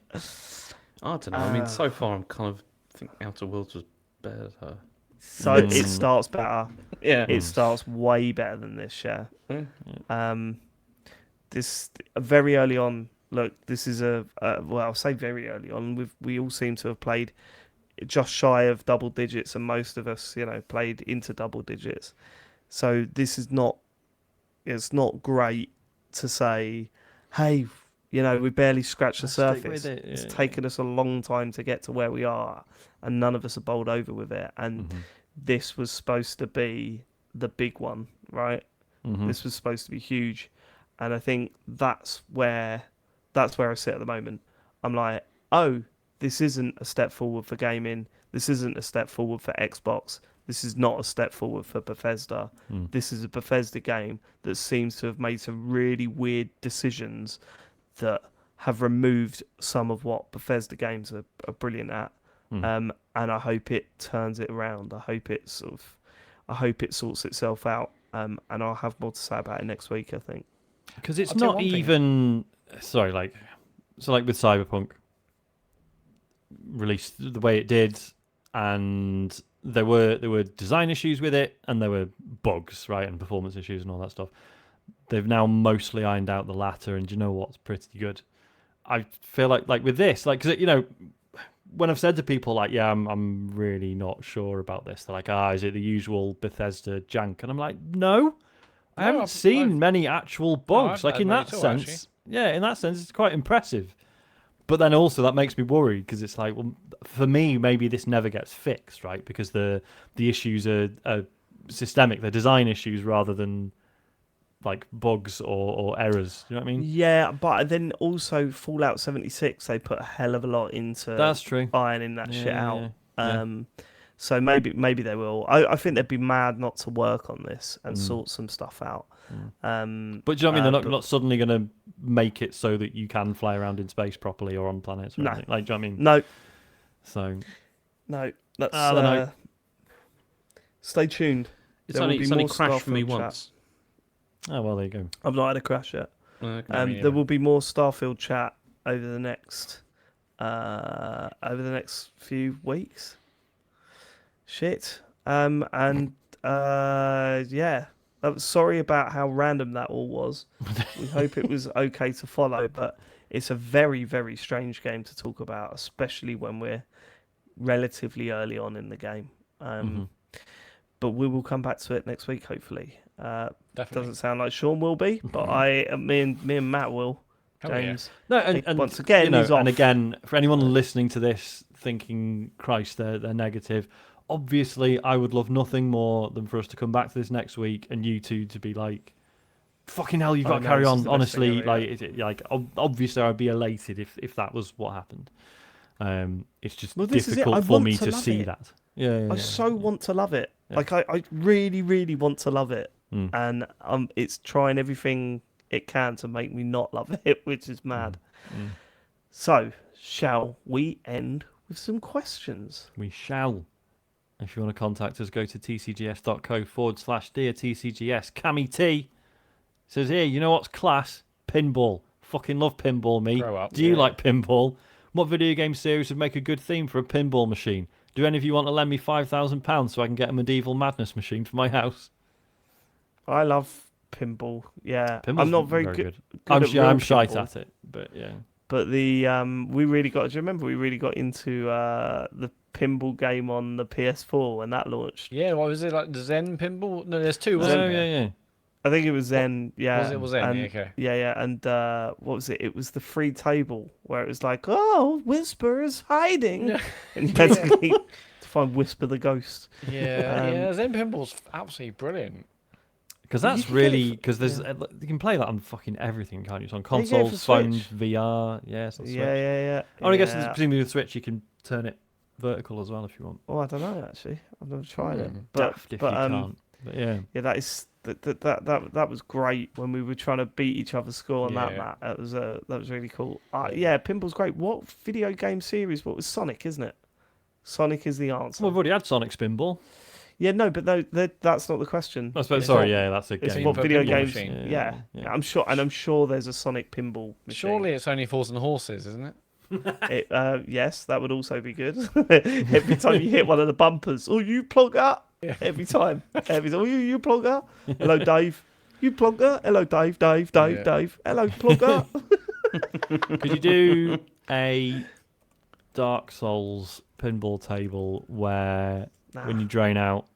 I don't know. I mean, so far I'm kind of think Outer Worlds was better. So it starts better. Yeah. It starts way better than this. Yeah. Yeah. This very early on. Look, this is well, I'll say very early on. We all seem to have played just shy of double digits, and most of us, played into double digits. So this is not. It's not great to say, hey, we barely scratched the Let's stick surface. with it, It's yeah. taken us a long time to get to where we are, and none of us have bowled over with it. And this was supposed to be the big one, right? This was supposed to be huge, and I think that's where I sit at the moment. I'm like, oh, this isn't a step forward for gaming. This isn't a step forward for Xbox. This is not a step forward for Bethesda. This is a Bethesda game that seems to have made some really weird decisions that have removed some of what Bethesda games are brilliant at. And I hope it turns it around. I hope it sorts itself out. And I'll have more to say about it next week, I think. Because it's I'll tell you not one thing. even. Sorry, like with Cyberpunk released the way it did, and there were design issues with it, and there were bugs, right, and performance issues and all that stuff. They've now mostly ironed out the latter, and do you know what's pretty good? I feel like with this, because when I've said to people like, yeah, I'm really not sure about this, they're like, is it the usual Bethesda jank? And I'm like, no, I haven't seen many actual bugs. I've Like in many that too, sense, actually. yeah, in that sense, it's quite impressive. But then also that makes me worried because it's like, well, for me, maybe this never gets fixed, right? Because the issues are systemic, they're design issues rather than like bugs or errors. You know what I mean? Yeah, but then also Fallout 76, they put a hell of a lot into That's true. ironing that shit out. Yeah. So maybe they will. I think they'd be mad not to work on this and sort some stuff out. But do you know what I mean? They're not suddenly going to make it so that you can fly around in space properly or on planets. Or No. anything. Like, do you know what I mean? No, So no. That's, I don't know. Stay tuned. It's There will only be more crashed for me Starfield chat. once. oh well, there you go. I've not had a crash yet. Okay. There will be more Starfield chat over the next few weeks. Shit. Yeah. Sorry about how random that all was. We hope it was okay to follow, but it's a very, very strange game to talk about, especially when we're relatively early on in the game. But we will come back to it next week, hopefully. Definitely. Doesn't sound like Sean will be, but me and Matt will. Hell yeah. James. No, and Once again, he's off. and again, for anyone listening to this thinking, Christ, they're negative. Obviously, I would love nothing more than for us to come back to this next week and you two to be like, fucking hell, you've got to carry this is on. the best thing Honestly, ever, obviously, I'd be elated if that was what happened. It's just Well, this is it. I difficult for want me to to love see it. that. Yeah. I so want to love it. Yeah. Like I really, really want to love it, and it's trying everything it can to make me not love it, which is mad. So, shall we end with some questions? We shall. If you want to contact us, go to tcgs.co/dear TCGS. Cammy T says here, you know what's class? Pinball. Fucking love pinball, me. Grow up. Do you like pinball? What video game series would make a good theme for a pinball machine? Do any of you want to lend me £5,000 so I can get a medieval madness machine for my house? I love pinball. Yeah, Pinball's I'm not very good. I'm at real shite pinball. at it, but yeah. But we really got. Do you remember we really got into the pinball game on the PS4 when that launched? Yeah, what was it, like the Zen pinball? No, there's two, Oh, wasn't there? yeah. I think it was Zen. Yeah. Was it Zen? And, Okay. Yeah. And what was it? It was the free table where it was like, oh, Whisper is hiding, and you had to find Whisper the ghost. Yeah, Zen Pinball's absolutely brilliant. Because You that's can get it really for- because there's yeah. you can play that on fucking everything, can't you? It's on You can get it for consoles, phones, Switch. VR. Yes, on Switch. Yeah. Oh, I guess Yeah. presumably with Switch you can turn it vertical as well if you want. Oh, I don't know actually. I've never tried it. Hmm. Daft if you can't. But yeah. Yeah, that was great when we were trying to beat each other's score on that Yeah. map. That was really cool. Yeah, pinball's great. What video game series? What was Sonic? Isn't it? Sonic is the answer. Well, we've already had Sonic Spinball. Yeah, no, but that's not the question. I suppose. It's Sorry, what- yeah, that's a It's game. what for video pinball games. machine. Yeah. I'm sure there's a Sonic pinball machine. Surely it's only Force and Horses, isn't it? Yes, that would also be good. Every time you hit one of the bumpers, oh, you plonker! Every time. Oh, you plonker! Hello, Dave. You plonker! Hello, Dave. Dave. Yeah. Dave. Hello, plonker! Could you do a Dark Souls pinball table where when you drain out,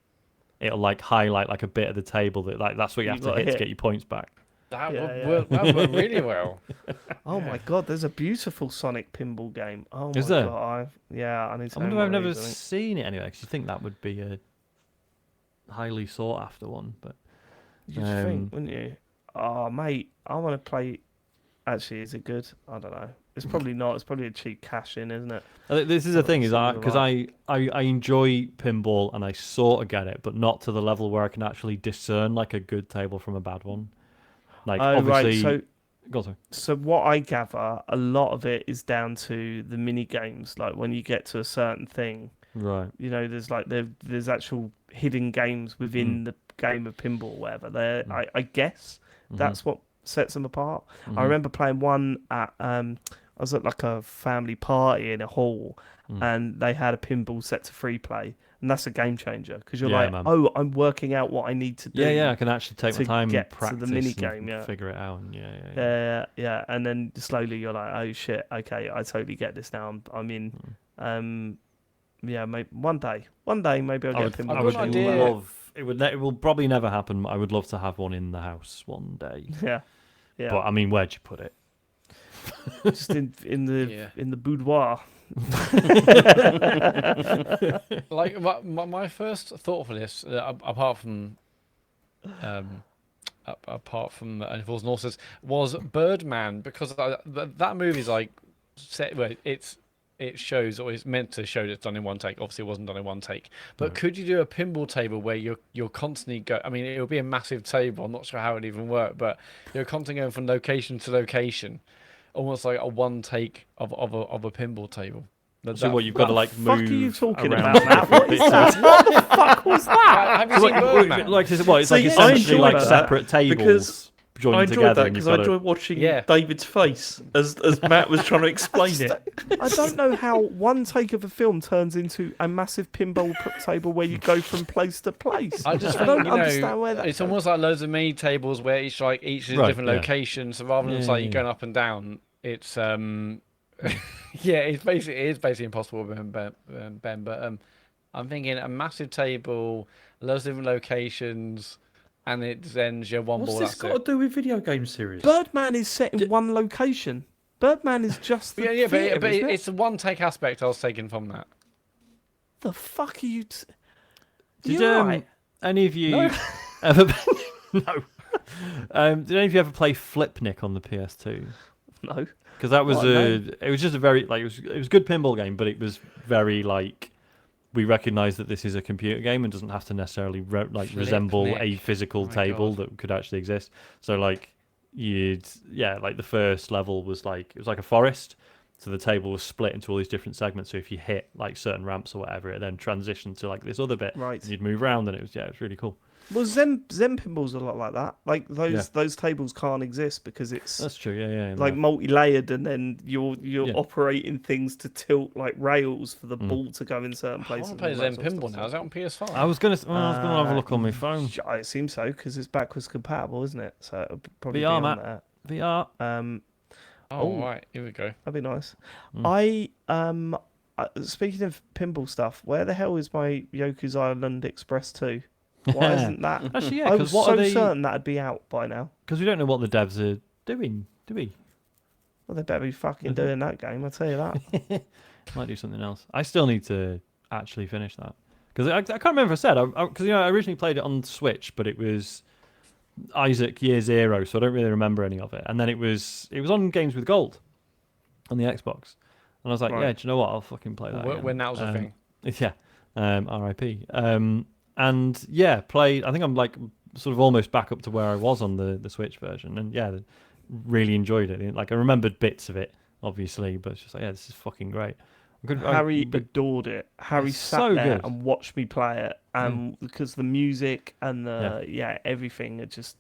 it'll like highlight like a bit of the table that's what you have to gotta hit to hit. get your points back. That Yeah, would yeah. work. That would work really well. Oh my god, there's a beautiful Sonic pinball game. Oh my Is there? god, I need to. I wonder own if I've one of never these, I think. seen it anyway, because you think that would be a highly sought after one, but You'd think, wouldn't you? Oh mate, I want to play. Actually, is it good? I don't know. It's probably not. It's probably a cheap cash in, isn't it? I think this is the thing, is Sounds because alright. I enjoy pinball and I sort of get it, but not to the level where I can actually discern like a good table from a bad one. Like Oh right. obviously, go on, sorry. So what I gather, a lot of it is down to the mini games. Like when you get to a certain thing, Right. you know, there's actual hidden games within the game of pinball, or whatever. There, I guess that's what sets them apart. I remember playing one at I was at like a family party in a hall, and they had a pinball set to free play, and that's a game changer because you're Yeah, like, man. oh, I'm working out what I need to do. Yeah, I can actually take my to time get and to the practice mini and game, yeah. figure it out. And Yeah, and then slowly you're like, oh shit, okay, I totally get this now. I'm in. Yeah, maybe one day maybe I'll I get would, a pinball. I would I've got an idea. love. It will probably never happen. I would love to have one in the house one day. Yeah, But I mean, where'd you put it? just in Yeah. the boudoir. Like my first thought for this, apart from Force and Horses, was Birdman, because that movie's like set. Well, it shows, or it's meant to show that it's done in one take. Obviously, it wasn't done in one take. But could you do a pinball table where you're constantly go? I mean, it would be a massive table. I'm not sure how it would even work, but you're constantly going from location to location, almost like a one take of a pinball table. So what you've got to like fuck move. are you talking around about, Matt? different bits of it. What the fuck was that? Have you seen Birdman? Like it's like See, I essentially enjoy like that separate tables because joined I enjoyed together. that and because you've I got to- enjoyed watching Yeah. David's face as Matt was trying to explain it. I don't know how one take of a film turns into a massive pinball table where you go from place to place. I just I think, don't you understand know, where that it's goes. almost like loads of mini tables where each is a Right, different yeah. location. So rather than Yeah, just like yeah, you going up and down, it's yeah, it is basically impossible, Ben. But I'm thinking a massive table, loads of different locations, and it ends your one What's ball. this That's got it. to do with video game series? Birdman is set in one location. Birdman is just the Yeah, theatre, but isn't it? it's the one take aspect I was taking from that. The fuck are you? Did You're right. any of you No. ever? No. Did any of you ever play Flipnik on the PS2? No. Because that was What, it was just a very like it was a good pinball game, but it was very like we recognise that this is a computer game and doesn't have to necessarily resemble a Flipnik. physical Oh my table God. that could actually exist. So like like the first level was like it was like a forest. So the table was split into all these different segments. So if you hit like certain ramps or whatever, it then transitioned to like this other bit. Right. And you'd move around, and it was really cool. Well, Zen pinball's a lot like that. Like those tables can't exist because it's That's true. Yeah. like multi-layered, and then you're Yeah. operating things to tilt like rails for the ball to go in certain I places. want to play and all that Zen sort of Pinball stuff. now. Is that on PS5? I was gonna have a look on my phone. It seems so because it's backwards compatible, isn't it? So it'll probably VR, be on Matt. VR. there. Oh, right. Here we go. That'd be nice. Mm. Speaking of pinball stuff, where the hell is my Yoku's Island Express 2? Why isn't that? Actually, yeah, I was because what so are they? certain that'd be out by now. Because we don't know what the devs are doing, do we? Well, they better be fucking doing that game. I tell you that. Might do something else. I still need to actually finish that because I can't remember if I said because I originally played it on Switch, but it was Isaac Year Zero, so I don't really remember any of it. And then it was on Games with Gold on the Xbox, and I was like, Right. yeah, do you know what? I'll fucking play that again. When that was a thing. Yeah, R.I.P. And yeah, played. I think I'm like sort of almost back up to where I was on the Switch version, and yeah, really enjoyed it. Like I remembered bits of it, obviously, but it's just like, yeah, this is fucking great. Harry adored it. Harry It's sat so there good. and watched me play it, and because the music and the everything, it just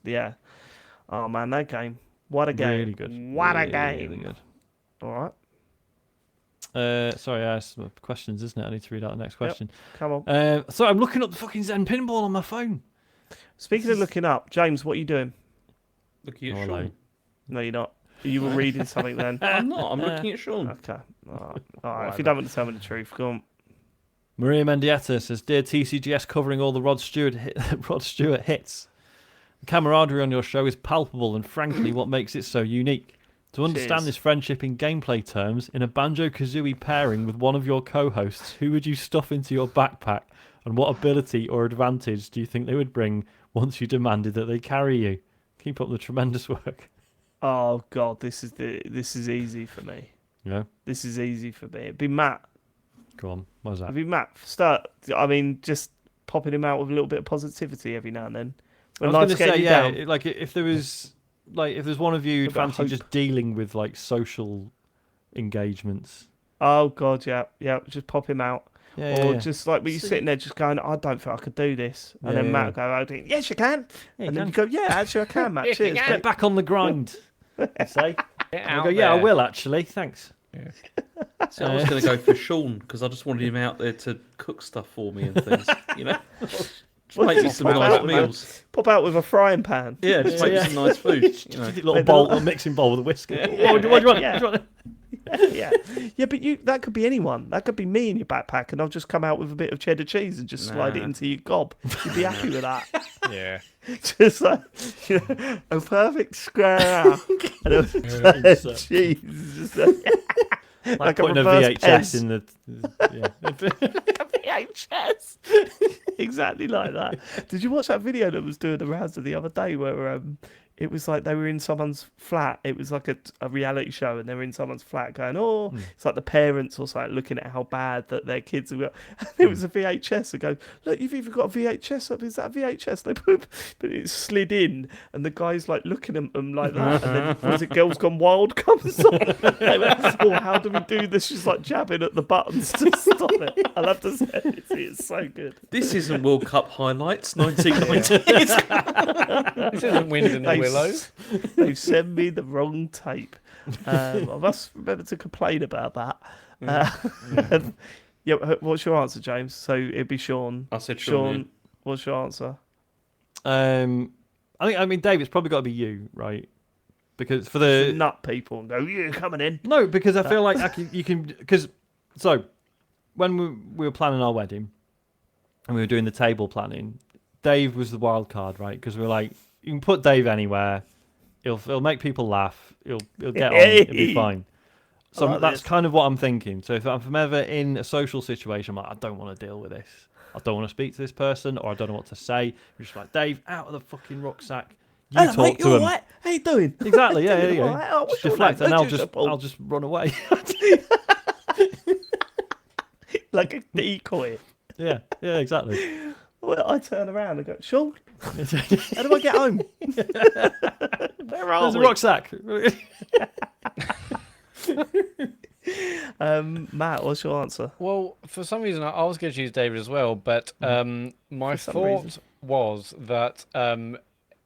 Oh man, that game! What a game! Really good. What a Really, game! really good. All right, Sorry, I asked some questions, isn't it? I need to read out the next question. come on. So I'm looking up the fucking Zen pinball on my phone. Speaking of looking up, James, what are you doing? Looking at Oh, Sean. hello. No, you're not. You were reading something then. I'm not. I'm looking at Sean. Okay. All right. If you don't want to tell me the truth, go on. Maria Mendieta says, "Dear TCGS, covering all the Rod Stewart hits. The camaraderie on your show is palpable, and frankly, what makes it so unique. To understand Cheers. this friendship in gameplay terms, in a Banjo-Kazooie pairing with one of your co-hosts, who would you stuff into your backpack, and what ability or advantage do you think they would bring once you demanded that they carry you? Keep up the tremendous work." Oh God, this is easy for me. Yeah, This is easy for me. It'd be Matt. go on. What's that? It'd be Matt. Start. I mean, just popping him out with a little bit of positivity every now and then. I When was going life's to say, getting you yeah, down. like if there was, like if there's one of you A bit of fancy hope. just dealing with like social engagements. Oh God, yeah. Just pop him out. Yeah, Or yeah. just like when you're sitting there just going, I don't think I could do this. And Yeah, then yeah, Matt will go, oh, yes, you can. Yeah, and you then you can. go, yeah, actually, I can, Matt. Yes, you Cheers. can. Get back on the grind. You say. Get And I out go, yeah, I there. will actually. Thanks. So I was going to go for Sean because I just wanted him out there to cook stuff for me and things. You know, just make me some Pop nice out with a- meals. Pop out with a frying pan. Yeah, just make me some nice food. You know. Little bowl, a mixing bowl with a whisker. What do you want? Yeah. What do you want? Yeah, but that could be anyone. That could be me in your backpack, and I'll just come out with a bit of cheddar cheese and just slide it Nah. into your gob. You'd be happy with that. Yeah. Just like a perfect square and a cheese. Just Like a putting a reverse VHS Pez. in the. Yeah. VHS. Exactly like that. Did you watch that video that was doing the rounds the other day where it was like they were in someone's flat. It was like a reality show, and they were in someone's flat going, "Oh, it's like the parents or something looking at how bad that their kids are." And it was a VHS. They go, "Look, you've even got a VHS up. Is that a VHS?" They put, but it slid in, and the guy's like looking at them like that, and then was it Girls Gone Wild comes on? They went, "Oh, how do we do this?" She's like jabbing at the buttons to stop it. I love to say it's so good. This isn't World Cup highlights 1990. This isn't Wind in the They Willows. They sent me the wrong tape. I must remember to complain about that. Yeah, what's your answer, James? So it'd be Sean. I said Sean. Sean, what's your answer? I mean, Dave, it's probably got to be you, right? Because for The the nut people and go, "You coming in?" no, because I feel like you can because so when we were planning our wedding and we were doing the table planning, Dave was the wild card, right? Because we were like, you can put Dave anywhere, he'll make people laugh, he'll get on, it'll be fine. So I like that's this. kind of what I'm thinking. So if I'm ever in a social situation, I'm like, I don't want to deal with this. I don't want to speak to this person, or I don't know what to say. You're just like, Dave, out of the fucking rucksack. You Hello, talk mate, to you him. all right? How you doing? Exactly. Yeah, there you All go. right? Oh, what's Just your deflect, name? and Don't you suppose- I'll just run away. like a decoy. yeah, exactly. Well, I turn around and go, "Sean, how do I get home?" Where are There's a we? rucksack. Matt, what's your answer? Well, for some reason, I was going to choose David as well, but my some thought reason. was that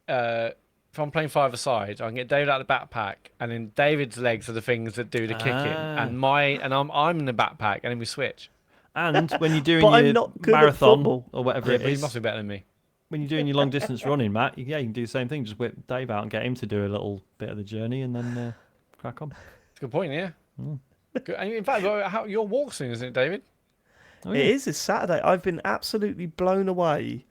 if I'm playing five-a-side, I can get David out of the backpack, and then David's legs are the things that do the kicking, Ah. and I'm in the backpack, and then we switch. And when you're doing But I'm your not good at marathon football. or whatever Yeah, it but he is, must be better than me. when you're doing your long distance running, Matt, you can do the same thing. Just whip Dave out and get him to do a little bit of the journey, and then crack on. That's a good point, yeah. Good. And in fact, how your walk soon, isn't it, David? Oh, It is. It's Saturday. I've been absolutely blown away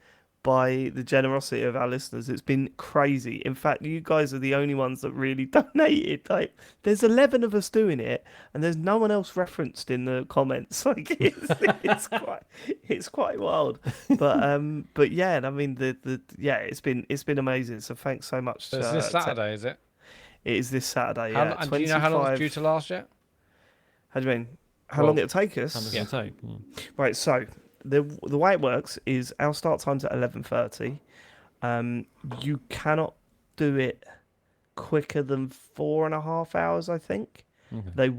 by the generosity of our listeners. It's been crazy. In fact, you guys are the only ones that really donated. Like, there's 11 of us doing it, and there's no one else referenced in the comments. Like, it's quite wild. But yeah, I mean yeah, it's been amazing. So thanks so much. So it's this Saturday, is it? It is this Saturday. How, Yeah, and do you know how long it's due 25. to last yet? How do you mean? How long it'll take us? How long does it take? Yeah. Right, so the way it works is our start time's at 11:30. You cannot do it quicker than 4.5 hours, I think. Okay. They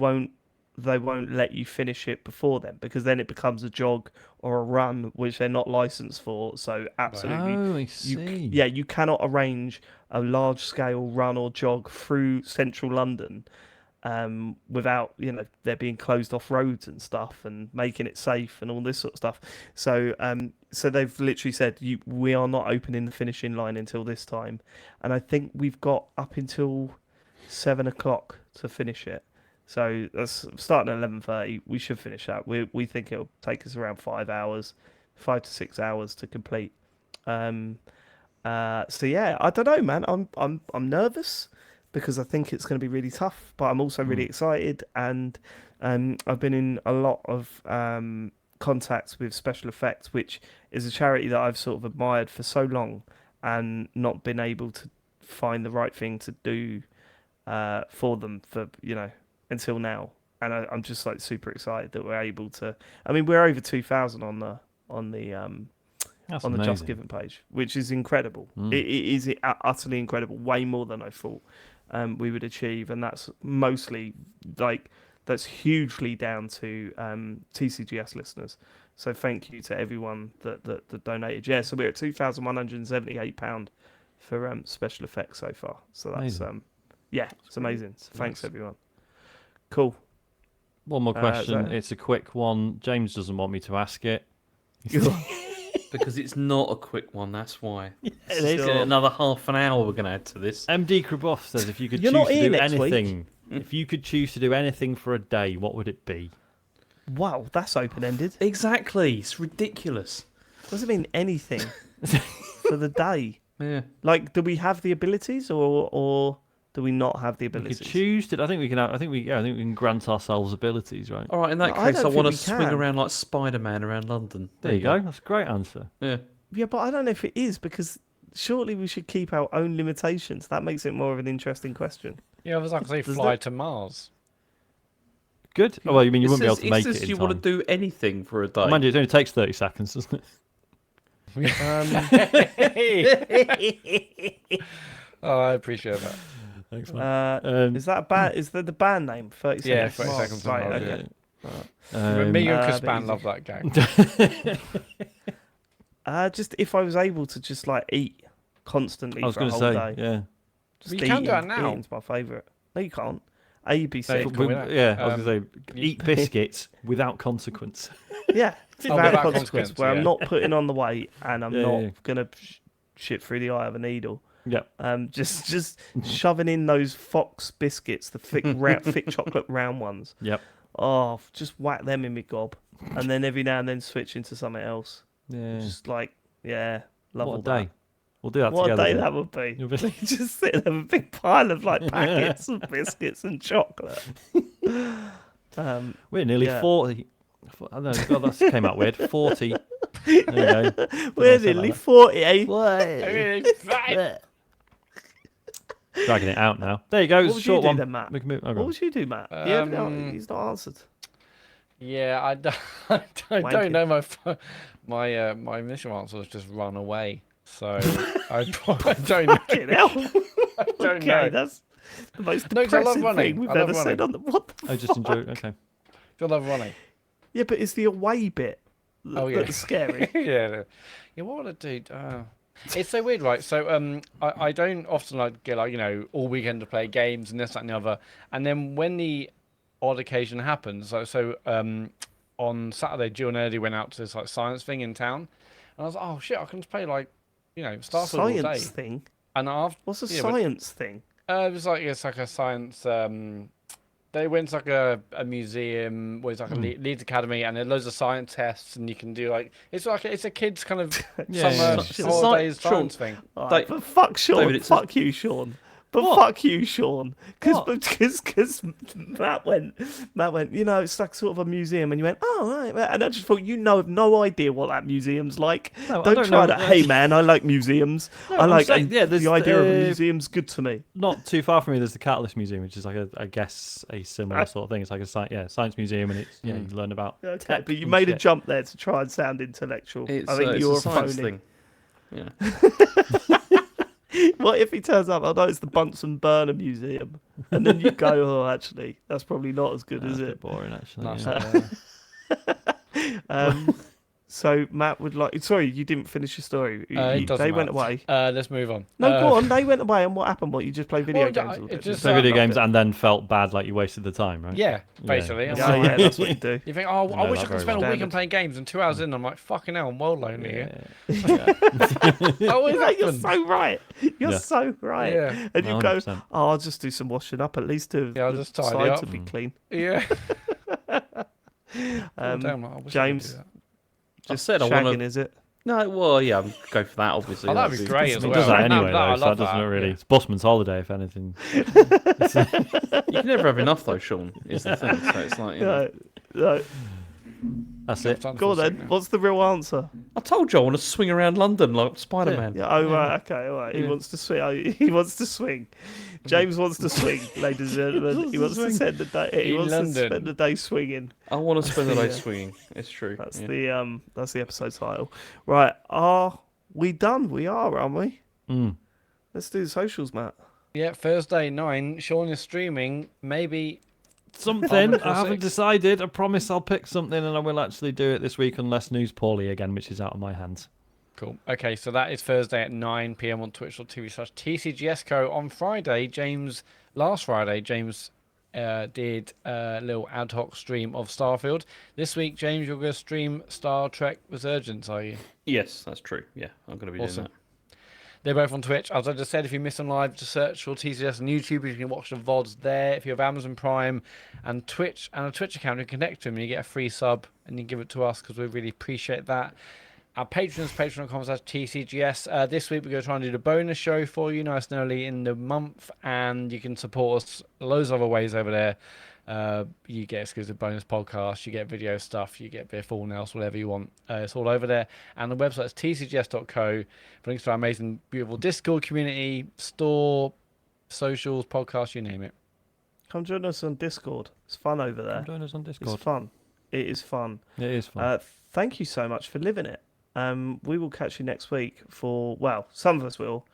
won't let you finish it before then, because then it becomes a jog or a run, which they're not licensed for. So absolutely, Oh, I see. you cannot arrange a large scale run or jog through central London without there being closed off roads and stuff and making it safe and all this sort of stuff. So so they've literally said we are not opening the finishing line until this time, and I think we've got up until 7 o'clock to finish it. So that's starting at 11:30. We should finish that. We think it'll take us around 5 hours, 5 to 6 hours to complete. So yeah, I don't know, man. I'm nervous because I think it's going to be really tough, but I'm also really excited, and I've been in a lot of contacts with Special Effects, which is a charity that I've sort of admired for so long and not been able to find the right thing to do for them for until now. And I'm just like super excited that we're able to. I mean, we're over 2,000 on the That's on the amazing. Just Given page, which is incredible. It is utterly incredible, way more than I thought we would achieve, and that's mostly that's hugely down to TCGS listeners. So thank you to everyone that donated. Yeah, so we're at £2,178 for Special Effects so far. So that's Amazing. yeah, it's amazing. So thanks everyone. Cool. One more question. that- It's a quick one. James doesn't want me to ask it. Because it's not a quick one, that's why. is. Another half an hour we're going to add to this. MD Kraboff says if you could You're choose not to here do next week. anything, if you could choose to do anything for a day, what would it be? Wow, that's open ended. Exactly. It's ridiculous. Does it mean anything for the day? Yeah. Like, do we have the abilities, or do we not have the We abilities? could choose to. I think we can. I think we can grant ourselves abilities, right? All right, in that No, I case, I, don't want to think we swing can. around like Spider-Man around London. There you go. That's a great answer. Yeah. Yeah, but I don't know if it is, because surely we should keep our own limitations. That makes it more of an interesting question. Yeah, I was like, say Does fly that- to Mars. Good. Oh, well, you mean you It wouldn't be able says- to make says it in you time. want to do anything for a day. Mind you, it only takes 30 seconds, doesn't it? Oh, I appreciate that. Thanks, man. Is that a band? Is that the band name? 30 Yeah, Seconds. 30 Seconds to Right. Mars, Okay. Me and Chris but Ban easy. love that gang. Just if I was able to just like eat constantly I was for a going to whole say, day. yeah. Just You can do eating- that now. Eating's my favourite. No, you can't. You'd be No, sick. you Can we not? Yeah, I was going to say, you- eat biscuits without consequence. Yeah, Oh, without without consequence, consequence, where yeah. I'm not putting on the weight and I'm Yeah, not yeah. gonna shit through the eye of a needle. Yeah. Just shoving in those Fox biscuits, the thick thick chocolate round ones. Yep. Oh, just whack them in my gob, and then every now and then switch into something else. Yeah. Just like, yeah, love What all a day. that. We'll do that What together. a day then. that would be. You'll be- Just sit and have a big pile of like packets of biscuits and chocolate. We're nearly Yeah. 40. I don't know, God, that came out weird. 40. There you go. We're say nearly like 40, eh? Dragging it out now. There you go. What It's a would short you do one. then, Matt? We can move. Oh, go What on. would you do, Matt? He's not answered. Yeah, I don't, I Wanking. don't know. My initial answer was just run away. So I don't know. Fucking hell. I don't Okay, know. that's the most No, 'cause I love depressing running. thing we've I love ever said on running. the. What the I just enjoy. Okay. I love running. Yeah, but it's the away bit Oh, yeah. that's scary. Yeah. Yeah. What would I do? It's so weird, right? So I don't often like get like all weekend to play games and this, that, and the other. And then when the odd occasion happens, on Saturday, Jill and Eddie went out to this like science thing in town, and I was like, oh shit, I can just play like Starfield all day. Science thing. And after What's a Yeah, but- science thing? it's like a science They went to like a museum where it's like a Leeds Academy, and there are loads of science tests, and you can do like it's a kids kind of Yeah, summer yeah. holidays Sean, science thing. All right, Da- but fuck Sean. David, it's a- fuck you, Sean. But What? fuck you, Sean. What? Because Matt went, it's like sort of a museum, and you went, oh, right. And I just thought, have no idea what that museum's like. No, I don't don't try know. that. Hey, man, I like museums. No, I I'm like saying, yeah, the there's, idea of a museum's good to me. Not too far from me, there's the Catalyst Museum, which is like I guess a similar sort of thing. It's like a science museum, and it's you learn about. Okay, tech but you and made a shit. jump there to try and sound intellectual. It's, I think it's you're a science phony. thing. Yeah. What if he turns up? I know it's the Bunsen Burner Museum, and then you go, oh, actually, that's probably not as good, That's is a it? bit boring, actually. Nice. Yeah. So Matt would like. Sorry, you didn't finish your story. It doesn't They went matter. away. Let's move on. No, go on. They went away, and what happened? What, you just play video Well, games I- all it day? just- So video Loved games it. and then felt bad, like you wasted the time, right? Yeah, basically. I'm Yeah, like- yeah, that's what you do. You think, oh, I No, wish I not could very spend a well. weekend Standard. playing games, and 2 hours in, I'm like, fucking hell, I'm well lonely here. Yeah. Always You're happens. so right. You're Yeah. so right. Yeah. And you No, go, 100%. oh, I'll just do some washing up at least to Yeah, I'll the just tidy side up. to be clean. Yeah. Um, Damn, I wish I could James, do that. just said I shagging, wanna- is it? No, well, yeah, I'm go for that. Obviously, Oh, that'd be great as It well. does that Right now, anyway, I though, so love that doesn't that. really. Yeah. It's Busman's holiday, if anything. You can never have enough, though, Sean. Is the thing. So it's like, you know. No. That's I'm it. starting to Go on feel sick then. now. What's the real answer? I told you I want to swing around London like Spider-Man. Yeah. Oh, right. Okay. All right. He Yeah. wants to swing. He wants to swing. James wants to swing, ladies and gentlemen. He wants to spend the day. He In wants London. to spend the day swinging. I want to spend the day Yeah. swinging. It's true. That's yeah. the episode title. Right. Are we done? We are, aren't we? Mm. Let's do the socials, Matt. Yeah, Thursday 9, Sean is streaming. Maybe Something. Armour I haven't 6. decided. I promise I'll pick something, and I will actually do it this week, unless news poorly again, which is out of my hands. Cool. Okay, so that is Thursday at 9 p.m. on twitch.tv/TCGSco. On Friday, last Friday, James did a little ad hoc stream of Starfield. This week, James, you're going to stream Star Trek Resurgence, are you? Yes, that's true. Yeah, I'm going to be Awesome. doing that. They're both on Twitch. As I just said, if you miss them live, just search for TCGS on YouTube. You can watch the VODs there. If you have Amazon Prime and Twitch and a Twitch account, you connect to them and you get a free sub and you give it to us because we really appreciate that. Our patrons, patreon.com/TCGS. This week, we're going to try and do the bonus show for you nice and early in the month, and you can support us loads of other ways over there. You get exclusive bonus podcasts, you get video stuff, you get beer full nails, whatever you want. It's all over there. And the website is tcgs.co for links to our amazing, beautiful Discord community, store, socials, podcasts, you name it. Come join us on Discord. It's fun over there. Join us on It's Discord. fun. It is fun. It is fun. Thank you so much for living it. We will catch you next week for, well, some of us will.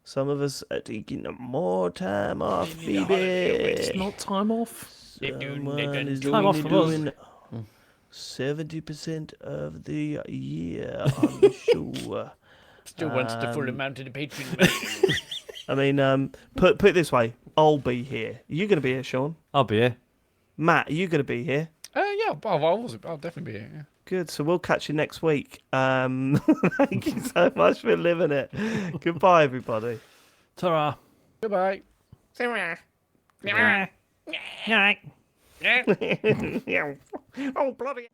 Some of us are taking more time off, baby. It's not time off. Someone is Time off only from us. doing 70% of the year on the show. Still wants the full Um, amount of the Patreon. I mean, put it this way. I'll be here. Are you going to be here, Sean? I'll be here. Matt, are you going to be here? Yeah, I'll definitely be here. Yeah. Good. So we'll catch you next week. Thank you so much for living it. Goodbye, everybody. Ta-ra. Goodbye. Oh, bloody.